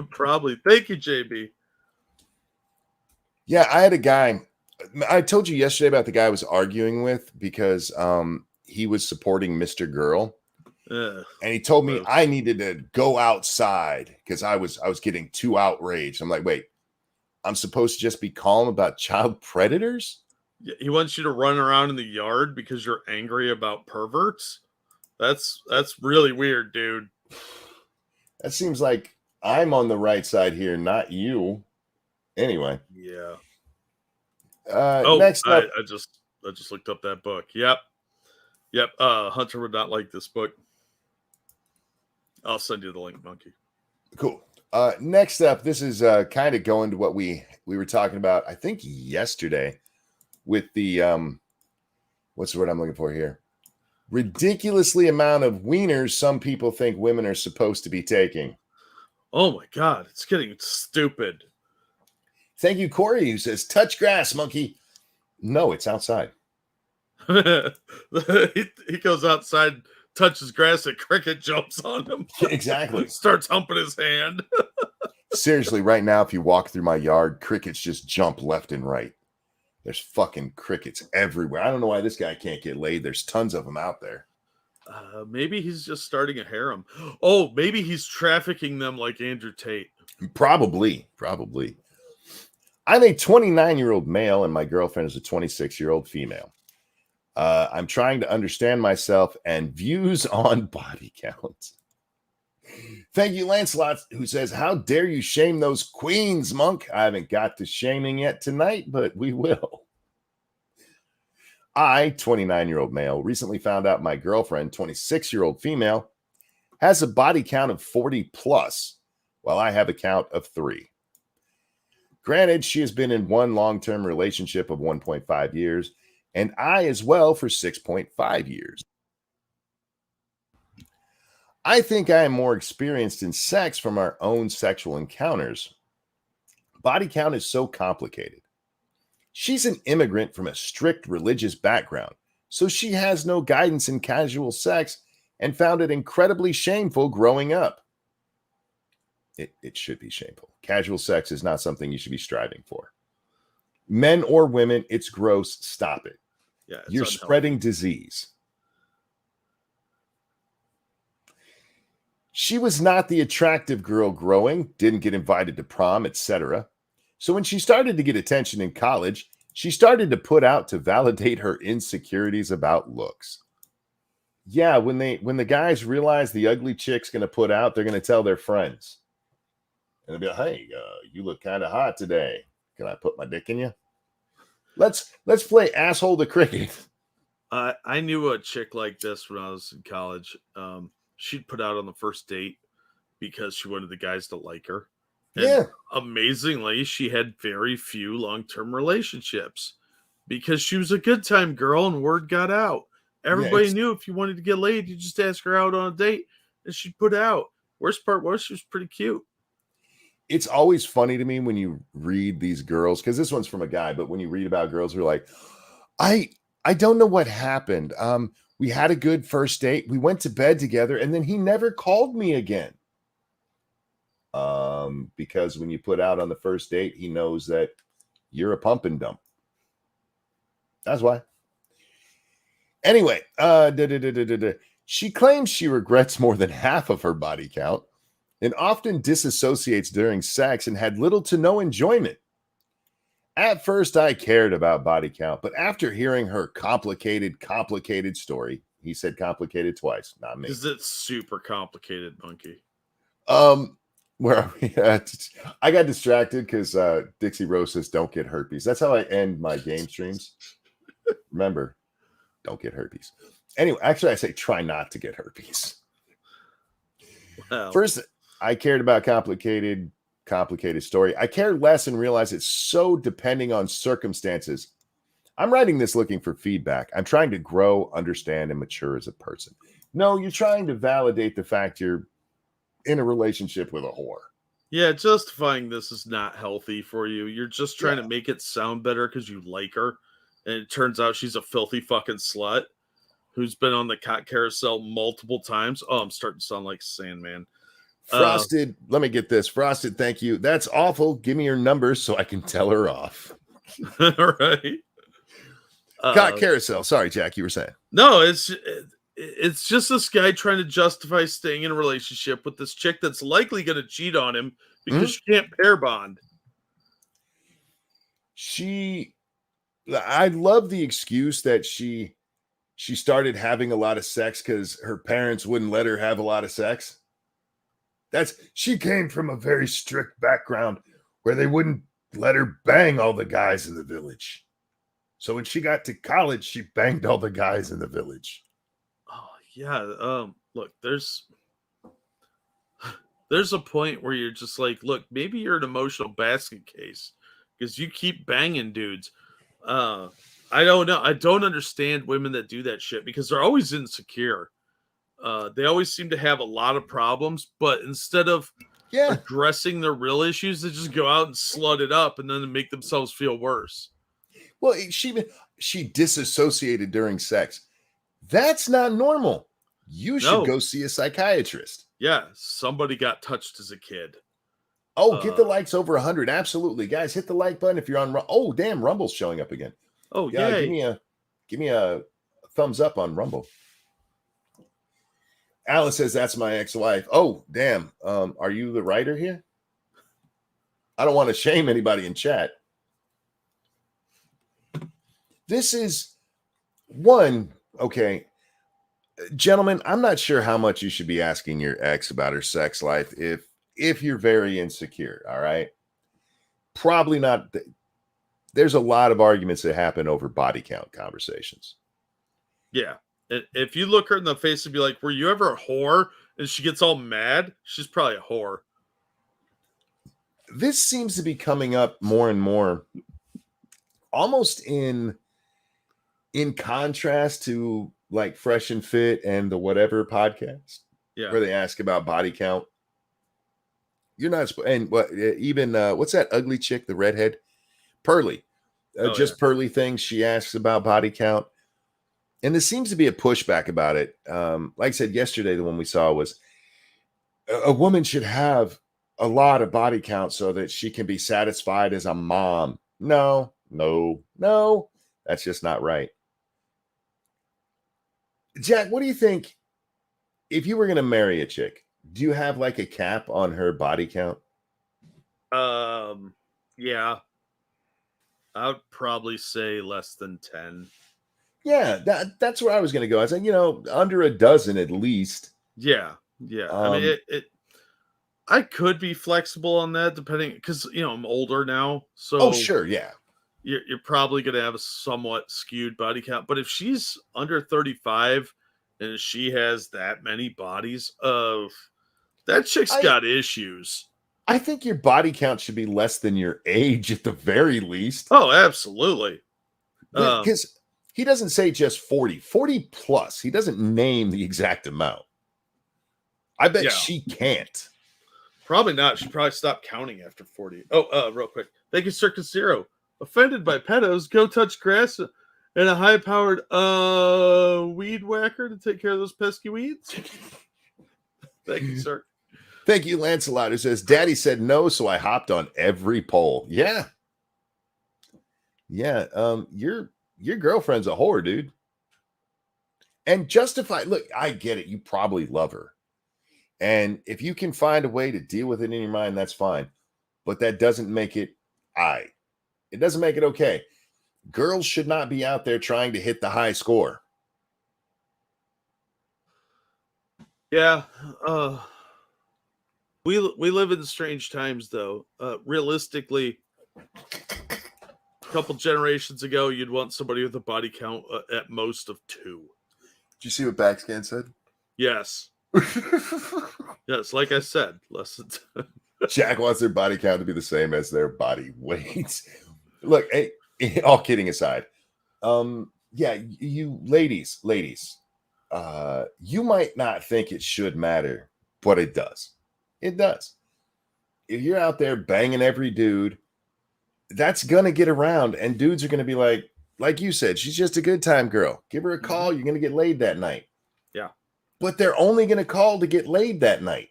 Probably. Thank you, JB. Yeah, I had a guy. I told you yesterday about the guy I was arguing with because he was supporting Mr. Girl. And he told me I needed to go outside because I was getting too outraged. I'm like, wait, I'm supposed to just be calm about child predators? Yeah, he wants you to run around in the yard because you're angry about perverts. That's really weird, dude. That seems like I'm on the right side here, not you. Anyway. Yeah. Next up, I just looked up that book. Yep. Hunter would not like this book. I'll send you the link, Monkey. Cool. Next up, this is kind of going to what we were talking about, I think yesterday, with the what's the word I'm looking for here? Ridiculously amount of wieners some people think women are supposed to be taking. Oh my God, it's getting stupid. Thank you, Corey, who says, touch grass, monkey. No, it's outside. He goes outside, touches grass, and cricket jumps on him. Exactly. Starts humping his hand. Seriously, right now, if you walk through my yard, crickets just jump left and right. There's fucking crickets everywhere. I don't know why this guy can't get laid. There's tons of them out there. Maybe he's just starting a harem. Oh, maybe he's trafficking them like Andrew Tate. Probably. I'm a 29-year-old male, and my girlfriend is a 26-year-old female. I'm trying to understand myself and views on body count. Thank you, Lancelot, who says, how dare you shame those queens, monk? I haven't got to shaming yet tonight, but we will. I, 29-year-old male, recently found out my girlfriend, 26-year-old female, has a body count of 40 plus, while I have a count of 3. Granted, she has been in one long-term relationship of 1.5 years, and I as well for 6.5 years. I think I am more experienced in sex from our own sexual encounters. Body count is so complicated. She's an immigrant from a strict religious background, so she has no guidance in casual sex and found it incredibly shameful growing up. It should be shameful. Casual sex is not something you should be striving for. Men or women, it's gross. Stop it. Yeah, you're unhealthy. Spreading disease. She was not the attractive girl growing, didn't get invited to prom, etc. So when she started to get attention in college, she started to put out to validate her insecurities about looks. Yeah, when the guys realize the ugly chick's going to put out, they're going to tell their friends. And they'll be like, hey, you look kind of hot today. Can I put my dick in you? Let's play asshole to cricket. I knew a chick like this when I was in college. She'd put out on the first date because she wanted the guys to like her. And yeah. Amazingly, she had very few long-term relationships because she was a good time girl and word got out. Everybody knew if you wanted to get laid, you just ask her out on a date and she'd put out. Worst part was she was pretty cute. It's always funny to me when you read these girls, because this one's from a guy, but when you read about girls who are like, I don't know what happened. We had a good first date. We went to bed together, and then he never called me again. Because when you put out on the first date, he knows that you're a pump and dump. That's why. Anyway, she claims she regrets more than half of her body count and often disassociates during sex and had little to no enjoyment. At first, I cared about body count, but after hearing her complicated story, he said complicated twice, not me. Because it's super complicated, monkey. Where are we at? I got distracted because Dixie Rose says, don't get herpes. That's how I end my game streams. Remember, don't get herpes. Anyway, actually, I say try not to get herpes. Wow. First, I cared about complicated story. I care less and realize it's so depending on circumstances. I'm writing this looking for feedback. I'm trying to grow, understand, and mature as a person. No, you're trying to validate the fact you're in a relationship with a whore. Yeah, justifying this is not healthy for you. You're just trying to make it sound better because you like her. And it turns out she's a filthy fucking slut who's been on the cock carousel multiple times. Oh, I'm starting to sound like Sandman. Frosted, let me get this. Frosted, thank you. That's awful. Give me your numbers so I can tell her off. Right. Cock carousel. Sorry, Jack, you were saying. No, it's just this guy trying to justify staying in a relationship with this chick that's likely going to cheat on him because she can't pair bond. I love the excuse that she started having a lot of sex because her parents wouldn't let her have a lot of sex. She came from a very strict background where they wouldn't let her bang all the guys in the village. So when she got to college, she banged all the guys in the village. Oh yeah. Look, there's a point where you're just like, look, maybe you're an emotional basket case because you keep banging dudes. I don't know. I don't understand women that do that shit because they're always insecure. They always seem to have a lot of problems, but instead of addressing their real issues, they just go out and slut it up and then make themselves feel worse. Well, she disassociated during sex. That's not normal. You should go see a psychiatrist. Yeah, somebody got touched as a kid. Oh, get the likes over 100. Absolutely. Guys, hit the like button if you're on. Oh, damn, Rumble's showing up again. Oh, yeah. yay. Give me a thumbs up on Rumble. Alice says that's my ex-wife. Oh, damn. Are you the writer here? I don't want to shame anybody in chat. This is one, okay. Gentlemen, I'm not sure how much you should be asking your ex about her sex life if you're very insecure, all right? Probably not. There's a lot of arguments that happen over body count conversations. Yeah. If you look her in the face and be like, were you ever a whore? And she gets all mad, she's probably a whore. This seems to be coming up more and more, almost in contrast to like Fresh and Fit and the Whatever podcast, where they ask about body count. You're not, and what even what's that ugly chick, the redhead, Pearly, Pearly things. She asks about body count, and there seems to be a pushback about it. Like I said yesterday, the one we saw was a woman should have a lot of body count so that she can be satisfied as a mom. No, that's just not right. Jack, what do you think if you were going to marry a chick? Do you have like a cap on her body count? Yeah. I would probably say less than 10. Yeah, that's where I was going to go. I was like, under a dozen at least. Yeah. I mean, I could be flexible on that depending, because I'm older now. So oh, sure, yeah. You're probably going to have a somewhat skewed body count. But if she's under 35 and she has that many bodies, that chick's got issues. I think your body count should be less than your age at the very least. Oh, absolutely. Because he doesn't say just 40 plus. He doesn't name the exact amount. I bet she can't. Probably not. She probably stopped counting after 40. Oh, real quick. Thank you, Circus Zero. Offended by pedos, go touch grass and a high-powered weed whacker to take care of those pesky weeds. Thank you, sir. Thank you, Lancelot, who says, Daddy said no, so I hopped on every poll. Yeah. Your girlfriend's a whore, dude. And justified. Look, I get it. You probably love her. And if you can find a way to deal with it in your mind, that's fine. But that doesn't make it It doesn't make it okay. Girls should not be out there trying to hit the high score. Yeah. We live in strange times, though. Realistically, a couple generations ago, you'd want somebody with a body count at most of 2. Did you see what Backscan said? Yes. Yes, like I said, less than 10. Jack wants their body count to be the same as their body weight. Look, hey, all kidding aside, you ladies, you might not think it should matter, but it does. It does. If you're out there banging every dude, that's going to get around, and dudes are going to be like you said, she's just a good time girl. Give her a call. You're going to get laid that night. Yeah. But they're only going to call to get laid that night.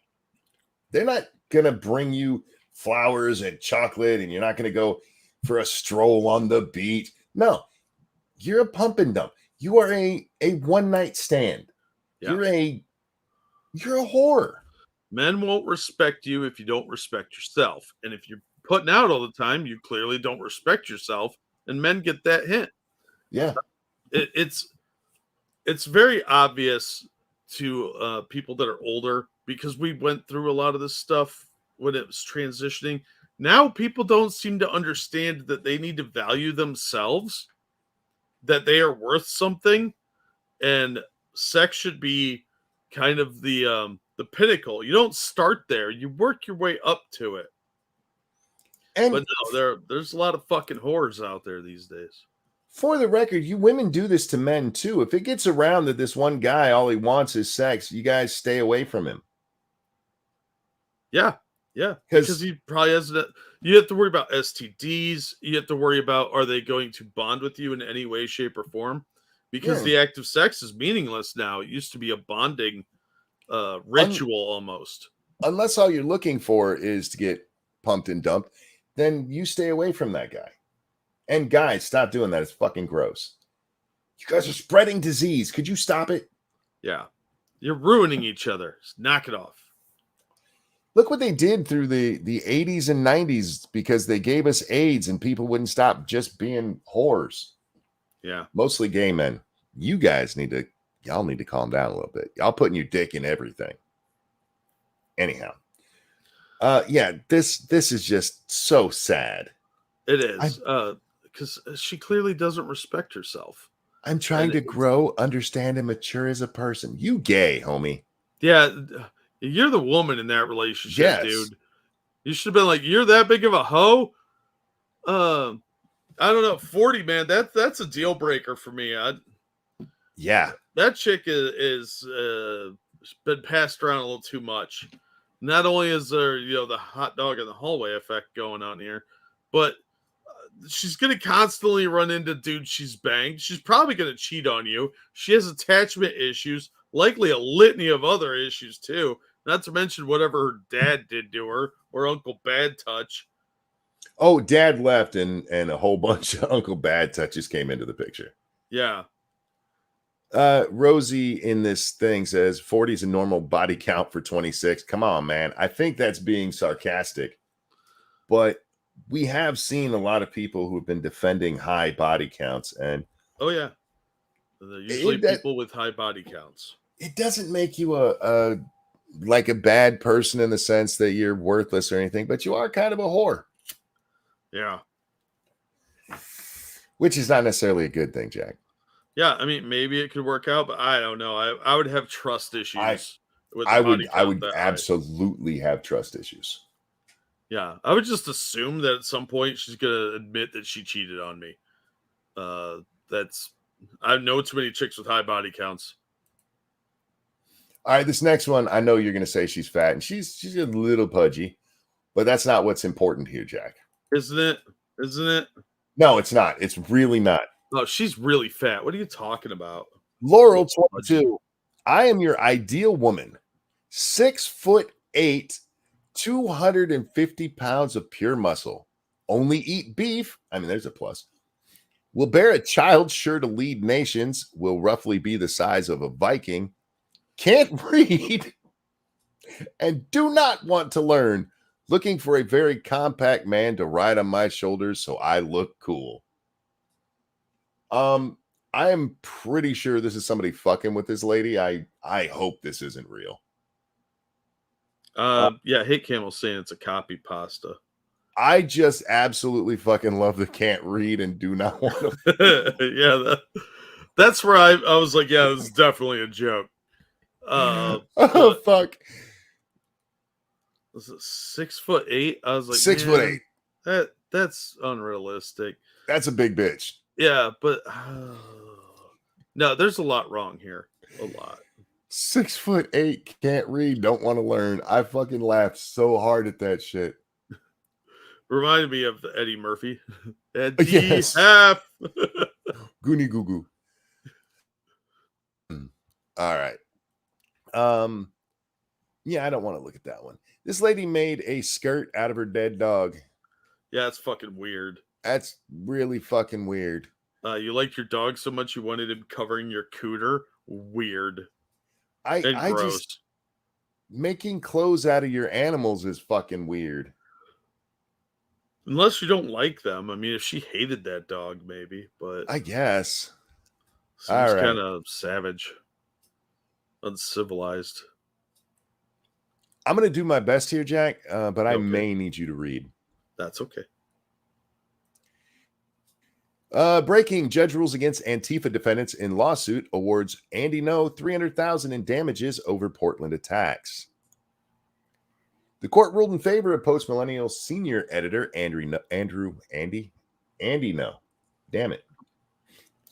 They're not going to bring you flowers and chocolate, and you're not going to go for a stroll on the beach. No, you're a pump and dump. You are a one-night stand. Yeah. You're a whore. Men won't respect you if you don't respect yourself. And if you're putting out all the time, you clearly don't respect yourself. And men get that hint. Yeah. It's very obvious to people that are older, because we went through a lot of this stuff when it was transitioning. Now people don't seem to understand that they need to value themselves, that they are worth something, and sex should be kind of the pinnacle. You don't start there; you work your way up to it. And but no, there's a lot of fucking whores out there these days. For the record, you women do this to men too. If it gets around that this one guy, all he wants is sex, you guys stay away from him. Yeah. Because he probably has. You have to worry about STDs. You have to worry about, are they going to bond with you in any way, shape, or form? Because the act of sex is meaningless now. It used to be a bonding ritual almost. Unless all you're looking for is to get pumped and dumped, then you stay away from that guy. And guys, stop doing that. It's fucking gross. You guys are spreading disease. Could you stop it? Yeah. You're ruining each other. Just knock it off. Look what they did through the 80s and 90s, because they gave us AIDS and people wouldn't stop just being whores. Yeah. Mostly gay men. You guys y'all need to calm down a little bit. Y'all putting your dick in everything. Anyhow. Yeah, this is just so sad. It is. Because she clearly doesn't respect herself. I'm trying to grow, understand, and mature as a person. You gay, homie. Yeah. You're the woman in that relationship, dude. You should have been like, you're that big of a hoe? I don't know. 40, man, that's a deal breaker for me. Yeah. That chick is been passed around a little too much. Not only is there, the hot dog in the hallway effect going on here, but she's going to constantly run into dudes she's banged. She's probably going to cheat on you. She has attachment issues, likely a litany of other issues too. Not to mention whatever her dad did to her, or Uncle Bad Touch. Oh, Dad left, and a whole bunch of Uncle Bad Touches came into the picture. Yeah. Rosie in this thing says 40 is a normal body count for 26. Come on, man. I think that's being sarcastic. But we have seen a lot of people who have been defending high body counts. And oh, yeah. They're usually people with high body counts. It doesn't make you a bad person in the sense that you're worthless or anything, but you are kind of a whore. Yeah. Which is not necessarily a good thing, Jack. Yeah, I mean, maybe it could work out, but I don't know. I would have trust issues. I would absolutely have trust issues. Yeah, I would just assume that at some point she's gonna admit that she cheated on me. I know too many chicks with high body counts. All right, this next one, I know you're going to say she's fat, and she's a little pudgy, but that's not what's important here, Jack. Isn't it? No, it's not. It's really not. No, she's really fat. What are you talking about? Laurel 22. I am your ideal woman. 6'8", 250 pounds of pure muscle. Only eat beef. I mean, there's a plus. Will bear a child sure to lead nations. Will roughly be the size of a Viking. Can't read and do not want to learn. Looking for a very compact man to ride on my shoulders so I look cool. I am pretty sure this is somebody fucking with this lady. I hope this isn't real. Yeah, Hate Camel saying it's a copy pasta. I just absolutely fucking love the can't read and do not want to. Yeah, that's where I was like, yeah, this is definitely a joke. Oh fuck! Was it 6'8"? I was like 6'8". That's unrealistic. That's a big bitch. Yeah, but no, there's a lot wrong here. A lot. 6'8", can't read, don't want to learn. I fucking laughed so hard at that shit. Reminded me of the Eddie Murphy. Eddie Yes. Half. Goonie goo goo. All right. Yeah, I don't want to look at that one. This lady made a skirt out of her dead dog. Yeah, it's fucking weird. That's really fucking weird. You liked your dog so much you wanted him covering your cooter? Weird. I gross. just making clothes out of your animals is fucking weird. Unless you don't like them. I mean, if she hated that dog, maybe, but I guess. seems All right. kind of savage, uncivilized. I'm going to do my best here, Jack, but I Okay. may need you to read. That's okay. Breaking judge rules against Antifa defendants in lawsuit awards Andy No $300,000 in damages over Portland attacks. The court ruled in favor of post-millennial senior editor Andy No. Damn it.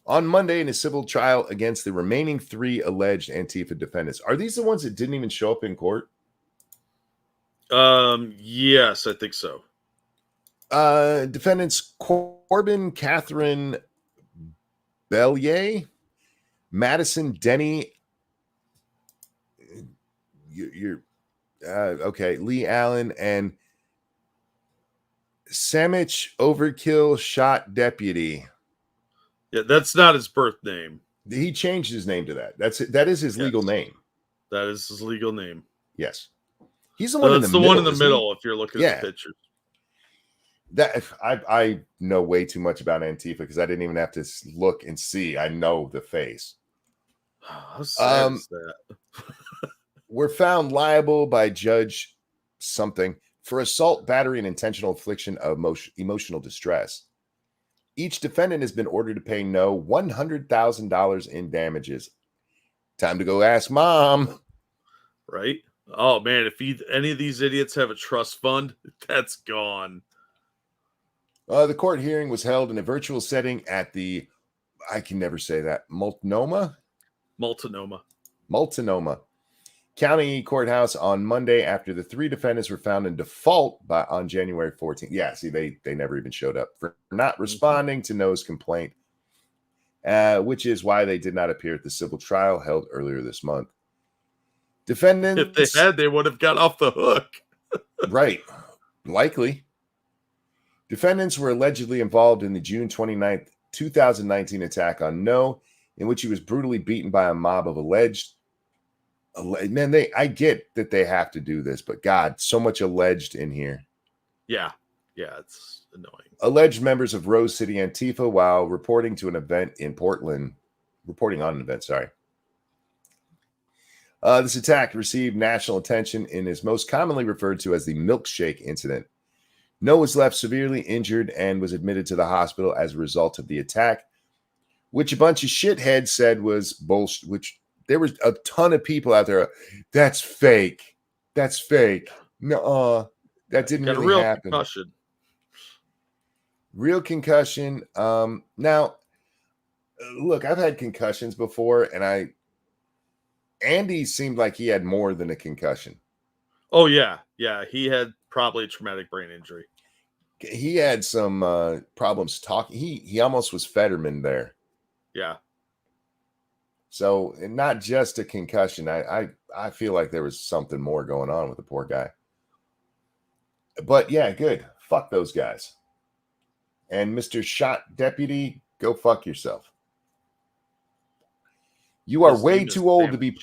On Monday in a civil trial against the remaining 3 alleged Antifa defendants. Are these the ones that didn't even show up in court? Yes, I think so. Defendants Corbin Catherine Bellier, Madison Denny, Lee Allen, and Samich Overkill Shot Deputy. Yeah, that's not his birth name. He changed his name to that. That is his legal name. That is his legal name. Yes. He's the one in the middle. That's the one in the middle, if you're looking at the pictures. That I know way too much about Antifa because I didn't even have to look and see. I know the face. How sad is that? Were found liable by Judge something for assault, battery, and intentional infliction of emotional distress. Each defendant has been ordered to pay No $100,000 in damages. Time to go ask mom. Right? Oh man, if any of these idiots have a trust fund, that's gone. The court hearing was held in a virtual setting at the, I can never say that, Multnomah County Courthouse on Monday after the 3 defendants were found in default on January 14th. Yeah, see, they never even showed up for not responding to No's complaint, which is why they did not appear at the civil trial held earlier this month. Defendants, if they had, they would have got off the hook. Right. Likely. Defendants were allegedly involved in the June 29th, 2019 attack on No, in which he was brutally beaten by a mob of alleged. Man, I get that they have to do this, but God, so much alleged in here. Yeah, it's annoying. Alleged members of Rose City Antifa while reporting on an event, sorry. This attack received national attention and is most commonly referred to as the milkshake incident. No was left severely injured and was admitted to the hospital as a result of the attack, which a bunch of shitheads said was bullshit, which there was a ton of people out there. That's fake. That's fake. No, that didn't really real happen. Concussion. Real concussion. Now, look, I've had concussions before, and Andy seemed like he had more than a concussion. Oh, yeah. Yeah, he had probably a traumatic brain injury. He had some problems talking. He almost was Fetterman there. Yeah. So, and not just a concussion. I feel like there was something more going on with the poor guy. But yeah, good. Fuck those guys. And Mr. Shot Deputy, go fuck yourself. You are way too old to be.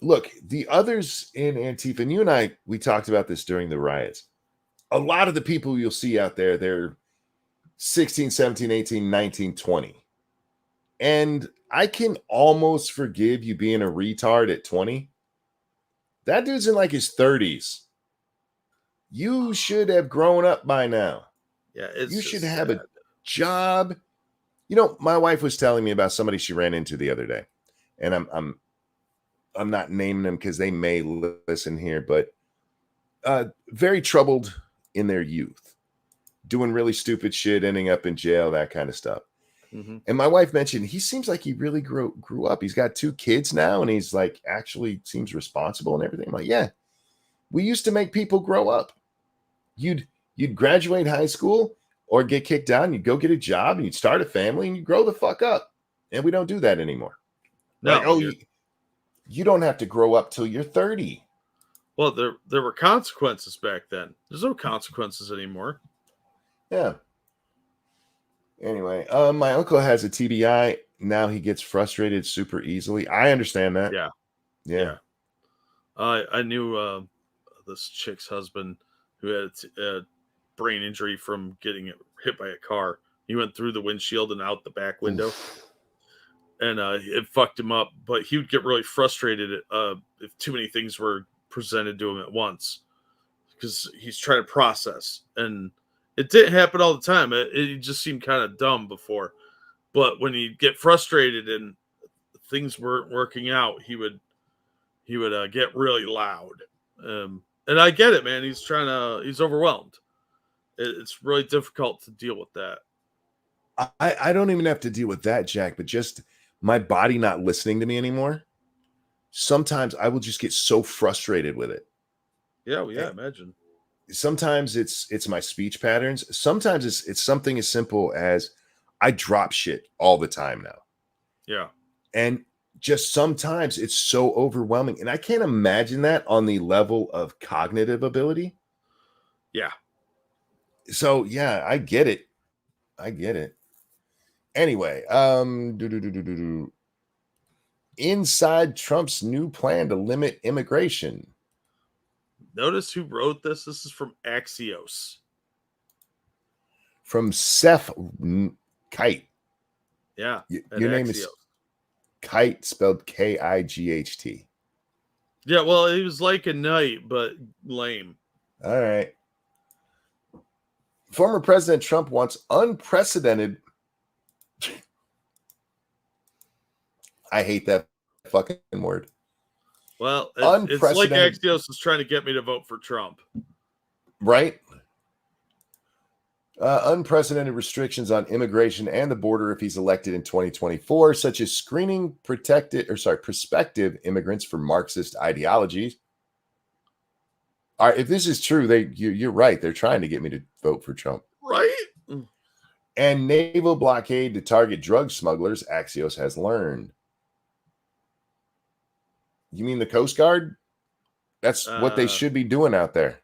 Look, the others in Antifa, and you and I, we talked about this during the riots. A lot of the people you'll see out there, they're 16, 17, 18, 19, 20. And I can almost forgive you being a retard at 20. That dude's in like his 30s. You should have grown up by now. Yeah, you should have a job. You know, my wife was telling me about somebody she ran into the other day. And I'm not naming them because they may listen here, but very troubled in their youth, doing really stupid shit, ending up in jail, that kind of stuff. Mm-hmm. And my wife mentioned he seems like he really grew up. He's got 2 kids now, and he's like actually seems responsible and everything. I'm like, yeah, we used to make people grow up. You'd graduate high school or get kicked out, and you'd go get a job, and you'd start a family, and you grow the fuck up. And we don't do that anymore. No, like, oh, you don't have to grow up till you're 30. Well, there were consequences back then. There's no consequences anymore. Yeah. Anyway, my uncle has a TBI. Now he gets frustrated super easily. I understand that. Yeah. I knew this chick's husband who had a brain injury from getting hit by a car. He went through the windshield and out the back window. And it fucked him up. But he would get really frustrated if too many things were presented to him at once, because he's trying to process. And it didn't happen all the time. It just seemed kind of dumb before. But when he'd get frustrated and things weren't working out, he would get really loud. And I get it, man. He's overwhelmed. It's really difficult to deal with that. I don't even have to deal with that, Jack, but just my body not listening to me anymore. Sometimes I will just get so frustrated with it. Yeah, well, yeah, imagine. Sometimes it's my speech patterns. Sometimes it's something as simple as I drop shit all the time now. Yeah. And just sometimes it's so overwhelming. And I can't imagine that on the level of cognitive ability. Yeah. So yeah, I get it. Anyway, inside Trump's new plan to limit immigration. Notice who wrote this. This is from Axios. From Seth Kite. Yeah. Your name is Kite, spelled Kight. Yeah, well, he was like a knight, but lame. All right. Former President Trump wants unprecedented. I hate that fucking word. Well, it's like Axios is trying to get me to vote for Trump. Right? Unprecedented restrictions on immigration and the border if he's elected in 2024, such as screening prospective immigrants for Marxist ideologies. All right, if this is true, you're right. They're trying to get me to vote for Trump. Right? And naval blockade to target drug smugglers, Axios has learned. You mean the Coast Guard? That's what they should be doing out there.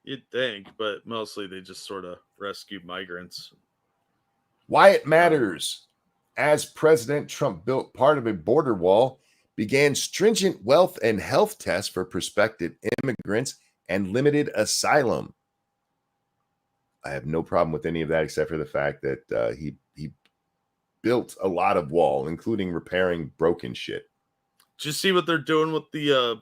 You'd think, but mostly they just sort of rescue migrants. Why it matters. As President Trump built part of a border wall, began stringent wealth and health tests for prospective immigrants, and limited asylum. I have no problem with any of that except for the fact that he built a lot of wall, including repairing broken shit. Did you see what they're doing with the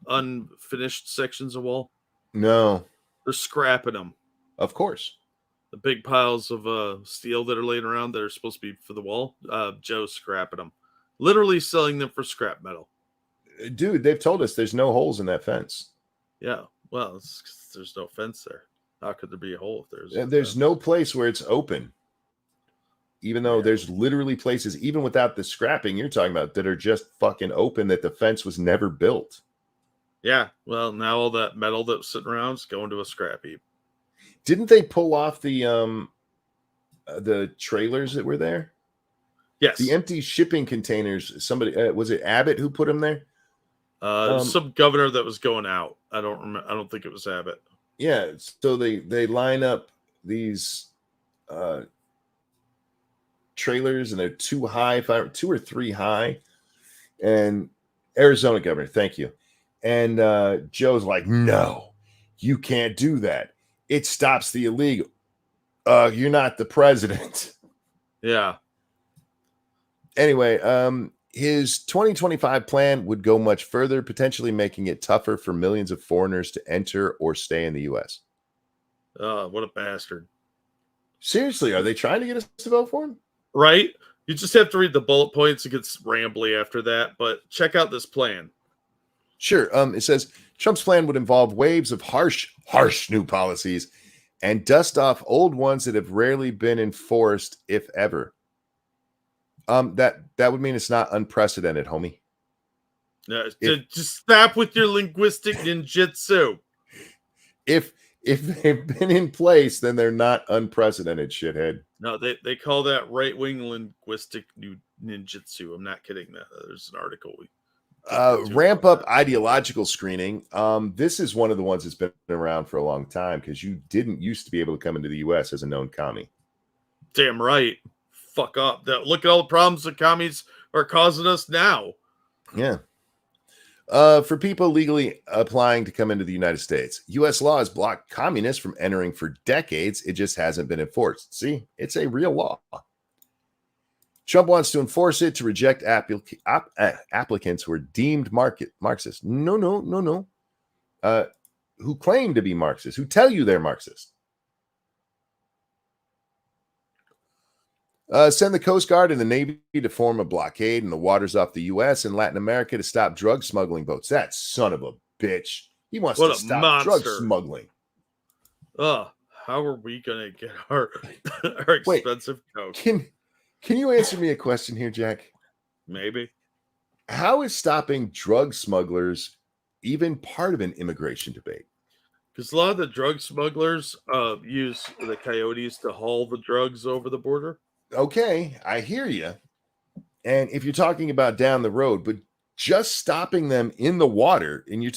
unfinished sections of wall? No. They're scrapping them. Of course. The big piles of steel that are laying around that are supposed to be for the wall, Joe's scrapping them. Literally selling them for scrap metal. Dude, they've told us there's no holes in that fence. Yeah, well, there's no fence there. How could there be a hole if there's no place where it's open? Even though there's literally places, even without the scrapping you're talking about, that are just fucking open, that the fence was never built. Yeah, well, now all that metal that was sitting around is going to a scrap heap. Didn't they pull off the trailers that were there? Yes. The empty shipping containers. Somebody was it Abbott who put them there? Some governor that was going out. I don't remember. I don't think it was Abbott. Yeah, so they line up these trailers, and they're too high, 2 or 3 high. And Arizona governor, thank you. And Joe's like, no, you can't do that. It stops the illegal. You're not the president. Yeah. Anyway, his 2025 plan would go much further, potentially making it tougher for millions of foreigners to enter or stay in the U.S. What a bastard. Seriously, are they trying to get us to vote for him? Right? You just have to read the bullet points. It gets rambly after that, but check out this plan. Sure. It says Trump's plan would involve waves of harsh new policies and dust off old ones that have rarely been enforced, if ever. That would mean it's not unprecedented, homie. Just stop with your linguistic ninjutsu. If they've been in place, then they're not unprecedented, shithead. No, they call that right-wing linguistic ninjutsu. I'm not kidding. There's an article. Ramp up ideological screening. This is one of the ones that's been around for a long time because you didn't used to be able to come into the U.S. as a known commie. Damn right. Fuck up. Look at all the problems the commies are causing us now. Yeah. For people legally applying to come into the United States, U.S. law has blocked communists from entering for decades. It just hasn't been enforced. See, it's a real law. Trump wants to enforce it to reject applicants who are deemed Marxist. No. Who claim to be Marxist, who tell you they're Marxist. Send the Coast Guard and the Navy to form a blockade in the waters off the U.S. and Latin America to stop drug smuggling boats. That son of a bitch. He wants to stop drug smuggling. How are we going to get our expensive coke? Can you answer me a question here, Jack? Maybe. How is stopping drug smugglers even part of an immigration debate? Because a lot of the drug smugglers use the coyotes to haul the drugs over the border. Okay, I hear you. And if you're talking about down the road, but just stopping them in the water, and you're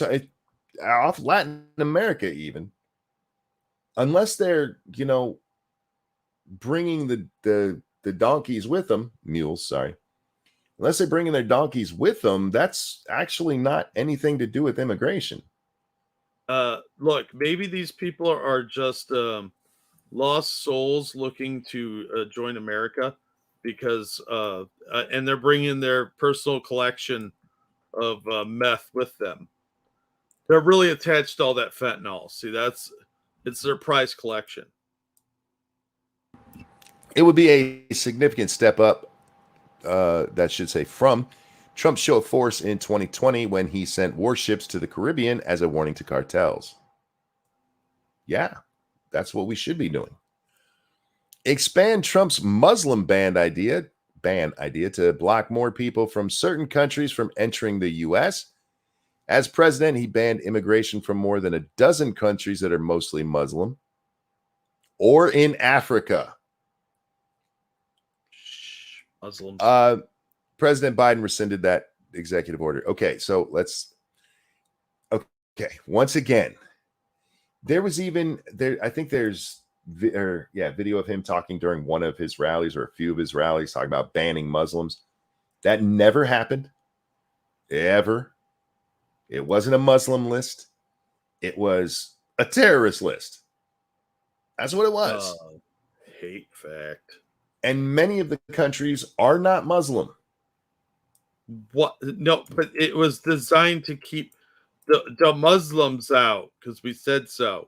off Latin America even, unless they're, bringing the donkeys with them, mules, sorry. Unless they're bringing their donkeys with them, that's actually not anything to do with immigration. Look, maybe these people are just lost souls looking to join America because and they're bringing their personal collection of meth with them. They're really attached to all that fentanyl. See, it's their prize collection. It would be a significant step up, that should say, from Trump's show of force in 2020 when he sent warships to the Caribbean as a warning to cartels. Yeah, that's what we should be doing. Expand Trump's Muslim ban idea to block more people from certain countries from entering the U.S. As president, he banned immigration from more than a dozen countries that are mostly Muslim or in Africa. Muslims. President Biden rescinded that executive order. Okay, so once again, there was even there. I think there's video of him talking during one of his rallies or a few of his rallies talking about banning Muslims. That never happened, ever. It wasn't a Muslim list. It was a terrorist list. That's what it was. Hate fact. And many of the countries are not Muslim. What? No, but it was designed to keep the Muslims out because we said so.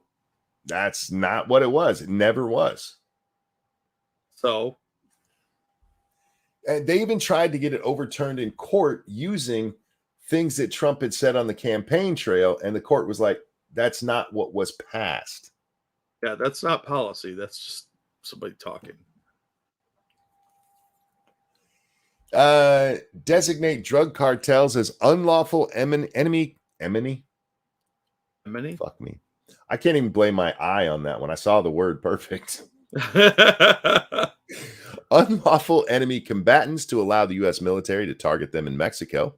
That's not what it was. It never was. So, and they even tried to get it overturned in court using things that Trump had said on the campaign trail, and the court was like, "That's not what was passed." Yeah, that's not policy. That's just somebody talking. Designate drug cartels as unlawful enemy. Fuck me. I can't even blame my eye on that one. I saw the word perfect. Unlawful enemy combatants to allow the U.S. military to target them in Mexico.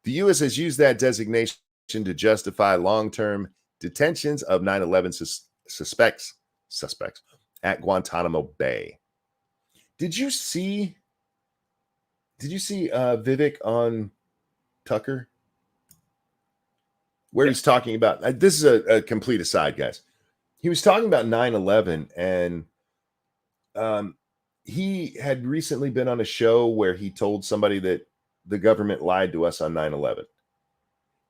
The U.S. has used that designation to justify long-term detentions of 9/11 suspects at Guantanamo Bay. Did you see Vivek on Tucker? Where he's talking about, this is a complete aside, guys. He was talking about 9/11, and he had recently been on a show where he told somebody that the government lied to us on 9/11.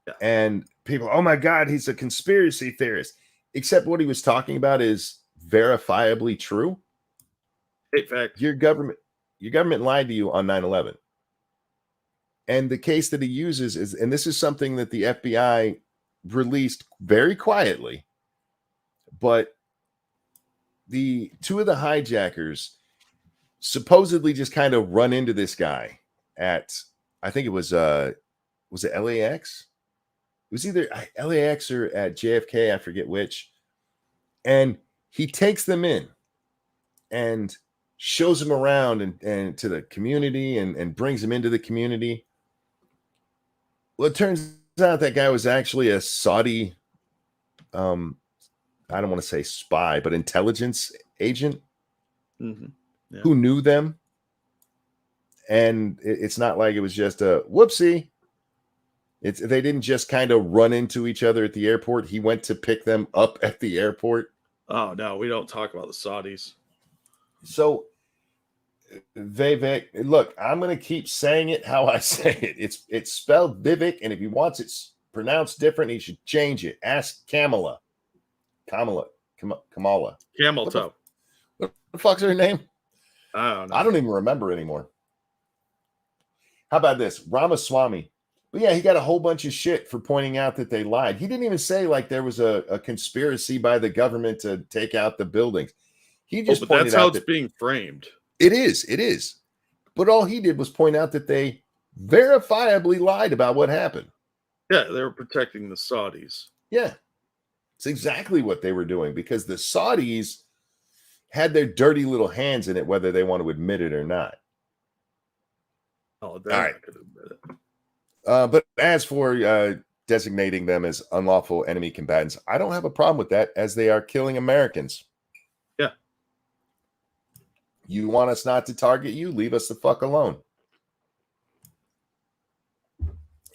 Yeah. And people, oh my God, he's a conspiracy theorist. Except what he was talking about is verifiably true. In fact, your government lied to you on 9/11. And the case that he uses is, and this is something that the FBI released very quietly, but the two of the hijackers supposedly just kind of run into this guy at, I think it was it LAX? It was either LAX or at JFK, I forget which. And he takes them in and shows them around and to the community and brings them into the community. Well, it turns out that guy was actually a Saudi, I don't want to say spy, but intelligence agent who knew them. And it's not like it was just a whoopsie. They didn't just kind of run into each other at the airport. He went to pick them up at the airport. Oh no, we don't talk about the Saudis. So Vivek, look, I'm going to keep saying it how I say it. It's spelled Vivek, and if he wants it pronounced different, he should change it. Ask Kamala. Camel toe. What the fuck's her name? I don't know. I don't even remember anymore. How about this? Ramaswamy. But yeah, he got a whole bunch of shit for pointing out that they lied. He didn't even say like there was a conspiracy by the government to take out the buildings. He just pointed that's how out it's being framed. It is. But all he did was point out that they verifiably lied about what happened. Yeah, they were protecting the Saudis. Yeah. It's exactly what they were doing because the Saudis had their dirty little hands in it, whether they want to admit it or not. Oh, they're not going to admit it. But as for designating them as unlawful enemy combatants, I don't have a problem with that as they are killing Americans. Yeah. You want us not to target you? Leave us the fuck alone.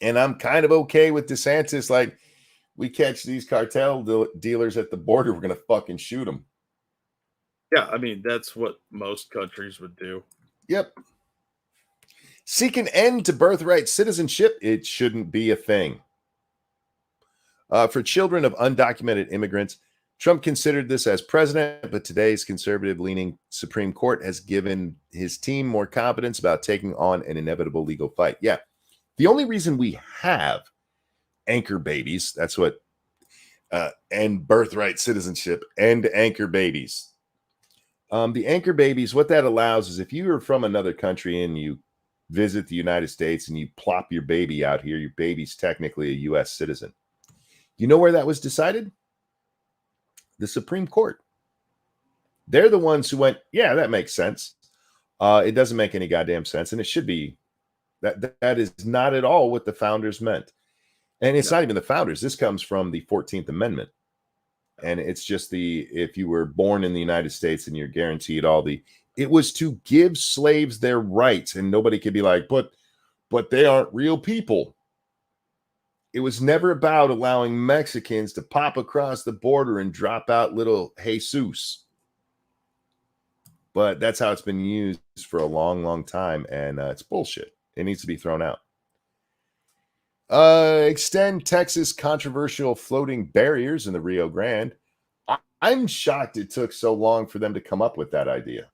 And I'm kind of okay with DeSantis. Like, we catch these cartel dealers at the border, we're going to fucking shoot them. Yeah, I mean, that's what most countries would do. Yep. Seek an end to birthright citizenship. It shouldn't be a thing. For children of undocumented immigrants, Trump considered this as president, but today's conservative-leaning Supreme Court has given his team more confidence about taking on an inevitable legal fight. Yeah. The only reason we have anchor babies, that's what, and birthright citizenship and anchor babies. The anchor babies, what that allows is if you are from another country and you visit the United States and you plop your baby out here, your baby's technically a U.S. citizen. You know where that was decided? The Supreme Court. They're the ones who went, yeah, that makes sense. It doesn't make any goddamn sense. And it should be, that is not at all what the founders meant. And it's not even the founders. This comes from the 14th Amendment. And it's just if you were born in the United States and you're guaranteed it was to give slaves their rights, and nobody could be like, but they aren't real people. It was never about allowing Mexicans to pop across the border and drop out little Jesus. But that's how it's been used for a long, long time, and it's bullshit. It needs to be thrown out. Extend Texas controversial floating barriers in the Rio Grande. I'm shocked it took so long for them to come up with that idea.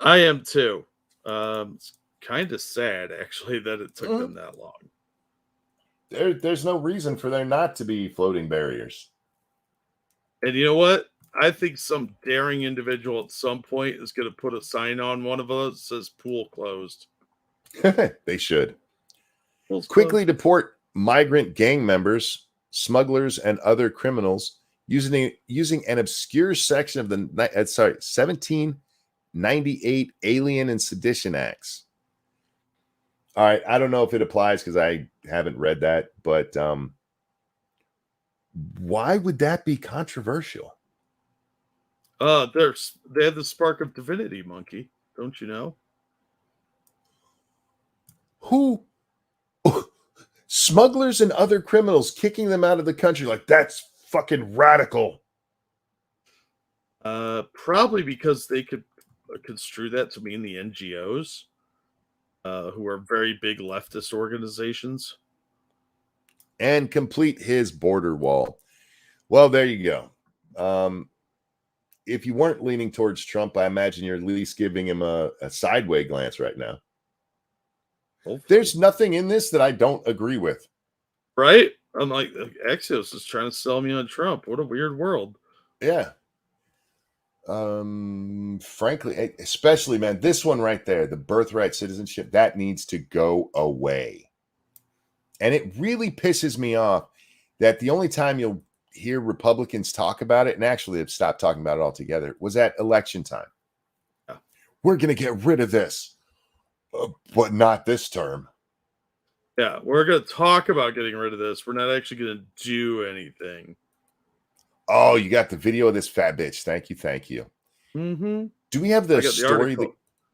I am too. It's kind of sad, actually, that it took them that long. There's no reason for there not to be floating barriers. And you know what? I think some daring individual at some point is going to put a sign on one of us that says pool closed. They should. Pool's Quickly closed. deport migrant gang members, smugglers, and other criminals using an obscure section of the 1798 Alien and Sedition Acts. All right, I don't know if it applies because I haven't read that, but why would that be controversial? They have the spark of divinity, monkey. Don't you know? Who? Smugglers and other criminals kicking them out of the country, like that's fucking radical. Probably because they could construe that to mean the NGOs, who are very big leftist organizations. And complete his border wall. Well, there you go. If you weren't leaning towards Trump, I imagine you're at least giving him a sideway glance right now. Hopefully. There's nothing in this that I don't agree with. Right? I'm like, Axios is trying to sell me on Trump. What a weird world. Yeah. Frankly, especially, man, this one right there, the birthright citizenship, that needs to go away. And it really pisses me off that the only time you'll hear Republicans talk about it, and actually have stopped talking about it altogether, was at election time. Yeah. We're going to get rid of this, but not this term. Yeah, we're going to talk about getting rid of this. We're not actually going to do anything. Oh, you got the video of this fat bitch. Thank you. Thank you. Mm-hmm. Do we have the story?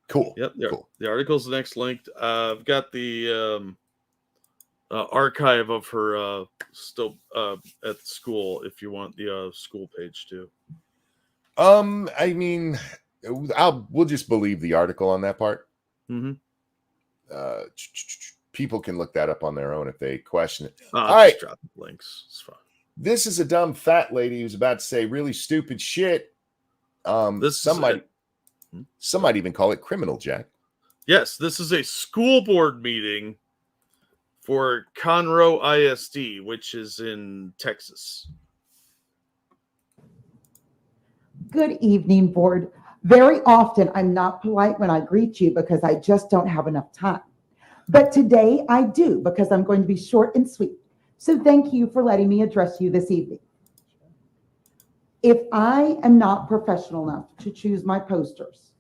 Cool. Yep. Cool. The article's next linked. I've got the archive of her still at the school if you want the school page too. I mean, we'll just believe the article on that part. Mm-hmm. People can look that up on their own if they question it. All right, drop links. It's fine. This is a dumb fat lady who's about to say really stupid shit. Some might even call it criminal, Jack. Yes, this is a school board meeting for Conroe ISD, which is in Texas. Good evening, board. Very often I'm not polite when I greet you because I just don't have enough time. But today I do because I'm going to be short and sweet. So thank you for letting me address you this evening. If I am not professional enough to choose my posters,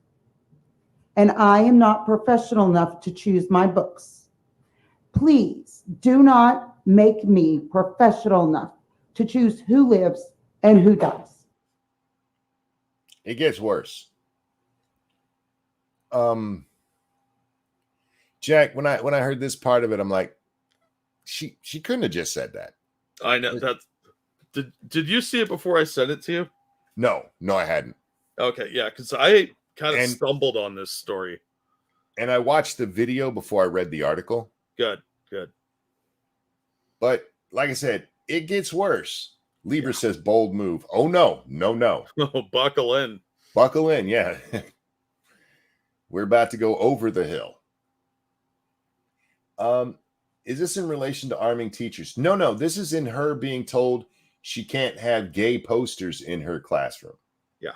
and I am not professional enough to choose my books, please do not make me professional enough to choose who lives and who dies. It gets worse. Jack, when I heard this part of it, I'm like, she couldn't have just said that. I know that. Did you see it before I sent it to you? No, I hadn't. Okay, yeah, because I kind of stumbled on this story. And I watched the video before I read the article. Good. But like I said, it gets worse. Lieber says bold move. Oh, no. Oh, buckle in. Buckle in, yeah. We're about to go over the hill. Is this in relation to arming teachers? No. This is in her being told she can't have gay posters in her classroom. Yeah.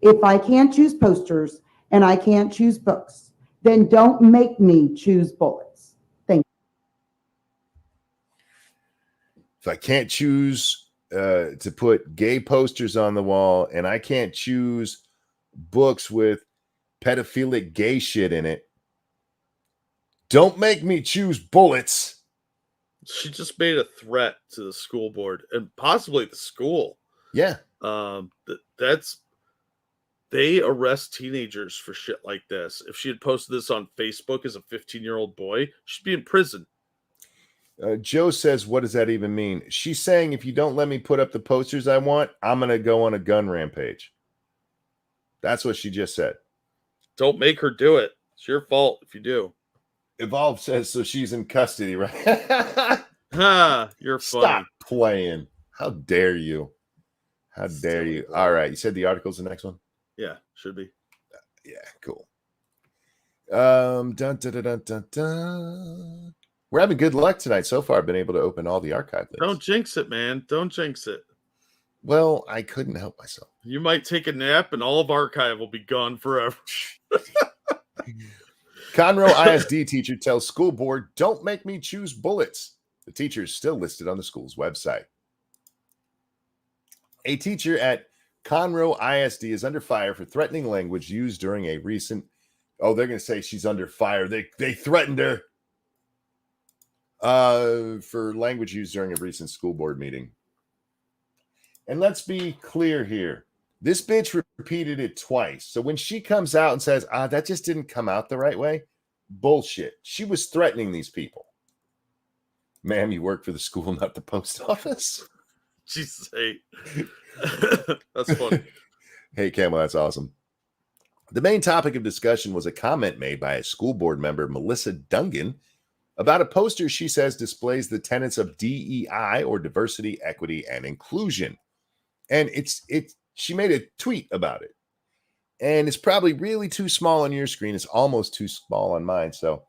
If I can't choose posters and I can't choose books, then don't make me choose bullets. Thank you. If I can't choose to put gay posters on the wall and I can't choose books with pedophilic gay shit in it, don't make me choose bullets. She just made a threat to the school board and possibly the school. Yeah. They arrest teenagers for shit like this. If she had posted this on Facebook as a 15-year-old boy, she'd be in prison. Joe says, what does that even mean? She's saying, if you don't let me put up the posters I want, I'm going to go on a gun rampage. That's what she just said. Don't make her do it. It's your fault if you do. Evolve says, so she's in custody, right? You're funny. Stop playing. How dare you? How dare you? All right. You said the article's the next one? Yeah, should be. Yeah, cool. Dun, dun, dun, dun, dun, dun. We're having good luck tonight so far. I've been able to open all the archive links. Don't jinx it, man. Don't jinx it. Well, I couldn't help myself. You might take a nap and all of archive will be gone forever. Conroe ISD teacher tells school board, don't make me choose bullets. The teacher is still listed on the school's website. A teacher at Conroe ISD is under fire for threatening language used during a recent... Oh, they're going to say she's under fire. They threatened her for language used during a recent school board meeting. And let's be clear here. This bitch repeated it twice. So when she comes out and says, that just didn't come out the right way, bullshit. She was threatening these people. Ma'am, you work for the school, not the post office. Jesus, hey. That's funny. Hey, Camel, that's awesome. The main topic of discussion was a comment made by a school board member, Melissa Dungan, about a poster she says displays the tenets of DEI, or diversity, equity, and inclusion. And she made a tweet about it. And it's probably really too small on your screen. It's almost too small on mine. So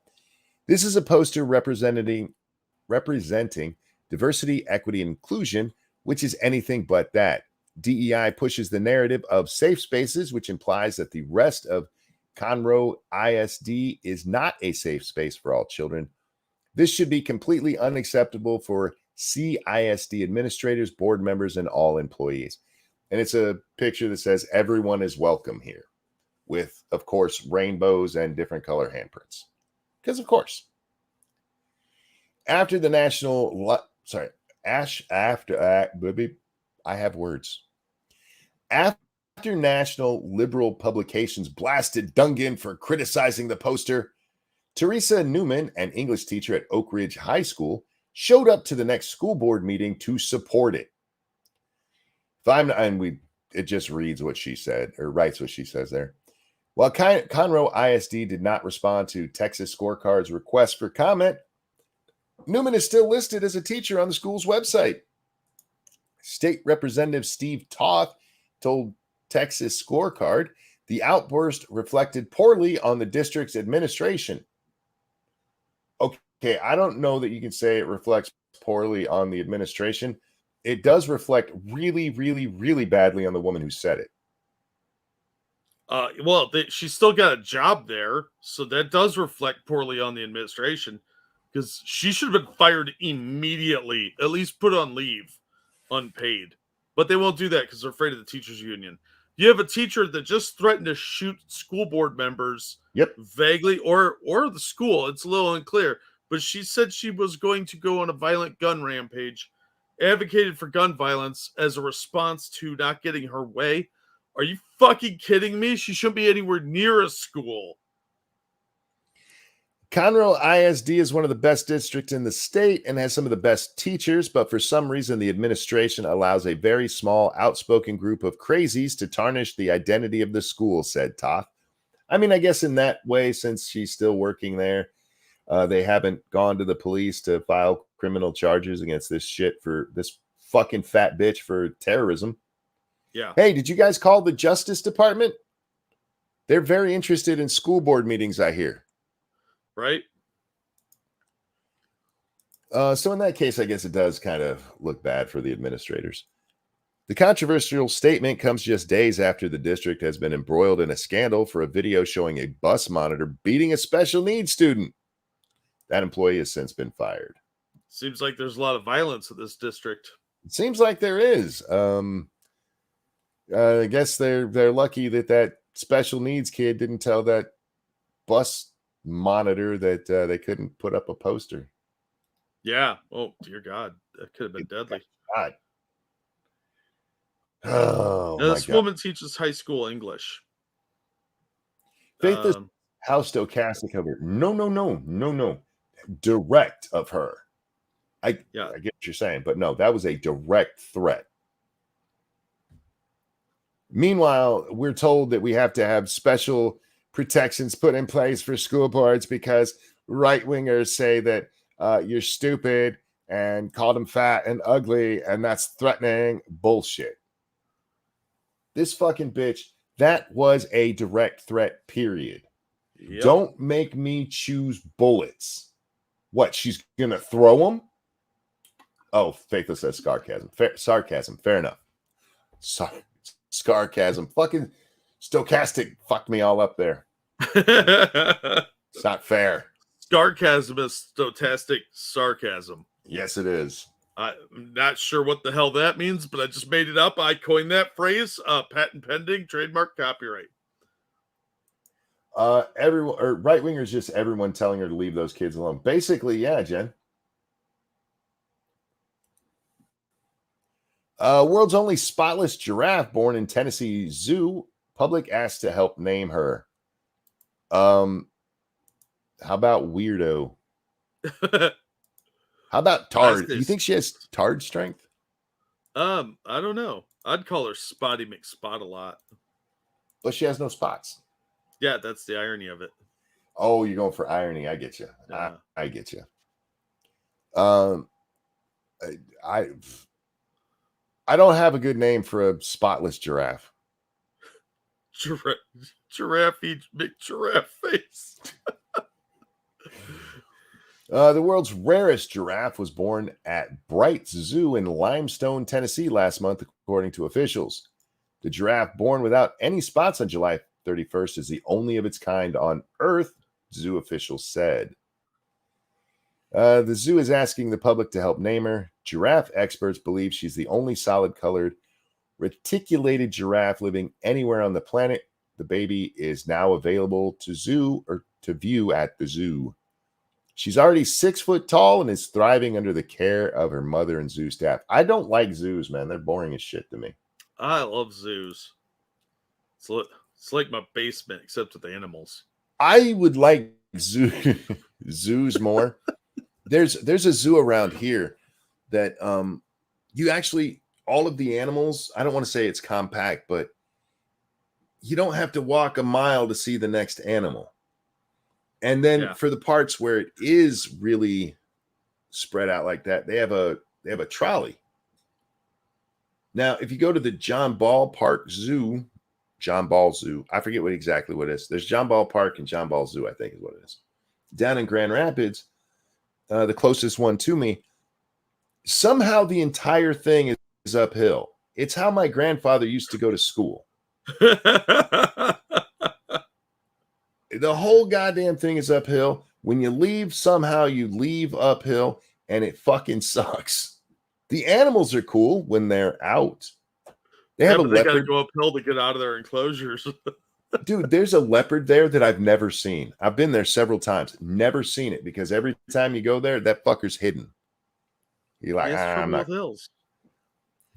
this is a poster representing diversity, equity, and inclusion which is anything but that. DEI pushes the narrative of safe spaces, which implies that the rest of Conroe ISD is not a safe space for all children. This should be completely unacceptable for CISD administrators, board members, and all employees. And it's a picture that says everyone is welcome here, with, of course, rainbows and different color handprints. Because, of course, after the national, I have words. After national liberal publications blasted Dungan for criticizing the poster, Teresa Newman, an English teacher at Oak Ridge High School, showed up to the next school board meeting to support it. It just reads what she said, or writes what she says there. While Conroe ISD did not respond to Texas Scorecard's request for comment, Newman is still listed as a teacher on the school's website. State Representative Steve Toth told Texas Scorecard the outburst reflected poorly on the district's administration. Okay, I don't know that you can say it reflects poorly on the administration. It does reflect really, really, really badly on the woman who said it. She's still got a job there, so that does reflect poorly on the administration, because she should have been fired immediately, at least put on leave, unpaid. But they won't do that because they're afraid of the teachers union. You have a teacher that just threatened to shoot school board members. Yep. Vaguely, or the school. It's a little unclear. But she said she was going to go on a violent gun rampage, advocated for gun violence as a response to not getting her way. Are you fucking kidding me? She shouldn't be anywhere near a school. Conroe ISD is one of the best districts in the state and has some of the best teachers, but for some reason, the administration allows a very small, outspoken group of crazies to tarnish the identity of the school, said Toth. I mean, I guess in that way, since she's still working there, they haven't gone to the police to file criminal charges against this fucking fat bitch for terrorism. Yeah. Hey, did you guys call the Justice Department? They're very interested in school board meetings, I hear. Right? So in that case, I guess it does kind of look bad for the administrators. The controversial statement comes just days after the district has been embroiled in a scandal for a video showing a bus monitor beating a special needs student. That employee has since been fired. Seems like there's a lot of violence in this district. It seems like there is. I guess they're lucky that special needs kid didn't tell that bus monitor that they couldn't put up a poster. Yeah. Oh, dear God. That could have been deadly. God. Oh, now, my this God. woman teaches high school English. Faith is how stochastic of her. No. Direct of her. I get what you're saying, but no, that was a direct threat. Meanwhile, we're told that we have to have special protections put in place for school boards because right-wingers say that you're stupid and called them fat and ugly, and that's threatening bullshit. This fucking bitch, that was a direct threat, period. Yep. Don't make me choose bullets. What, she's going to throw them? Oh, Faithless says sarcasm. Fair enough. Sarcasm. Fucking stochastic fucked me all up there. It's not fair. Sarcasm is stochastic sarcasm. Yes, it is. I'm not sure what the hell that means, but I just made it up. I coined that phrase. Patent pending, trademark, copyright. Everyone, or right wingers, just everyone telling her to leave those kids alone. Basically, yeah, Jen. World's only spotless giraffe born in Tennessee Zoo. Public asked to help name her. How about weirdo? How about tard? Do you think she has tard strength? I don't know. I'd call her Spotty McSpot a lot. But she has no spots. Yeah, that's the irony of it. Oh, you're going for irony. I get you. Yeah. I get you. I don't have a good name for a spotless giraffe. Giraffe face. The world's rarest giraffe was born at Bright Zoo in Limestone, Tennessee last month, according to officials. The giraffe born without any spots on July 31st is the only of its kind on Earth, zoo officials said. The zoo is asking the public to help name her. Giraffe experts believe she's the only solid-colored reticulated giraffe living anywhere on the planet. The baby is now available to view at the zoo. She's already 6 foot tall and is thriving under the care of her mother and zoo staff. I don't like zoos, man. They're boring as shit to me. I love zoos. It's like my basement, except with animals. I would like zoos more. There's a zoo around here that you actually, all of the animals, I don't want to say it's compact, but you don't have to walk a mile to see the next animal. And then for the parts where it is really spread out like that, they have a trolley. Now, if you go to the John Ball Zoo, I forget exactly what it is. There's John Ball Park and John Ball Zoo, I think is what it is. Down in Grand Rapids, the closest one to me, somehow the entire thing is uphill. It's how my grandfather used to go to school. The whole goddamn thing is uphill. When you leave, somehow you leave uphill, and it fucking sucks. The animals are cool when they're out. They have a leopard. They gotta go uphill to get out of their enclosures. Dude, there's a leopard there that I've never seen. I've been there several times. Never seen it because every time you go there, that fucker's hidden. You're like, I'm not. Hills.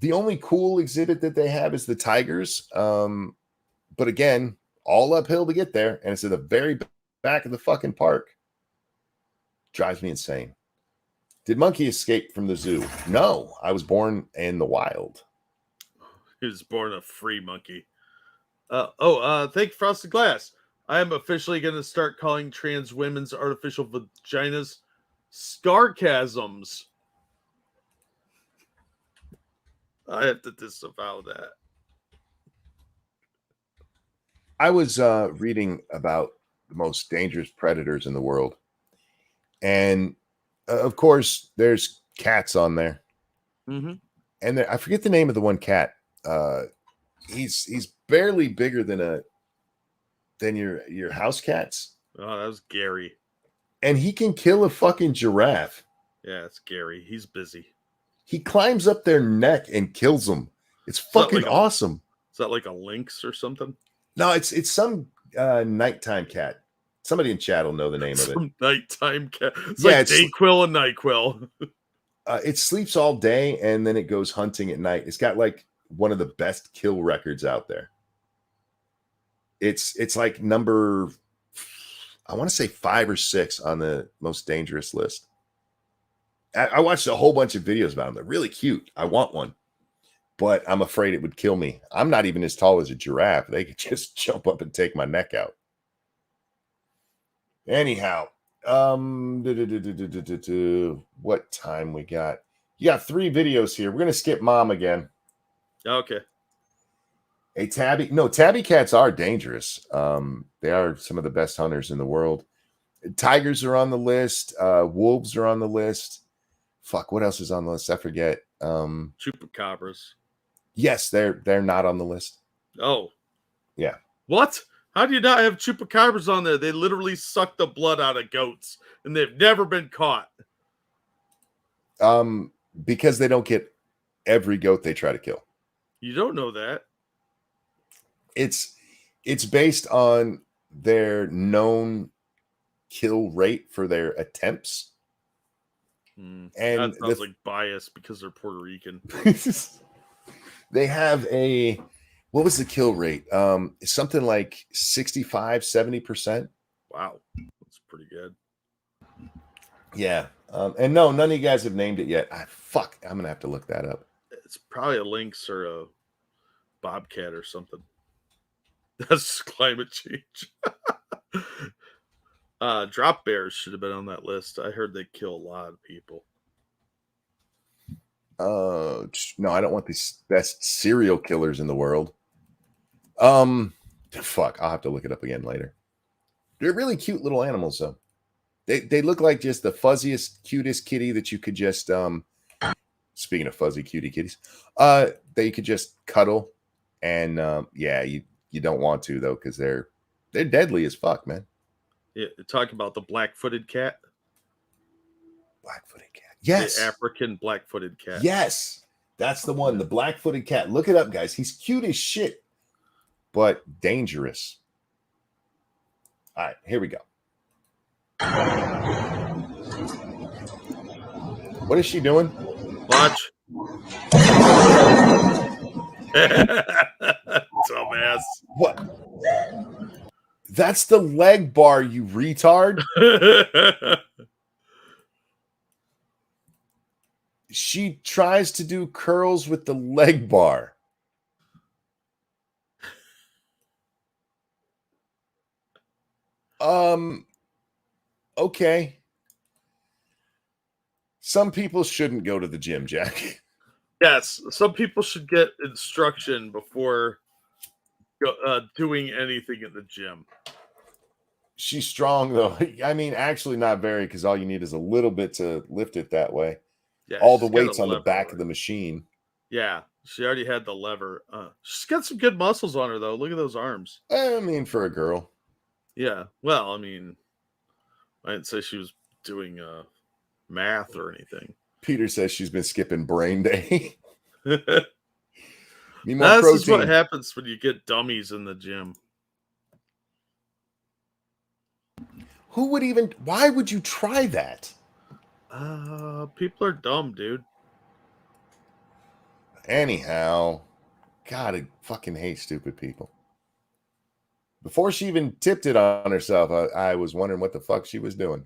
The only cool exhibit that they have is the tigers. But again, all uphill to get there, and it's at the very back of the fucking park. Drives me insane. Did Monkey escape from the zoo? No, I was born in the wild. He was born a free monkey. Thank you, Frosted Glass. I am officially going to start calling trans women's artificial vaginas scarcasms. I have to disavow that. I was reading about the most dangerous predators in the world. And, of course, there's cats on there. Mm-hmm. And I forget the name of the one cat. He's barely bigger than your house cats. Oh, that was Gary. And he can kill a fucking giraffe. Yeah, it's Gary. He's busy. He climbs up their neck and kills them. It's fucking awesome. Is that like a lynx or something? No, it's some nighttime cat. Somebody in chat will know the name of it. Some nighttime cat. It's like Dayquil and NyQuil. It sleeps all day and then it goes hunting at night. It's got like one of the best kill records out there. It's like number, I want to say 5 or 6 on the most dangerous list. I watched a whole bunch of videos about them. They're really cute. I want one, but I'm afraid it would kill me. I'm not even as tall as a giraffe. They could just jump up and take my neck out. Anyhow, what time we got? You got 3 videos here. We're going to skip mom again. Okay. Tabby cats are dangerous. They are some of the best hunters in the world. Tigers are on the list. Wolves are on the list. Fuck, what else is on the list? I forget. Chupacabras. Yes, they're not on the list. Oh. Yeah. What? How do you not have chupacabras on there? They literally suck the blood out of goats, and they've never been caught. Because they don't get every goat they try to kill. You don't know that. It's based on their known kill rate for their attempts. And that sounds like bias because they're Puerto Rican. They have what was the kill rate? Something like 65-70%. Wow, that's pretty good. Yeah. And no, none of you guys have named it yet. I'm gonna have to look that up. It's probably a lynx or a bobcat or something. That's climate change. Drop bears should have been on that list. I heard they kill a lot of people. No, I don't want these best serial killers in the world. Fuck, I'll have to look it up again later. They're really cute little animals, though. They look like just the fuzziest, cutest kitty that you could just speaking of fuzzy cutie kitties, that you could just cuddle. And yeah, you don't want to though, because they're deadly as fuck, man. Yeah, talk about the black-footed cat. Black-footed cat. Yes. The African black-footed cat. Yes. That's the one, the black-footed cat. Look it up, guys. He's cute as shit, but dangerous. All right, here we go. What is she doing? Watch. Dumbass. What? That's the leg bar, you retard. She tries to do curls with the leg bar. Okay. Some people shouldn't go to the gym, Jack. Yes, some people should get instruction before doing anything at the gym. She's strong, though. I mean, actually not very, because all you need is a little bit to lift it that way. Yeah, all the weight's on the back of the machine. Yeah, she already had the lever. She's got some good muscles on her, though. Look at those arms. I mean, for a girl. Yeah, well, I mean, I didn't say she was doing math or anything. Peter says she's been skipping brain day. This is what happens when you get dummies in the gym. Who would even... Why would you try that? People are dumb, dude. Anyhow, God, I fucking hate stupid people. Before she even tipped it on herself, I was wondering what the fuck she was doing,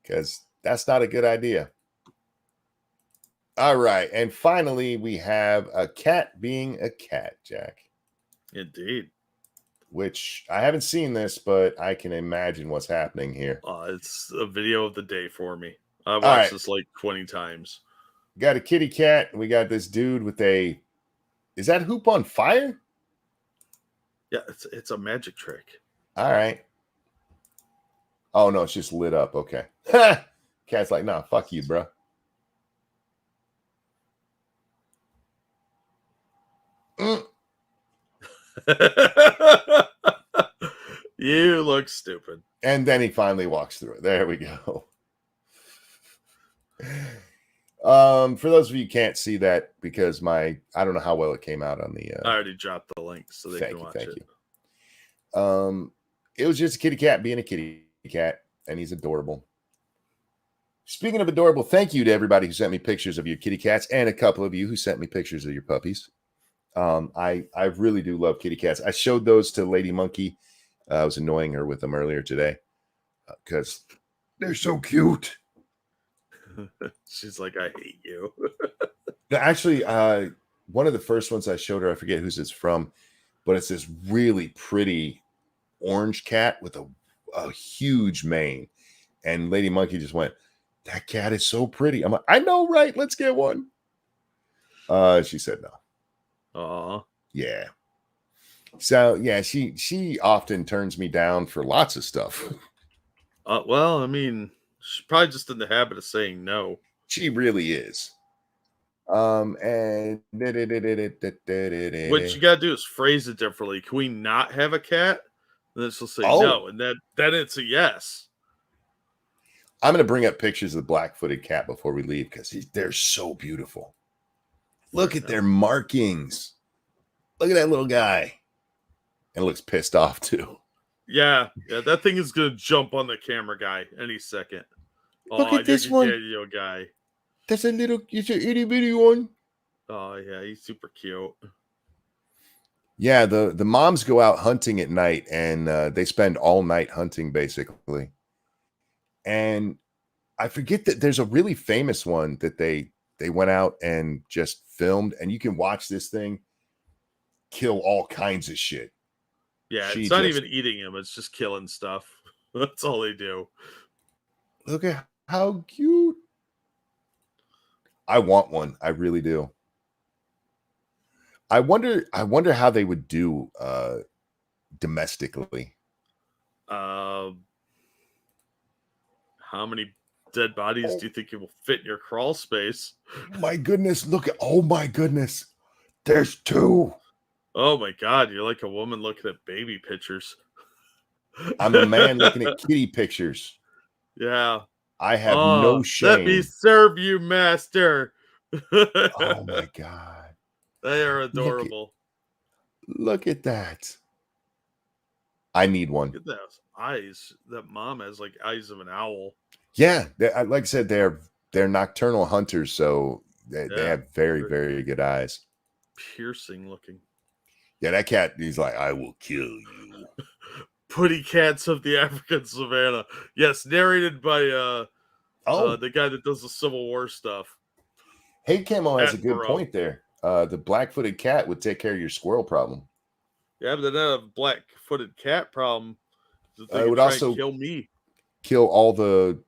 because that's not a good idea. All right, and finally, we have a cat being a cat, Jack. Indeed. Which I haven't seen this, but I can imagine what's happening here. It's a video of the day for me. I watched this like 20 times. Got a kitty cat. We got this dude with a... Is that hoop on fire? Yeah, it's a magic trick. All right. Oh, no, it's just lit up. Okay. Cat's like, nah, fuck you, bro. You look stupid. And then he finally walks through it. There we go. For those of you who can't see that, because I don't know how well it came out on the I already dropped the link so they can watch it. Thank you. It was just a kitty cat being a kitty cat, and he's adorable. Speaking of adorable, thank you to everybody who sent me pictures of your kitty cats, and a couple of you who sent me pictures of your puppies. I really do love kitty cats. I showed those to Lady Monkey. I was annoying her with them earlier today because they're so cute. She's like, I hate you. Actually, one of the first ones I showed her, I forget whose it's from, but it's this really pretty orange cat with a huge mane. And Lady Monkey just went, that cat is so pretty. I'm like, I know, right? Let's get one. She said no. Aw. Yeah. So, yeah, she often turns me down for lots of stuff. Well, I mean, she's probably just in the habit of saying no. She really is. And what you gotta do is phrase it differently. Can we not have a cat? And then she'll say no, and then it's a yes. I'm gonna bring up pictures of the black-footed cat before we leave because they're so beautiful. Look at their markings. Look at that little guy. And it looks pissed off too. Yeah, that thing is gonna jump on the camera guy any second. Look at this one. Guy. That's it's an itty bitty one. Oh yeah, he's super cute. Yeah, the moms go out hunting at night, and they spend all night hunting basically. And I forget that there's a really famous one that they went out and just filmed, and you can watch this thing kill all kinds of shit. Yeah, it's not even eating him; it's just killing stuff. That's all they do. Look at how cute. I want one. I really do. I wonder how they would do domestically. How How many dead bodies do you think you will fit in your crawl space? My goodness, look at, oh my goodness. There's 2. Oh my God, you're like a woman looking at baby pictures. I'm a man looking at kitty pictures. Yeah. I have no Let me shame. serve you, master. Oh my God. They are adorable. Look at that. I need one. Look at those eyes. That mom has like eyes of an owl. Yeah, like I said, they're nocturnal hunters, so they have very, very good eyes. Piercing looking. Yeah, that cat, he's like, I will kill you. Putty Cats of the African Savannah. Yes, narrated by the guy that does the Civil War stuff. Hey, Camo has a good Attenborough. point there. The black-footed cat would take care of your squirrel problem. Yeah, but then a black-footed cat problem. It would also kill me. Kill all the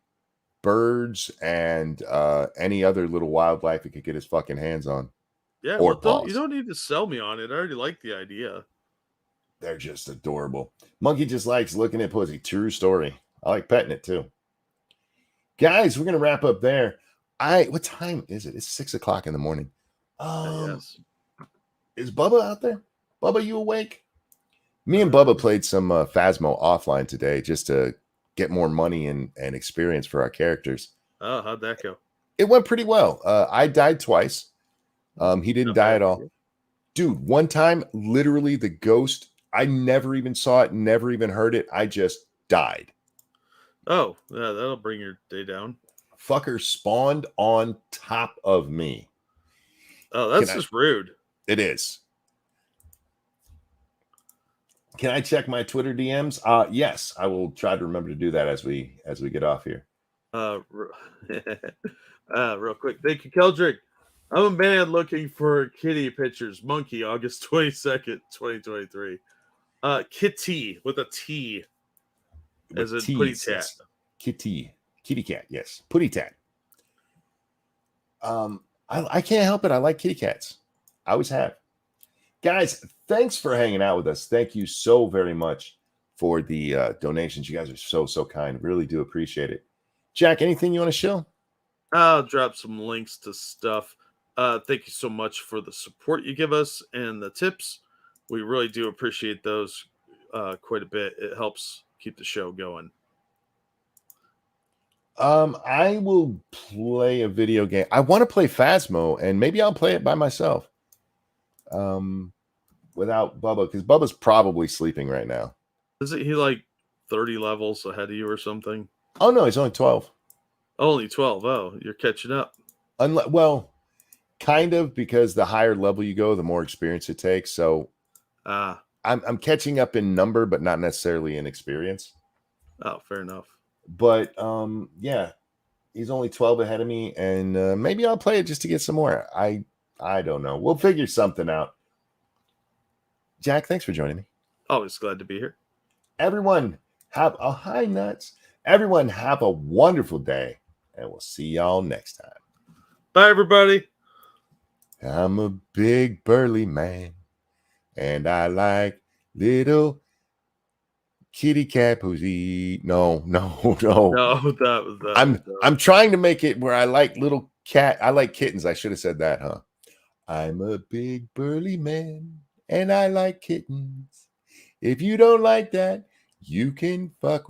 birds and any other little wildlife it could get his fucking hands on. Yeah, or you don't need to sell me on it. I already like the idea. They're just adorable. Monkey just likes looking at pussy. True story. I like petting it too. Guys, we're gonna wrap up there. What time is it? It's 6 o'clock in the morning. Yes. Is Bubba out there? Bubba, you awake? Me and Bubba played some Phasmo offline today just to get more money and experience for our characters. Oh, how'd that go? It went pretty well. I died twice. He didn't die at all. Dude, one time, literally the ghost, I never even saw it, never even heard it. I just died. Oh, yeah, that'll bring your day down. Fucker spawned on top of me. Oh, that's just rude. It is. Can I check my Twitter DMs? Yes, I will try to remember to do that as we get off here. Real quick. Thank you, Keldrick. I'm a man looking for kitty pictures. Monkey, August 22nd, 2023. Kitty with a T. As a putty tat. Kitty cat, yes. Putty tat. I can't help it. I like kitty cats. I always have. Guys, thanks for hanging out with us. Thank you so very much for the donations. You guys are so kind. Really do appreciate it. Jack, anything you want to show? I'll drop some links to stuff. Thank you so much for the support you give us and the tips. We really do appreciate those quite a bit. It helps keep the show going. I will play a video game. I want to play Phasmo, and maybe I'll play it by myself. Without Bubba, because Bubba's probably sleeping right now. Isn't he like 30 levels ahead of you or something? Oh no, he's only 12. Only 12. Oh, you're catching up. Well, kind of, because the higher level you go, the more experience it takes. So I'm catching up in number, but not necessarily in experience. Oh, fair enough. But yeah, he's only 12 ahead of me, and maybe I'll play it just to get some more. I don't know. We'll figure something out. Jack, thanks for joining me. Always glad to be here. Everyone have a high nuts. Everyone have a wonderful day, and we'll see y'all next time. Bye, everybody. I'm a big burly man, and I like little kitty cat pussy. No. No, that was that. I'm trying to make it where I like little cat. I like kittens. I should have said that, huh? I'm a big burly man, and I like kittens. If you don't like that, you can fuck